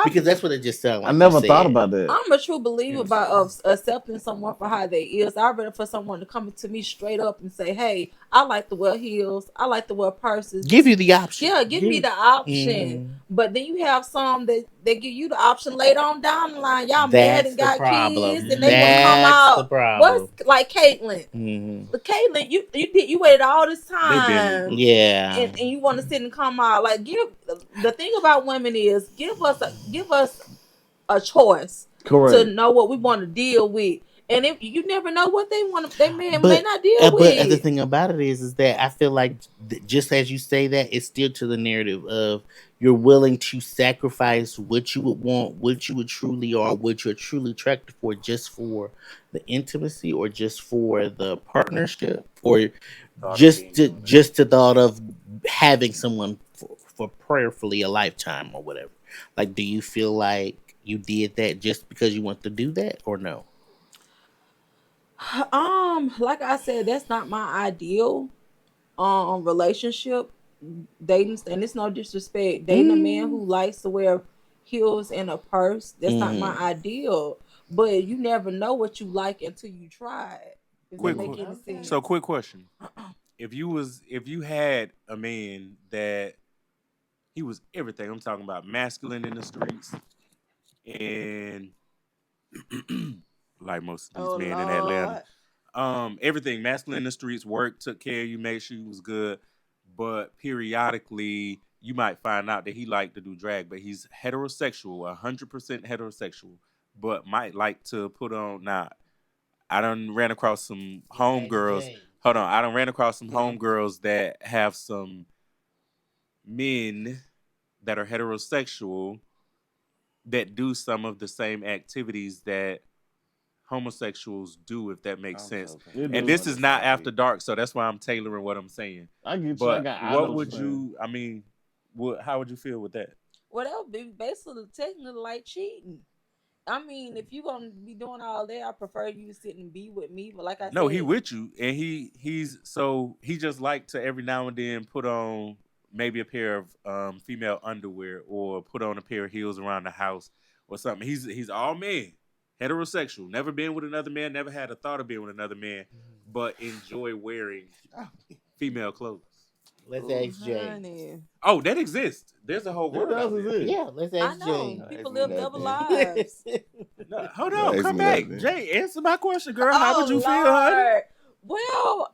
Because that's what it just sounds like. I never you thought said. about that. I'm a true believer of accepting someone for how they is. I'd rather for someone to come to me straight up and say, "Hey, I like to wear heels. I like to wear purses." Give you the option. Yeah, give me the option. But then you have some that they give you the option later on down the line. Y'all married and got kids, and they want to come out. The problem. What's like Caitlyn? But Caitlyn, you waited all this time. Yeah. And you want to sit and come out. Like the thing about women is give us a choice. Correct. To know what we want to deal with. And if you never know what they want, they may not deal But with. the thing about it is that I feel like just as you say that, it's still to the narrative of you're willing to sacrifice what you would want, what you would truly are, what you're truly attracted for, just for the intimacy or just for the partnership or just the thought of having someone for prayerfully a lifetime or whatever. Like, do you feel like you did that just because you want to do that or no? Like I said, that's not my ideal relationship. Dating, and it's no disrespect. Dating a man who likes to wear heels and a purse, that's not my ideal. But you never know what you like until you try it. Does that make any sense? So quick question. If you had a man that he was everything, I'm talking about masculine in the streets and like most of these men in Atlanta. everything masculine in the streets, work, took care of you, made sure you was good. But periodically, you might find out that he liked to do drag, but he's heterosexual, 100% heterosexual, but might like to put on. Now, I done ran across some homegirls. Hold on, I done ran across some homegirls that have some men that are heterosexual that do some of the same activities that homosexuals do, if that makes sense. Okay. And this is not after dark, so that's why I'm tailoring what I'm saying. I get you. But I what would you? I mean, how would you feel with that? Well, that would be basically technically like cheating. I mean, if you're gonna be doing all that, I prefer you to sit and be with me. But like I said, No, he with you, and he just like to every now and then put on maybe a pair of female underwear or put on a pair of heels around the house or something. He's all man, heterosexual, never been with another man, never had a thought of being with another man, but enjoy wearing female clothes. Let's ask Jay. Oh, that exists. There's a whole world. Yeah, let's ask I know Jay. people live double lives. No, hold on, come back, Jay. Answer my question, girl. How would you feel, honey? Lord. Well,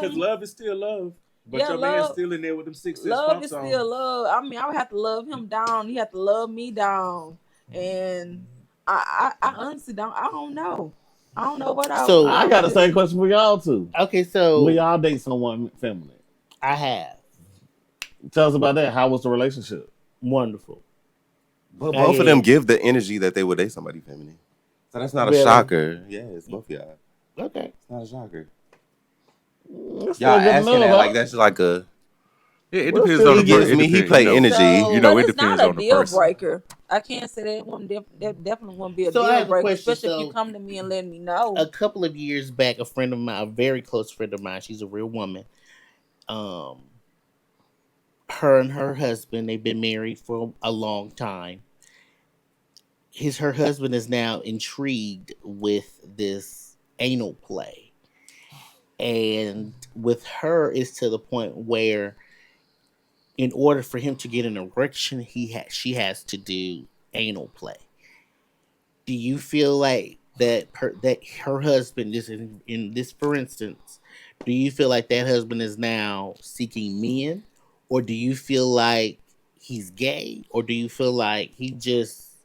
Because love is still love, but yeah, your man's still in there with them 6 love is on. still love. I mean, I would have to love him down. He have to love me down, and I honestly don't. I don't know. I don't know what I. So I got the same question for y'all too. Okay, so will y'all date someone feminine? I have. Tell us about that. How was the relationship? Wonderful. But both of them give the energy that they would date somebody feminine. So that's not a shocker. Yeah, it's both of y'all. Okay. It's not a shocker. Y'all asking that like that's like a. Yeah, it depends on the person. He play energy. So, you know, but it it's depends not on a the deal person. breaker. I can't say that definitely won't be a So I have deal a breaker, question. especially if So you come to me and let me know. a couple of years back, a friend of mine, a very close friend of mine, she's a real woman. Her and her husband, they've been married for a long time. Her husband is now intrigued with this anal play. And with her, it's to the point where in order for him to get an erection, she has to do anal play. Do you feel like that her husband is in this, for instance, do you feel like that husband is now seeking men, or do you feel like he's gay, or do you feel like he just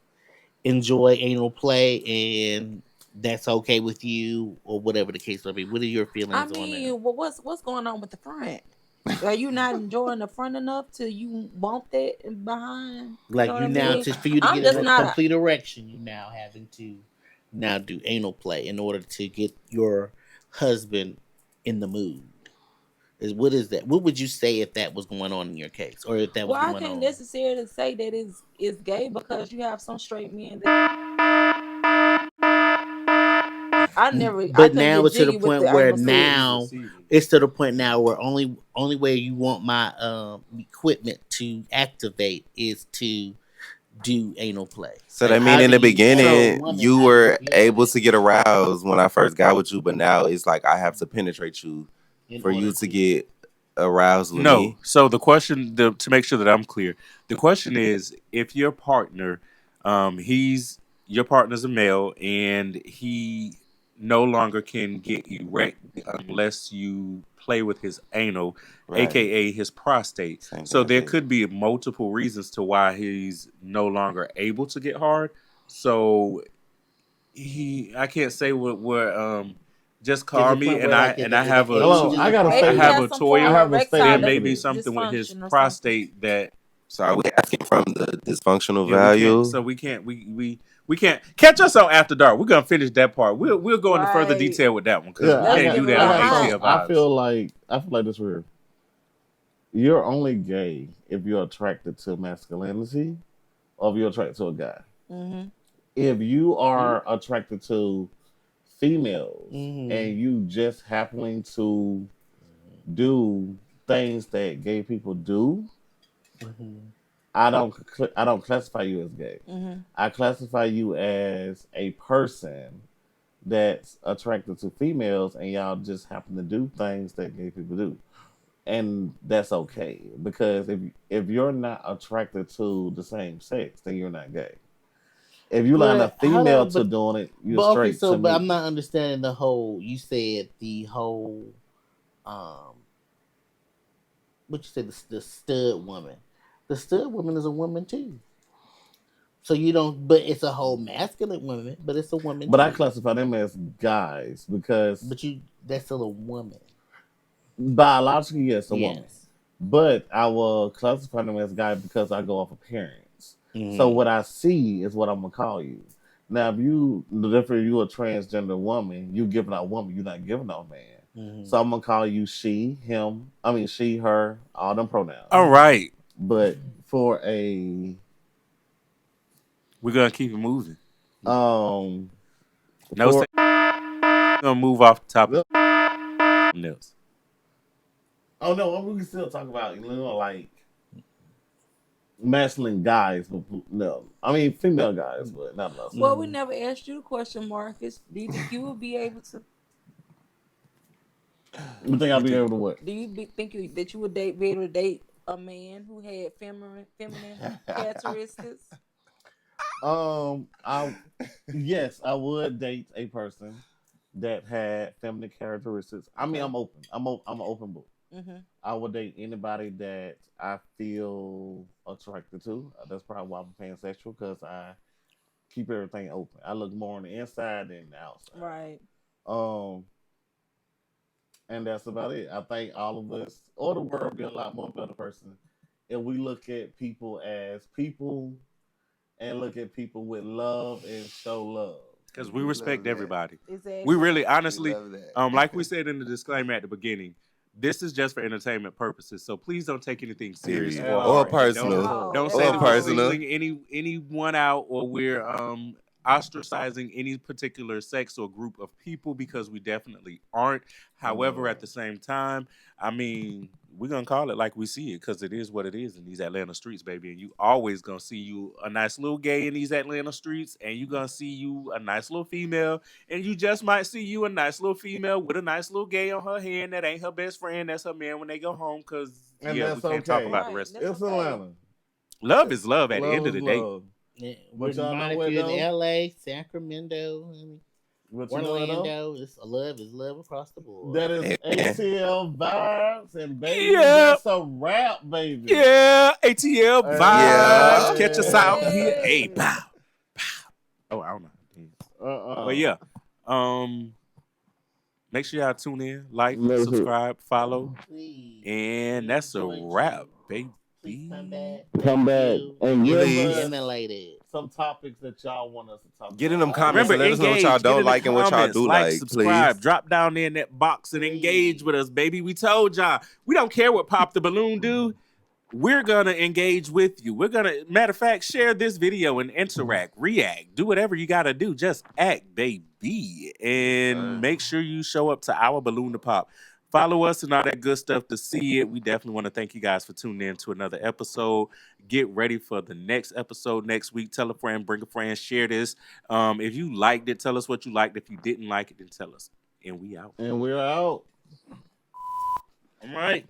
enjoy anal play and that's okay with you, or whatever the case may be? What are your feelings I on that? mean, well, what's going on with the front? Are you not enjoying the front enough till you want that behind? Like know you what I now, mean? for you to I'm get just a not complete erection, you now having to now do anal play in order to get your husband in the mood. What is that? What would you say if that was going on in your case, or if that was Well, I going can't on? necessarily say that it's gay because you have some straight men that I But couldn't now get it's to the jiggy with point the where anal sex. now it's to the point now where only way you want my equipment to activate is to do anal play. So Like, that mean how in do the you show a beginning woman you how to were feel able to get aroused when I first got with you, but now it's like I have to penetrate you in for you order to get aroused with No. me. So the question, to make sure that I'm clear, the question is if your partner, your partner's a male and he no longer can get erect unless you play with his anal, Right. aka his prostate. So there could be multiple reasons to why he's no longer able to get hard. So I can't say what just call There's a me point and where, I like, and the- I have a the Hello, age I is got a appropriate. I statement. have a toy. I have a There statement may for be this. something with his Dysfunction or prostate that So are we asking from the dysfunctional yeah, we value? can't. So we can't catch us on After Dark. We're gonna finish that part. We'll go into further Right. detail with that one because Yeah, we I can't got, do I that on got ATL some. vibes. I feel like this weird. You're only gay if you're attracted to masculinity, or if you're attracted to a guy. Mm-hmm. If you are attracted to females Mhm. and you just happening to do things that gay people do, Mhm. I don't classify you as gay. Mm-hmm. I classify you as a person that's attracted to females, and y'all just happen to do things that gay people do, and that's okay because if you're not attracted to the same sex, then you're not gay. If you line a But, hold female on, to but, doing it, you're but okay, straight so to but me. I'm not understanding the whole. You said the whole, what you said the stud woman. The stud woman is a woman too. So you don't, but it's a whole masculine woman, but it's a woman But I too. classify them as guys because But that's still a woman. biologically, yes, a woman. Yes. But I will classify them as guys because I go off appearance. So Mhm. what I see is what I'm gonna call you. Now, if you a transgender woman, you giving out woman, you're not giving out man. Mhm. So I'm gonna call you she, him. I mean she, her, all them pronouns. All right. But for a We're gonna keep it moving. no, We're gonna move off the topic. Else. Oh no, we can still talk about like masculine guys, but no, I mean female guys, but not enough. Well, we never asked you the question, Marcus. Do you think you will be able to? You think I'll be able to what? Do you that you would be able to date a man who had feminine characteristics? Yes, I would date a person that had feminine characteristics. I mean, I'm open. I'm an open book. Mm-hmm. I would date anybody that I feel attracted to. That's probably why I'm pansexual because I keep everything open. I look more on the inside than the outside. Right. And that's about it. I think all of us, or the world, would be a lot more better person if we look at people as people and look at people with love and show love. Because we respect everybody. Exactly. We really, honestly, We love that. like we said in the disclaimer at the beginning, this is just for entertainment purposes. So please don't take anything serious Period. or Or hard. personal. Don't Or say that we're personal. singling anyone out or we're ostracizing any particular sex or group of people because we definitely aren't. However, at the same time, I mean, we're gonna call it like we see it because it is what it is in these Atlanta streets, baby. And you always gonna see you a nice little gay in these Atlanta streets, and you gonna see you a nice little female, and you just might see you a nice little female with a nice little gay on her hand that ain't her best friend, that's her man when they go home. Because And we that's can't talk okay. about the rest. It's Atlanta. Love is love at the Love end of the is day. love. Yeah, But y'all know if what you're though? in LA, Sacramento, But you know what, though? Orlando, it's love across the board. That is ATL vibes, and baby, Yeah. that's a rap, baby. Yeah, ATL vibes. Yeah. Catch us out here. Hey, pow, pow. Oh, I don't know. But yeah, make sure y'all tune in, like, subscribe, follow, and that's a wrap, baby. Come back and give Please. us some topics that y'all want us to talk about. Get in them comments Remember, and let us know what y'all engage. Get don't in the like and what y'all comments, do like, like, subscribe, please. drop down there in that box and engage with us, baby. We told y'all we don't care what Pop the Balloon do. We're gonna engage with you. We're gonna, matter of fact, share this video and interact, react, do whatever you gotta do. Just act, baby, and make sure you show up to our Balloon to Pop. Follow us and all that good stuff to see it. We definitely want to thank you guys for tuning in to another episode. Get ready for the next episode next week. Tell a friend, bring a friend, share this. If you liked it, tell us what you liked. If you didn't like it, then tell us. And we out. And we're out. All right.